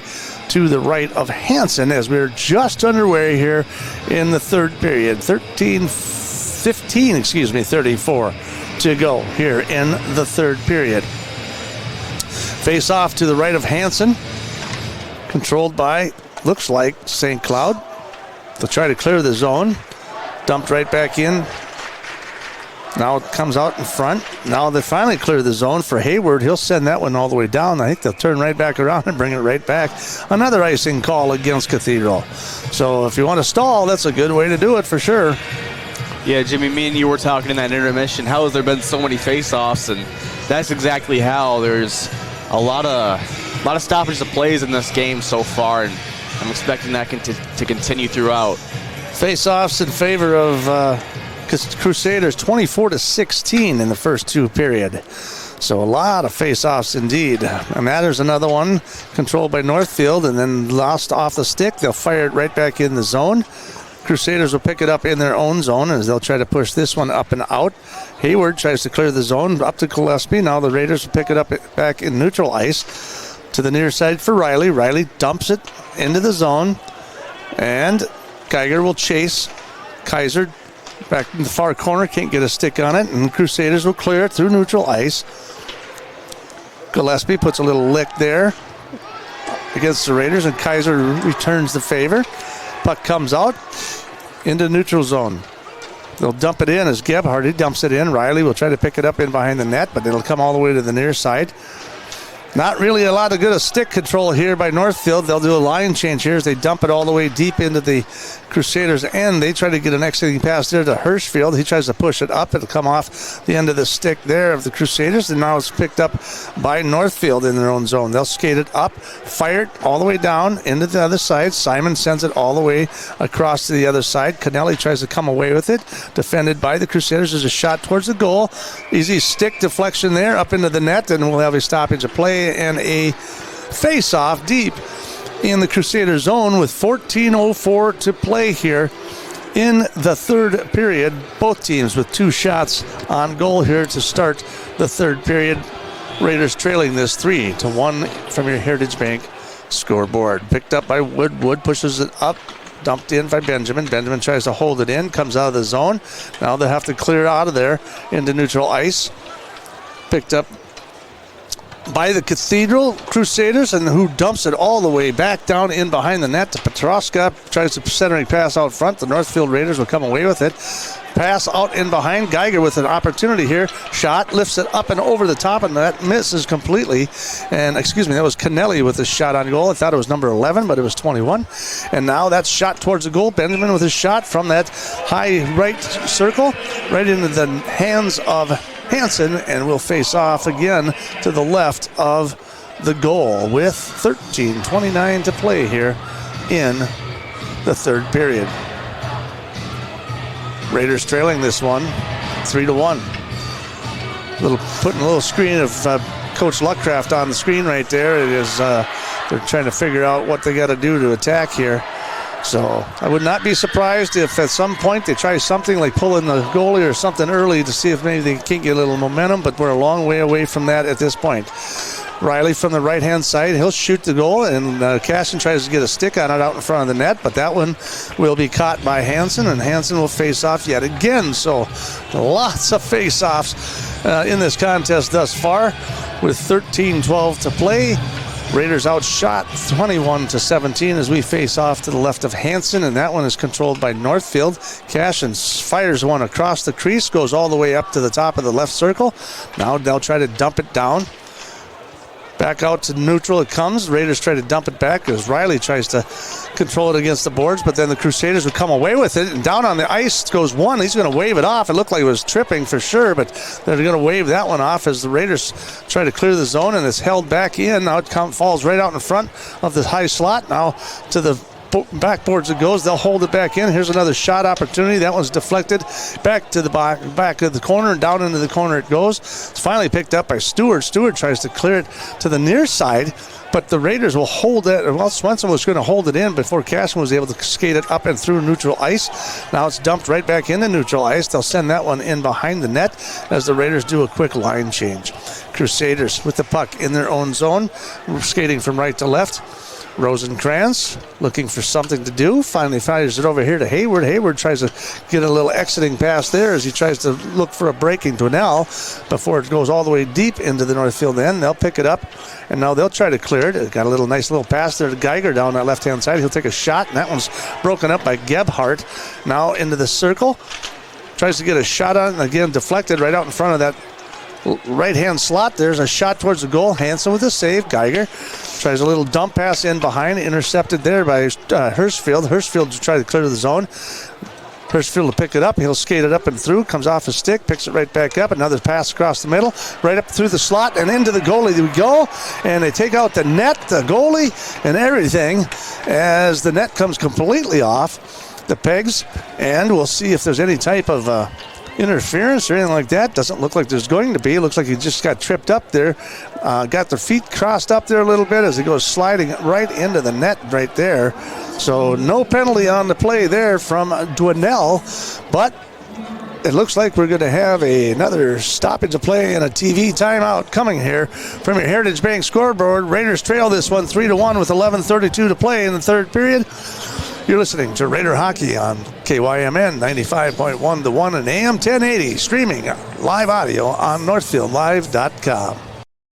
to the right of Hansen as we're just underway here in the third period. 34 to go here in the third period. Face off to the right of Hansen. Controlled by, looks like, St. Cloud. They'll try to clear the zone. Dumped right back in. Now it comes out in front. Now they finally clear the zone for Hayward. He'll send that one all the way down. I think they'll turn right back around and bring it right back. Another icing call against Cathedral. So if you want to stall, that's a good way to do it for sure. Yeah, Jimmy, me and you were talking in that intermission. How has there been so many face-offs? And that's exactly how. There's a lot of stoppages of plays in this game so far. And I'm expecting that to continue throughout. Face-offs in favor of Crusaders, 24-16 in the first two period. So a lot of face-offs indeed. And that is another one controlled by Northfield and then lost off the stick. They'll fire it right back in the zone. Crusaders will pick it up in their own zone as they'll try to push this one up and out. Hayward tries to clear the zone up to Gillespie. Now the Raiders will pick it up back in neutral ice to the near side for Riley. Riley dumps it into the zone. And Geiger will chase Kaiser back in the far corner. Can't get a stick on it. And Crusaders will clear it through neutral ice. Gillespie puts a little lick there against the Raiders. And Kaiser returns the favor. Puck comes out into neutral zone. They'll dump it in as Gebhardt. He dumps it in. Riley will try to pick it up in behind the net, but it'll come all the way to the near side. Not really a lot of good stick control here by Northfield. They'll do a line change here as they dump it all the way deep into the Crusaders' end. They try to get an exiting pass there to Hirschfield. He tries to push it up. It'll come off the end of the stick there of the Crusaders, and now it's picked up by Northfield in their own zone. They'll skate it up, fire it all the way down into the other side. Simon sends it all the way across to the other side. Cannelli tries to come away with it. Defended by the Crusaders. There's a shot towards the goal. Easy stick deflection there up into the net, and we'll have a stoppage of play and a face-off deep in the Crusader zone with 14:04 to play here in the third period. Both teams with 2 shots on goal here to start the third period. Raiders trailing this 3-1 from your Heritage Bank scoreboard. Picked up by Wood. Wood pushes it up. Dumped in by Benjamin. Benjamin tries to hold it in. Comes out of the zone. Now they have to clear it out of there into neutral ice. Picked up by the Cathedral Crusaders, and who dumps it all the way back down in behind the net to Petroska. Tries to centering pass out front. The Northfield Raiders will come away with it. Pass out in behind. Geiger with an opportunity here. Shot, lifts it up and over the top, and that misses completely. And, that was Cannelli with his shot on goal. I thought it was number 11, but it was 21. And now that's shot towards the goal. Benjamin with his shot from that high right circle, right into the hands of Hansen, and will face off again to the left of the goal with 13:29 to play here in the third period. Raiders trailing this one 3-1. Putting a little screen of Coach Luckcraft on the screen right there. It is they're trying to figure out what they got to do to attack here. So I would not be surprised if at some point they try something like pulling the goalie or something early to see if maybe they can get a little momentum, but we're a long way away from that at this point. Riley from the right-hand side, he'll shoot the goal, and Cashin tries to get a stick on it out in front of the net, but that one will be caught by Hansen, and Hansen will face off yet again. So lots of face-offs in this contest thus far with 13:12 to play. Raiders outshot 21-17 as we face off to the left of Hansen, and that one is controlled by Northfield. Cashin fires one across the crease, goes all the way up to the top of the left circle. Now they'll try to dump it down. Back out to neutral it comes. Raiders try to dump it back as Riley tries to control it against the boards, but then the Crusaders would come away with it, and down on the ice goes one. He's going to wave it off. It looked like it was tripping for sure, but they're going to wave that one off as the Raiders try to clear the zone, and it's held back in. Now it falls right out in front of the high slot. Now to the backboards it goes. They'll hold it back in. Here's another shot opportunity. That one's deflected back to the back of the corner, and down into the corner it goes. It's finally picked up by Stewart. Stewart tries to clear it to the near side, but the Raiders will hold it. Well, Swenson was going to hold it in before Cashin was able to skate it up and through neutral ice. Now it's dumped right back into neutral ice. They'll send that one in behind the net as the Raiders do a quick line change. Crusaders with the puck in their own zone, skating from right to left. Rosenkrantz looking for something to do. Finally fires it over here to Hayward. Hayward tries to get a little exiting pass there as he tries to look for a breaking Donnell before it goes all the way deep into the Northfield end. They'll pick it up, and now they'll try to clear it. It got a nice little pass there to Geiger down that left-hand side. He'll take a shot, and that one's broken up by Gebhardt. Now into the circle. Tries to get a shot on it, again deflected right out in front of that right-hand slot. There's a shot towards the goal. Hansen with a save. Geiger tries a little dump pass in behind, intercepted there by Hirschfield. Hirschfield to try to clear the zone. Hirschfield will pick it up. He'll skate it up and through. Comes off his stick. Picks it right back up. Another pass across the middle. Right up through the slot and into the goalie we go. And they take out the net, the goalie, and everything as the net comes completely off the pegs. And we'll see if there's any type of interference or anything like that. Doesn't look like there's going to be. It looks like he just got tripped up there. Got their feet crossed up there a little bit as he goes sliding right into the net right there. So no penalty on the play there from Dwinell, but it looks like we're going to have another stoppage of play and a TV timeout coming here from your Heritage Bank scoreboard. Raiders trail this one 3-1 with 11:32 to play in the third period. You're listening to Raider Hockey on KYMN 95.1 to 1 and AM 1080, streaming live audio on NorthfieldLive.com.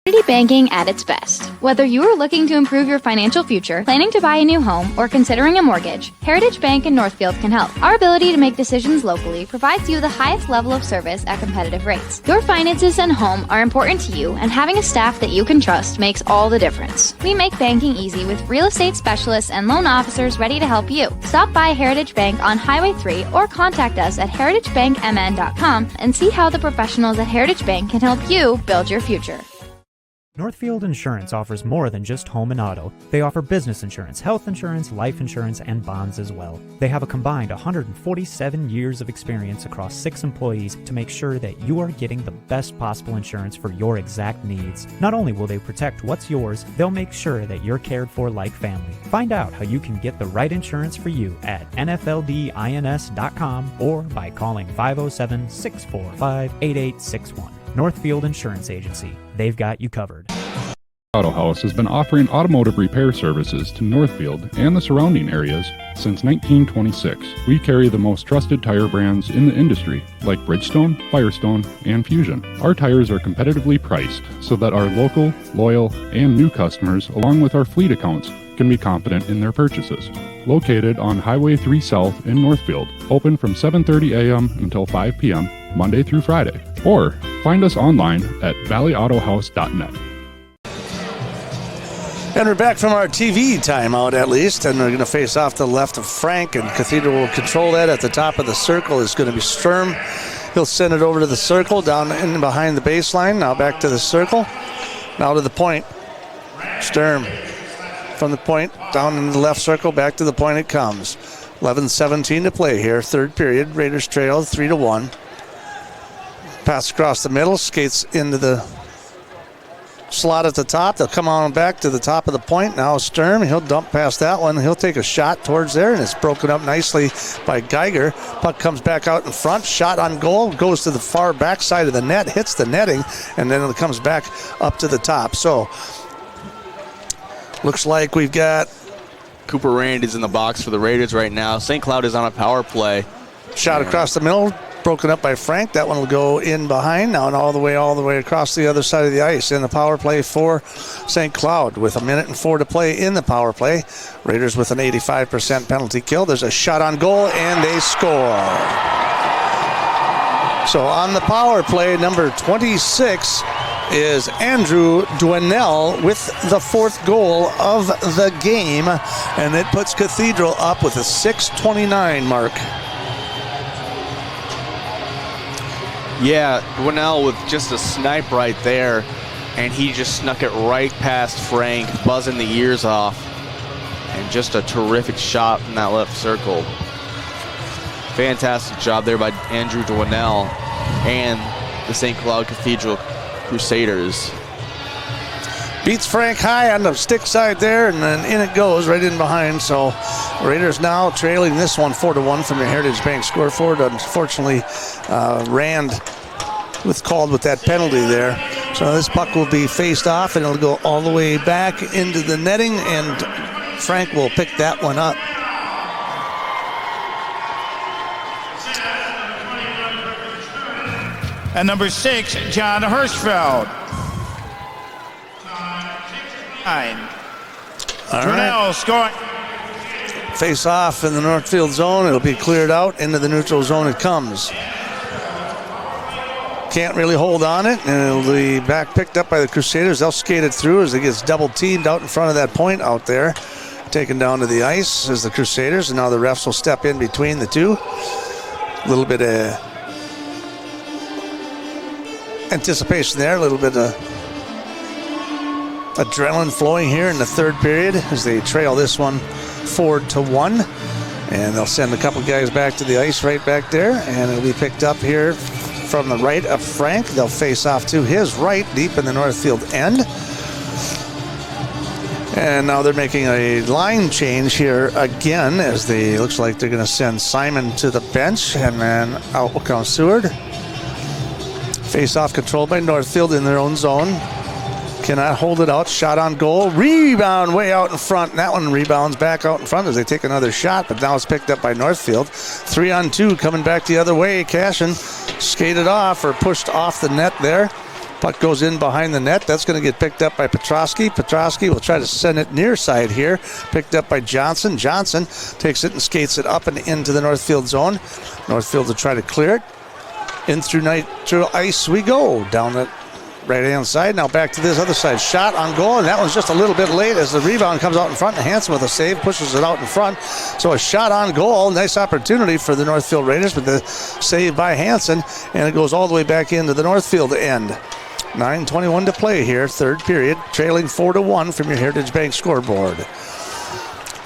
Community banking at its best. Whether you are looking to improve your financial future, planning to buy a new home, or considering a mortgage, Heritage Bank in Northfield can help. Our ability to make decisions locally provides you the highest level of service at competitive rates. Your finances and home are important to you, and having a staff that you can trust makes all the difference. We make banking easy with real estate specialists and loan officers ready to help you. Stop by Heritage Bank on Highway 3 or contact us at heritagebankmn.com and see how the professionals at Heritage Bank can help you build your future. Northfield Insurance offers more than just home and auto. They offer business insurance, health insurance, life insurance, and bonds as well. They have a combined 147 years of experience across 6 employees to make sure that you are getting the best possible insurance for your exact needs. Not only will they protect what's yours, they'll make sure that you're cared for like family. Find out how you can get the right insurance for you at nfldins.com or by calling 507-645-8861. Northfield Insurance Agency. They've got you covered. Auto House has been offering automotive repair services to Northfield and the surrounding areas since 1926. We carry the most trusted tire brands in the industry, like Bridgestone, Firestone, and Fusion. Our tires are competitively priced so that our local, loyal, and new customers, along with our fleet accounts, can be confident in their purchases. Located on Highway 3 South in Northfield, open from 7:30 a.m. until 5 p.m., Monday through Friday. Or find us online at valleyautohouse.net. And we're back from our TV timeout at least, and we're going to face off to the left of Frank, and Cathedral will control that. At the top of the circle is going to be Sturm. He'll send it over to the circle, down in behind the baseline. Now back to the circle. Now to the point. Sturm from the point, down in the left circle, back to the point it comes. 11:17 to play here, third period. Raiders trail 3-1. Pass across the middle, skates into the slot at the top. They'll come on back to the top of the point. Now Sturm, he'll dump past that one. He'll take a shot towards there, and it's broken up nicely by Geiger. Puck comes back out in front. Shot on goal, goes to the far back side of the net, hits the netting, and then it comes back up to the top. So looks like we've got Cooper Rand is in the box for the Raiders right now. St. Cloud is on a power play. Shot across the middle, broken up by Frank. That one will go in behind now and all the way across the other side of the ice. In the power play for St. Cloud with 1:04 to play in the power play. Raiders with an 85% penalty kill. There's a shot on goal and they score. So on the power play, number 26 is Andrew Dwinell with the 4th goal of the game, and it puts Cathedral up with a 6:29 mark. Yeah, Dwinell with just a snipe right there, and he just snuck it right past Frank, buzzing the ears off, and just a terrific shot from that left circle. Fantastic job there by Andrew Dwinell and the St. Cloud Cathedral Crusaders. Beats Frank high on the stick side there, and then in it goes, right in behind. So Raiders now trailing this one 4-1 from the Heritage Bank scoreboard. Unfortunately, Rand was called with that penalty there. So this puck will be faced off, and it'll go all the way back into the netting, and Frank will pick that one up. And number 6, John Hirschfeld. Dwinell scoring. Face off in the Northfield zone. It'll be cleared out. Into the neutral zone it comes. Can't really hold on it, and it'll be back picked up by the Crusaders. They'll skate it through as it gets double teamed out in front of that point out there. Taken down to the ice as the Crusaders, and now the refs will step in between the two. A little bit of anticipation there, a little bit of adrenaline flowing here in the third period as they trail this one 4-1. And they'll send a couple guys back to the ice right back there, and it'll be picked up here from the right of Frank. They'll face off to his right, deep in the Northfield end. And now they're making a line change here again as they looks like they're going to send Simon to the bench, and then out will come Seward. Face-off controlled by Northfield in their own zone. Cannot hold it out. Shot on goal. Rebound way out in front. And that one rebounds back out in front as they take another shot, but now it's picked up by Northfield. 3-on-2 coming back the other way. Cashin skated off or pushed off the net there. Puck goes in behind the net. That's going to get picked up by Petrosky. Petrosky will try to send it near side here. Picked up by Johnson. Johnson takes it and skates it up and into the Northfield zone. Northfield will try to clear it. In through ice we go. Down the right-hand side. Now back to this other side. Shot on goal, and that one's just a little bit late as the rebound comes out in front. And Hansen with a save pushes it out in front. So a shot on goal. Nice opportunity for the Northfield Raiders, but the save by Hansen, and it goes all the way back into the Northfield end. 9:21 to play here, third period. Trailing 4-1 from your Heritage Bank scoreboard.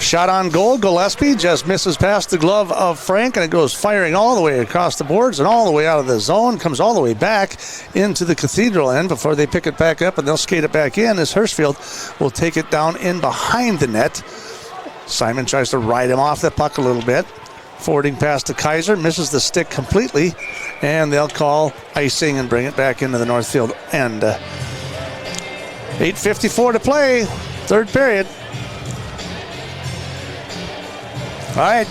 Shot on goal. Gillespie just misses past the glove of Frank, and it goes firing all the way across the boards and all the way out of the zone. Comes all the way back into the Cathedral end before they pick it back up, and they'll skate it back in as Hirschfield will take it down in behind the net. Simon tries to ride him off the puck a little bit. Forwarding pass to Kaiser, misses the stick completely, and they'll call icing and bring it back into the Northfield end. 8:54 to play, third period. All right.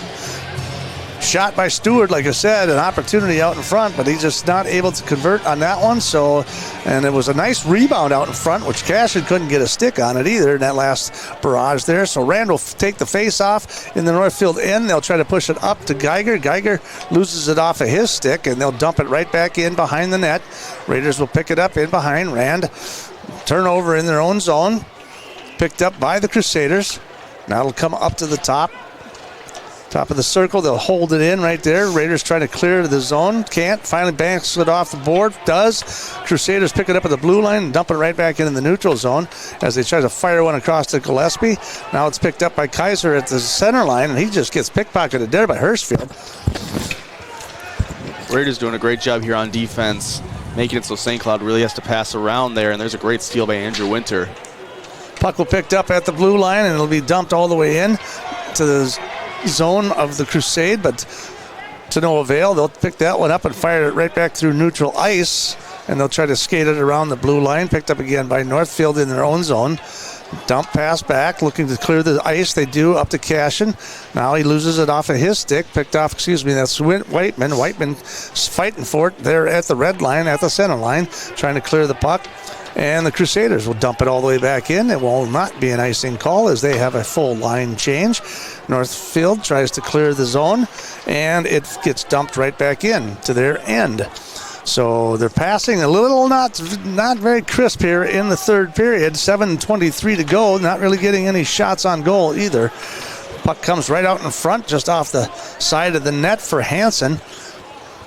Shot by Stewart, like I said, an opportunity out in front, but he's just not able to convert on that one. So, and it was a nice rebound out in front, which Cashin couldn't get a stick on it either in that last barrage there. So Rand will take the face off in the Northfield end. They'll try to push it up to Geiger. Geiger loses it off of his stick, and they'll dump it right back in behind the net. Raiders will pick it up in behind. Rand, turnover in their own zone. Picked up by the Crusaders. Now it'll come up to the top. Top of the circle, they'll hold it in right there. Raiders trying to clear the zone. Can't. Finally banks it off the board. Does. Crusaders pick it up at the blue line and dump it right back into the neutral zone as they try to fire one across to Gillespie. Now it's picked up by Kaiser at the center line, and he just gets pickpocketed there by Hirschfield. Raiders doing a great job here on defense, making it so St. Cloud really has to pass around there, and there's a great steal by Andrew Winter. Puck will picked up at the blue line, and it'll be dumped all the way in to the zone of the Crusade, but to no avail. They'll pick that one up and fire it right back through neutral ice, and they'll try to skate it around the blue line. Picked up again by Northfield in their own zone. Dump pass back, looking to clear the ice. They do up to Cashin. Now he loses it off of his stick. Picked off, that's Whiteman. Whiteman's fighting for it there at the red line, at the center line, trying to clear the puck. And the Crusaders will dump it all the way back in. It will not be an icing call as they have a full line change. Northfield tries to clear the zone, and it gets dumped right back in to their end. So they're passing a little not very crisp here in the third period. 7:23 to go. Not really getting any shots on goal either. Puck comes right out in front, just off the side of the net for Hansen.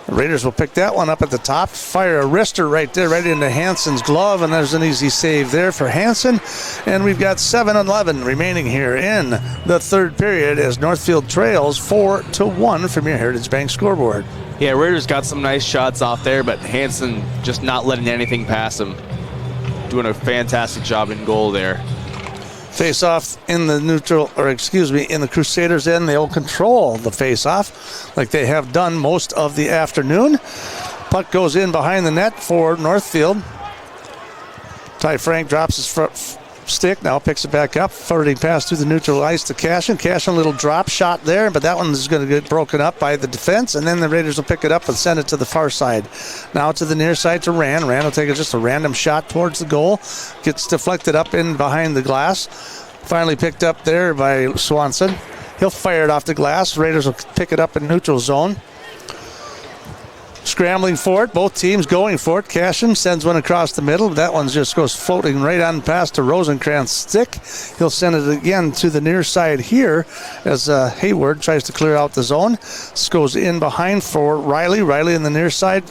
The Raiders will pick that one up at the top, fire a wrister right there, right into Hansen's glove, and there's an easy save there for Hansen. And we've got 7:11 remaining here in the third period as Northfield trails 4-1 from your Heritage Bank scoreboard. Yeah, Raiders got some nice shots off there, but Hansen just not letting anything pass him. Doing a fantastic job in goal there. Face-off in the in the Crusaders' end. They'll control the face-off like they have done most of the afternoon. Puck goes in behind the net for Northfield. Ty Frank drops his front stick, now picks it back up. Forwarding pass through the neutral ice to Cashin. Cashin, a little drop shot there, but that one is going to get broken up by the defense, and then the Raiders will pick it up and send it to the far side. Now to the near side to Rand. Rand will take just a random shot towards the goal. Gets deflected up in behind the glass. Finally picked up there by Swanson. He'll fire it off the glass. Raiders will pick it up in neutral zone. Scrambling for it, both teams going for it. Cashin sends one across the middle. That one just goes floating right on past to Rosencrantz' stick. He'll send it again to the near side here as Hayward tries to clear out the zone. This goes in behind for Riley. Riley in the near side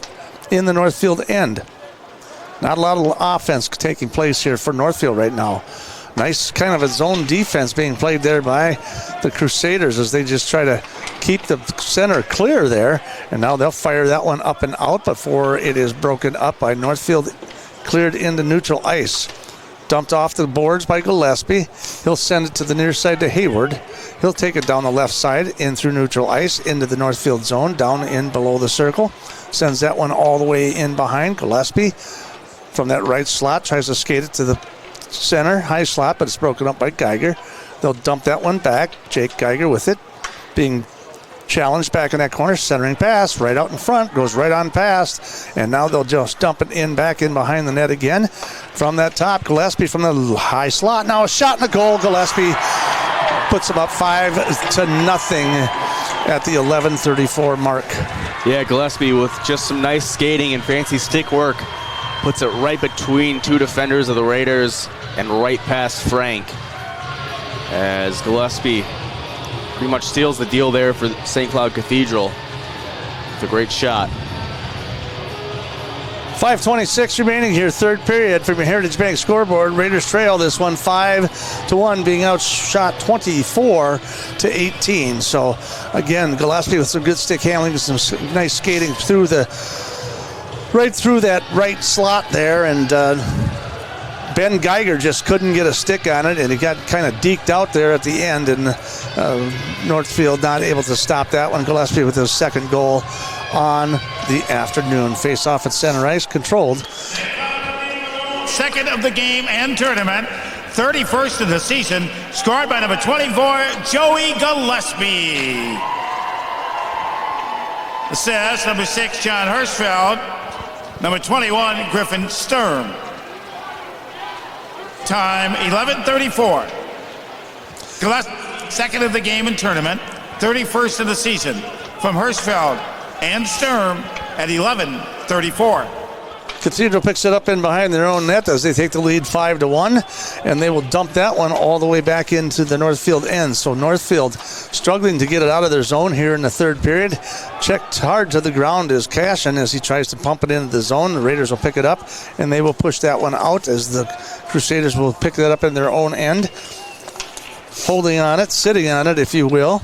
in the Northfield end. Not a lot of offense taking place here for Northfield right now. Nice kind of a zone defense being played there by the Crusaders as they just try to keep the center clear there. And now they'll fire that one up and out before it is broken up by Northfield, cleared into neutral ice. Dumped off the boards by Gillespie. He'll send it to the near side to Hayward. He'll take it down the left side, in through neutral ice, into the Northfield zone, down in below the circle. Sends that one all the way in behind. Gillespie from that right slot tries to skate it to the center, high slot, but it's broken up by Geiger. They'll dump that one back. Jake Geiger with it, being challenged back in that corner, centering pass right out in front, goes right on past, and now they'll just dump it in back in behind the net again. From that top, Gillespie from the high slot. Now a shot in the goal. Gillespie puts them up 5-0 at the 11:34 mark. Yeah, Gillespie with just some nice skating and fancy stick work puts it right between two defenders of the Raiders and right past Frank, as Gillespie pretty much steals the deal there for St. Cloud Cathedral. It's a great shot. 5:26 remaining here, third period from your Heritage Bank scoreboard. Raiders trail this one 5-1, being outshot 24-18. So again, Gillespie with some good stick handling, some nice skating through right through that right slot there, and Ben Geiger just couldn't get a stick on it, and he got kind of deked out there at the end, and Northfield not able to stop that one. Gillespie with his second goal on the afternoon. Face off at center ice, controlled. Second of the game and tournament, 31st of the season, scored by number 24, Joey Gillespie. Assist, number 6, John Hirschfeld. Number 21, Griffin Sturm. Time 11:34. Gillespie, second of the game and tournament, 31st of the season, from Hirschfeld and Sturm at 11:34. Cathedral picks it up in behind their own net as they take the lead 5-1, and they will dump that one all the way back into the Northfield end. So Northfield struggling to get it out of their zone here in the third period. Checked hard to the ground is Cashin as he tries to pump it into the zone. The Raiders will pick it up, and they will push that one out as the Crusaders will pick that up in their own end. Holding on it, sitting on it, if you will.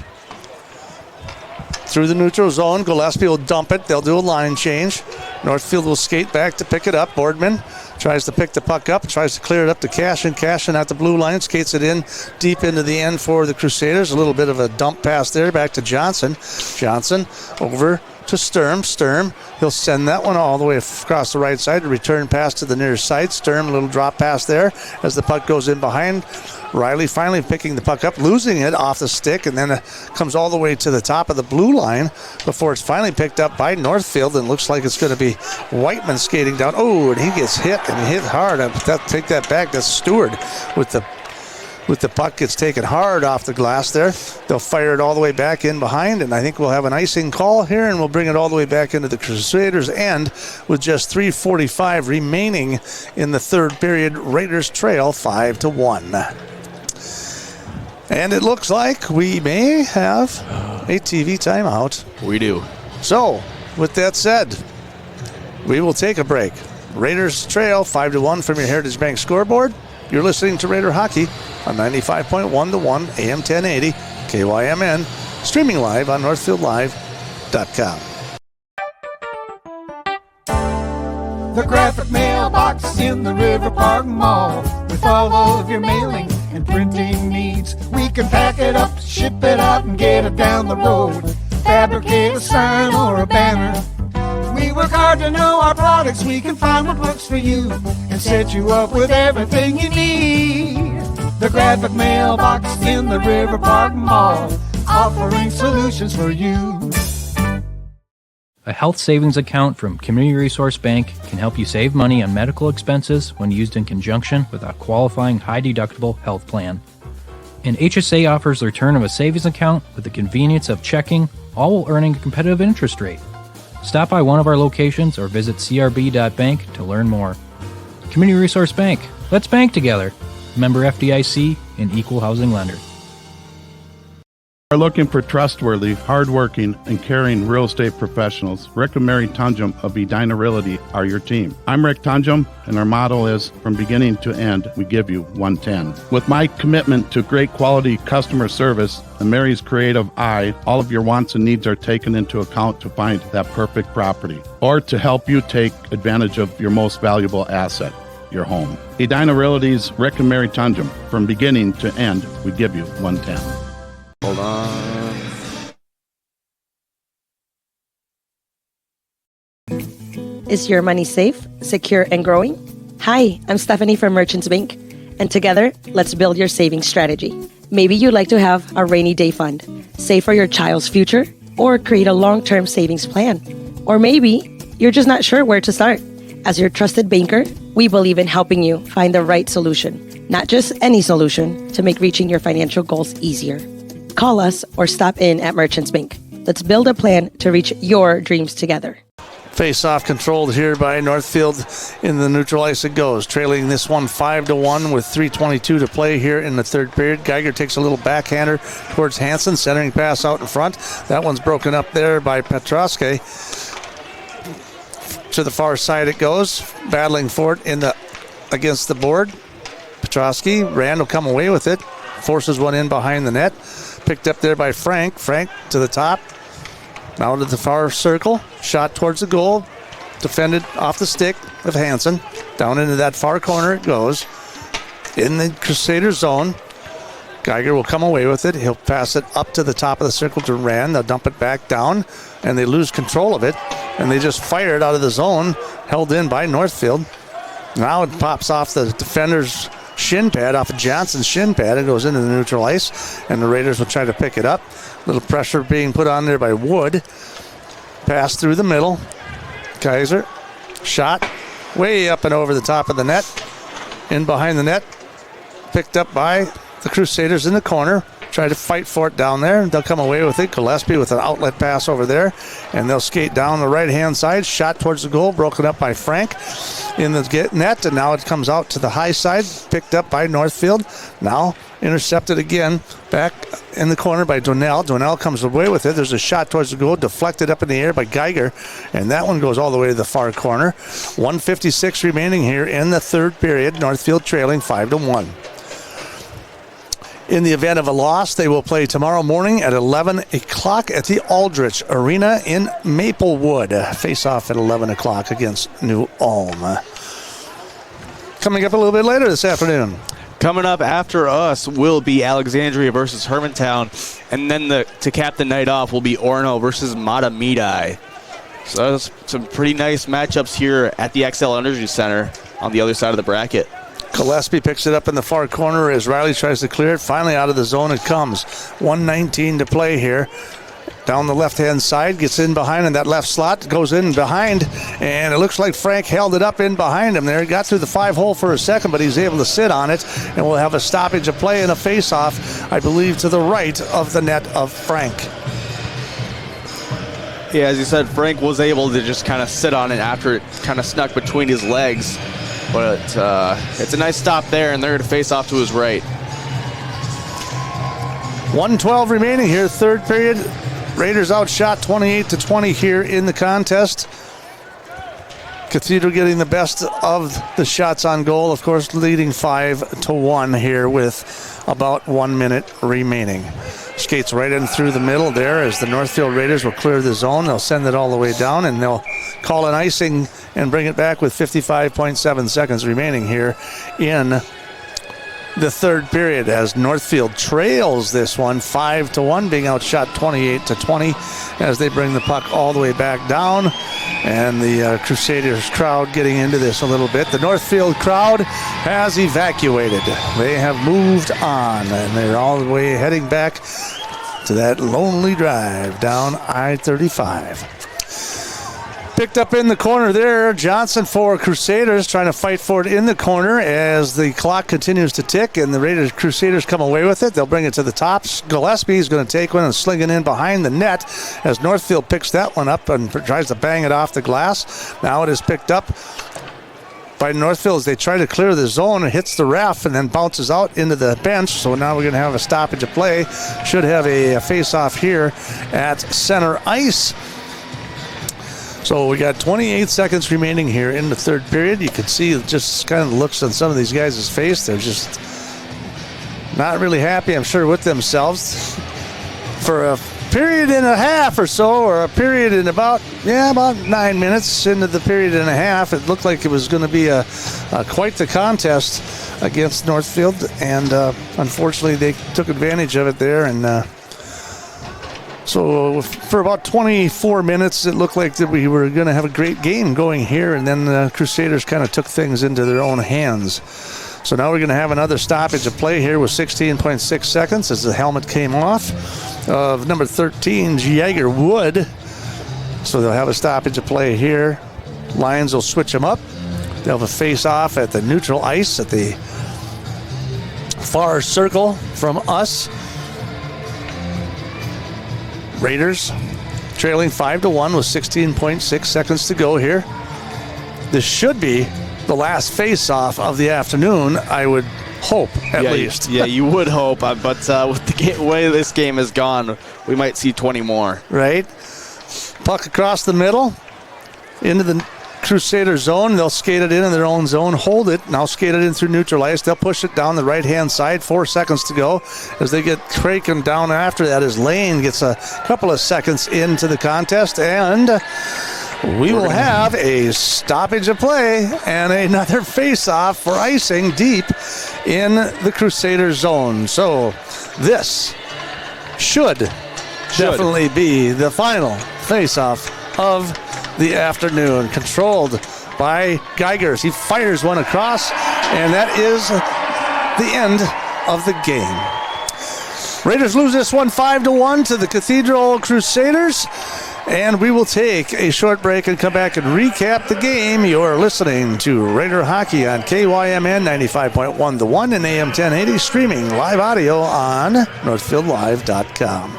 Through the neutral zone, Gillespie will dump it. They'll do a line change. Northfield will skate back to pick it up. Boardman tries to pick the puck up, tries to clear it up to Cashin. Cashin at the blue line, skates it in deep into the end for the Crusaders. A little bit of a dump pass there, back to Johnson. Johnson over to Sturm. Sturm, he'll send that one all the way across the right side. A return pass to the near side. Sturm, a little drop pass there as the puck goes in behind. Riley finally picking the puck up, losing it off the stick, and then it comes all the way to the top of the blue line before it's finally picked up by Northfield, and looks like it's going to be Whiteman skating down. Oh, and he gets hit, and he hit hard. Take that back. That's Stewart with the puck. Gets taken hard off the glass there. They'll fire it all the way back in behind, and I think we'll have an icing call here, and we'll bring it all the way back into the Crusaders' end with just 3:45 remaining in the third period. Raiders trail 5-1. And it looks like we may have a TV timeout. We do. So, with that said, we will take a break. Raiders trail 5-1 from your Heritage Bank scoreboard. You're listening to Raider Hockey on 95.1 to 1 AM 1080 KYMN, streaming live on NorthfieldLive.com. The graphic mailbox in the River Park Mall with all of your mailing and printing needs. We can pack it up, ship it out, and get it down the road. Fabricate a sign or a banner. We work hard to know our products. We can find what works for you and set you up with everything you need. The graphic mailbox in the River Park Mall, offering solutions for you. A health savings account from Community Resource Bank can help you save money on medical expenses when used in conjunction with a qualifying high-deductible health plan. And HSA offers the return of a savings account with the convenience of checking, all while earning a competitive interest rate. Stop by one of our locations or visit crb.bank to learn more. Community Resource Bank. Let's bank together. Member FDIC, an equal housing lender. Are looking for trustworthy, hardworking, and caring real estate professionals. Rick and Mary Tunjum of Edina Realty are your team. I'm Rick Tunjum, and our motto is, from beginning to end, we give you 110. With my commitment to great quality customer service and Mary's creative eye, all of your wants and needs are taken into account to find that perfect property, or to help you take advantage of your most valuable asset, your home. Edina Realty's Rick and Mary Tunjum. From beginning to end, we give you 110. Hold on. Is your money safe, secure, and growing? Hi, I'm Stephanie from Merchants Bank, and together, let's build your savings strategy. Maybe you'd like to have a rainy day fund, save for your child's future, or create a long-term savings plan. Or maybe you're just not sure where to start. As your trusted banker, we believe in helping you find the right solution, not just any solution, to make reaching your financial goals easier. Call us or stop in at Merchants Bank. Let's build a plan to reach your dreams together. Face-off controlled here by Northfield. In the neutral ice it goes, trailing this one 5-1 with 3:22 to play here in the third period. Geiger takes a little backhander towards Hansen, centering pass out in front. That one's broken up there by Petroske. To the far side it goes, battling for it against the board. Petroske, Rand will come away with it, forces one in behind the net. Picked up there by Frank. Frank to the top. Now to the far circle. Shot towards the goal. Defended off the stick of Hansen. Down into that far corner it goes. In the Crusader zone. Geiger will come away with it. He'll pass it up to the top of the circle to Rand. They'll dump it back down. And they lose control of it. And they just fire it out of the zone. Held in by Northfield. Now it pops off the defender's shin pad, off of Johnson's shin pad. It goes into the neutral ice, and the Raiders will try to pick it up. Little pressure being put on there by Wood. Pass through the middle. Kaiser, shot way up and over the top of the net. In behind the net. Picked up by the Crusaders in the corner. Try to fight for it down there. They'll come away with it. Gillespie with an outlet pass over there. And they'll skate down the right-hand side. Shot towards the goal. Broken up by Frank in the net. And now it comes out to the high side. Picked up by Northfield. Now intercepted again. Back in the corner by Donnell. Donnell comes away with it. There's a shot towards the goal. Deflected up in the air by Geiger. And that one goes all the way to the far corner. 1:56 remaining here in the third period. Northfield trailing 5-1. In the event of a loss, they will play tomorrow morning at 11 o'clock at the Aldrich Arena in Maplewood. Face-off at 11 o'clock against New Ulm. Coming up a little bit later this afternoon. Coming up after us will be Alexandria versus Hermantown. And then to cap the night off will be Orono versus Matamidi. So that's some pretty nice matchups here at the XL Energy Center on the other side of the bracket. Gillespie picks it up in the far corner as Riley tries to clear it. Finally out of the zone it comes. 1:19 to play here. Down the left-hand side, gets in behind in that left slot, goes in behind, and it looks like Frank held it up in behind him there. He got through the 5-hole for a second, but he's able to sit on it, and we'll have a stoppage of play and a face-off, I believe, to the right of the net of Frank. Yeah, as you said, Frank was able to just kind of sit on it after it kind of snuck between his legs. But it's a nice stop there, and they're going to face off to his right. 1:12 remaining here, third period. Raiders outshot 28-20 here in the contest. Cathedral getting the best of the shots on goal, of course, leading 5-1 here with about 1 minute remaining. Skates right in through the middle there as the Northfield Raiders will clear the zone. They'll send it all the way down, and they'll call an icing and bring it back with 55.7 seconds remaining here in the third period as Northfield trails this one 5-1, being outshot 28-20 as they bring the puck all the way back down. And the Crusaders crowd getting into this a little bit. The Northfield crowd has evacuated. They have moved on, and they're all the way heading back to that lonely drive down I-35. Picked up in the corner there. Johnson for Crusaders trying to fight for it in the corner as the clock continues to tick and the Crusaders come away with it. They'll bring it to the tops. Gillespie is going to take one and sling it in behind the net as Northfield picks that one up and tries to bang it off the glass. Now it is picked up by Northfield as they try to clear the zone. It hits the ref and then bounces out into the bench. So now we're going to have a stoppage of play. Should have a face-off here at center ice. So we got 28 seconds remaining here in the third period. You can see just kind of the looks on some of these guys' face. They're just not really happy, I'm sure, with themselves. For a period and a half or so, or a period in about 9 minutes into the period and a half, it looked like it was going to be quite the contest against Northfield, and unfortunately they took advantage of it there. And so for about 24 minutes, it looked like that we were going to have a great game going here, and then the Crusaders kind of took things into their own hands. So now we're going to have another stoppage of play here with 16.6 seconds as the helmet came off of number 13, Jaeger Wood. So they'll have a stoppage of play here. Lions will switch them up. They'll have a face-off at the neutral ice at the far circle from us. Raiders trailing 5-1 with 16.6 seconds to go here. This should be the last face-off of the afternoon, I would hope, at least. Yeah, you would hope, but with the way this game has gone, we might see 20 more. Right. Puck across the middle into the Crusader zone. They'll skate it in their own zone, hold it, now skate it in through neutral ice. They'll push it down the right-hand side. 4 seconds to go as they get Kraken down after that as Lane gets a couple of seconds into the contest, and we will have a stoppage of play and another face-off for icing deep in the Crusader zone. So this should definitely be the final face-off of the afternoon, controlled by Geigers. He fires one across, and that is the end of the game. Raiders lose this one 5-1 to the Cathedral Crusaders. And we will take a short break and come back and recap the game. You're listening to Raider Hockey on KYMN 95.1 The One and AM 1080, streaming live audio on northfieldlive.com.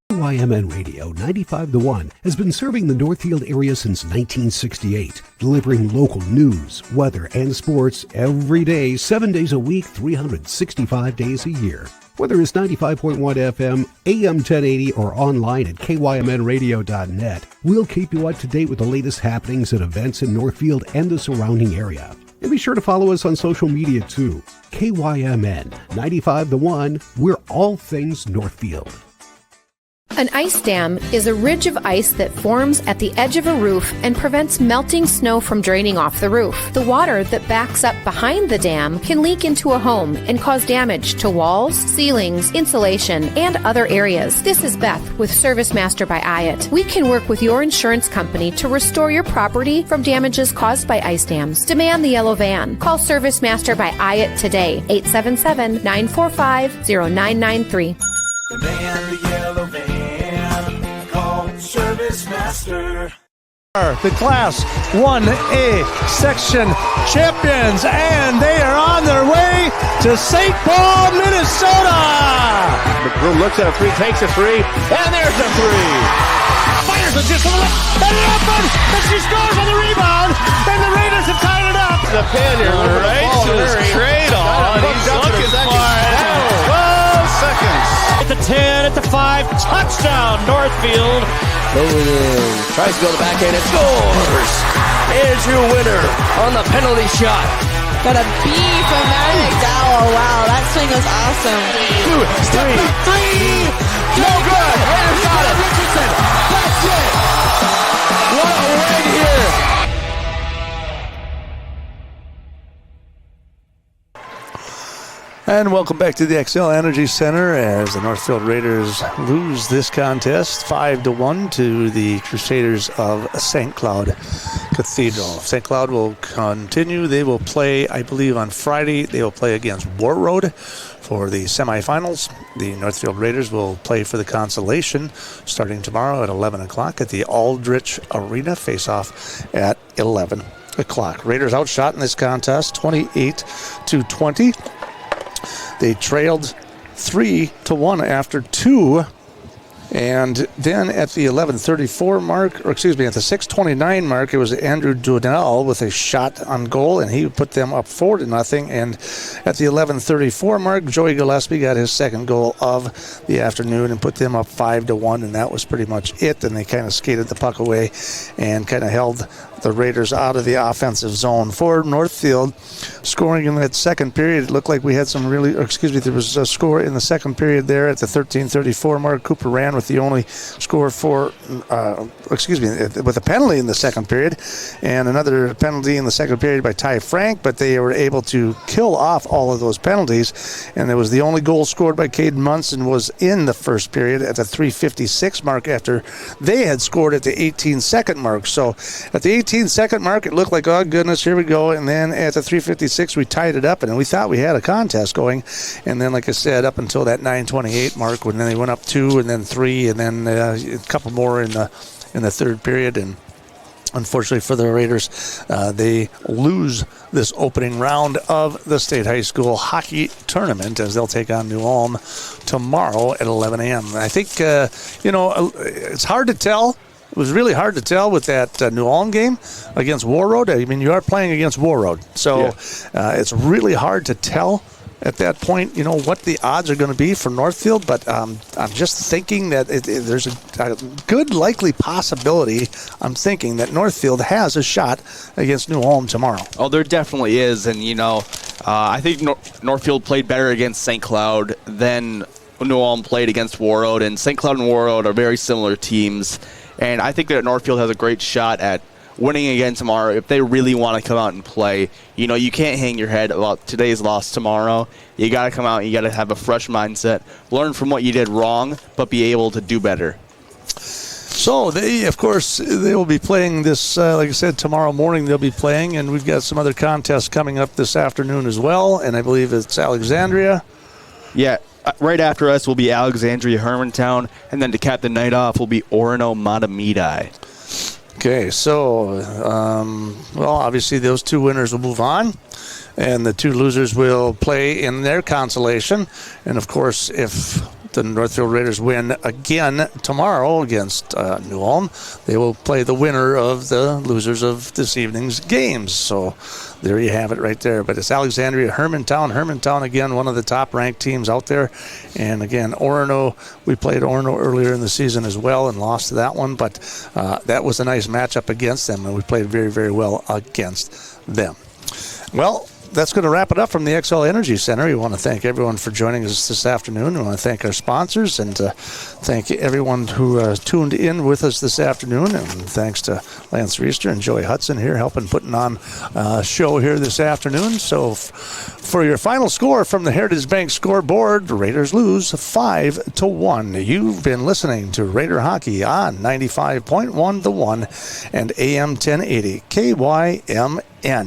KYMN Radio 95 The One has been serving the Northfield area since 1968, delivering local news, weather, and sports every day, 7 days a week, 365 days a year. Whether it's 95.1 FM, AM 1080, or online at kymnradio.net, we'll keep you up to date with the latest happenings and events in Northfield and the surrounding area. And be sure to follow us on social media too. KYMN 95 The One, we're all things Northfield. An ice dam is a ridge of ice that forms at the edge of a roof and prevents melting snow from draining off the roof. The water that backs up behind the dam can leak into a home and cause damage to walls, ceilings, insulation, and other areas. This is Beth with Service Master by Hyatt. We can work with your insurance company to restore your property from damages caused by ice dams. Demand the yellow van. Call Service Master by Hyatt today, 877-945-0993. Demand the yellow van. Call Service Master. The Class 1A section champions, and they are on their way to St. Paul, Minnesota. McBroom looks at a three, takes a three, and there's a three. Fires it just to the left, and it up, and she scores on the rebound, and the Raiders have tied it up. The pin here, right to his trade on. He's looking far out. 12 seconds. At the 10, at the 5, touchdown, Northfield. Tries to go to the backhand and scores. Here's your winner on the penalty shot. Got a B from Matt McDowell. Wow, that swing was awesome. 2, 3. No good. Raiders got it. Richardson. That's it. What a win here. And welcome back to the XL Energy Center as the Northfield Raiders lose this contest 5-1 to the Crusaders of St. Cloud Cathedral. St. Cloud will continue. They will play, I believe, on Friday. They will play against War Road For the semifinals, the Northfield Raiders will play for the consolation starting tomorrow at 11 o'clock at the Aldrich Arena. Face-off at 11 o'clock. Raiders outshot in this contest 28-20. They trailed 3-1 after 2. And then at the 11:34 mark, or excuse me, at the 6:29 mark, it was Andrew Dudell with a shot on goal, and he put them up 4-0. And at the 11:34 mark, Joey Gillespie got his second goal of the afternoon and put them up 5-1, and that was pretty much it. And they kind of skated the puck away and kind of held the Raiders out of the offensive zone. For Northfield, scoring in that second period, it looked like we had some really, there was a score in the second period there at the 13:34 mark. Cooper ran with the only score for, with a penalty in the second period, and another penalty in the second period by Ty Frank, but they were able to kill off all of those penalties, and it was the only goal scored by Caden Munson was in the first period at the 3:56 mark after they had scored at the 18-second mark. So at the 18-second mark, it looked like, oh, goodness, here we go. And then at the 3:56, we tied it up, and we thought we had a contest going. And then, like I said, up until that 9:28 mark, when then they went up 2 and then 3, and then a couple more in the third period. And unfortunately for the Raiders, they lose this opening round of the State High School hockey tournament as they'll take on New Ulm tomorrow at 11 a.m. I think, it's hard to tell. It was really hard to tell with that New Ulm game against Warroad. I mean, you are playing against Warroad, so it's really hard to tell at that point, what the odds are going to be for Northfield. But I'm just thinking that there's a good likely possibility, I'm thinking, that Northfield has a shot against New Ulm tomorrow. Oh, there definitely is. And, I think Northfield played better against St. Cloud than New Ulm played against Warroad. And St. Cloud and Warroad are very similar teams. And I think that Northfield has a great shot at winning again tomorrow if they really want to come out and play. You can't hang your head about today's loss tomorrow. You got to come out and you got to have a fresh mindset, learn from what you did wrong, but be able to do better. So they will be playing this, like I said, tomorrow morning they'll be playing, and we've got some other contests coming up this afternoon as well, and I believe it's Alexandria. Yeah. Right after us will be Alexandria Hermantown, and then to cap the night off will be Orono Matamidi. Okay, so, obviously those two winners will move on, and the two losers will play in their consolation. And, of course, if the Northfield Raiders win again tomorrow against New Ulm, they will play the winner of the losers of this evening's games. So there you have it right there. But it's Alexandria Hermantown. Hermantown, again, one of the top-ranked teams out there. And, again, Orono, we played Orono earlier in the season as well and lost to that one. But that was a nice matchup against them, and we played very, very well against them. Well, that's going to wrap it up from the XL Energy Center. We want to thank everyone for joining us this afternoon. We want to thank our sponsors and thank everyone who tuned in with us this afternoon. And thanks to Lance Reister and Joey Hudson here helping putting on a show here this afternoon. So for your final score from the Heritage Bank scoreboard, Raiders lose 5-1. You've been listening to Raider Hockey on 95.1 The One and AM 1080 KYMN.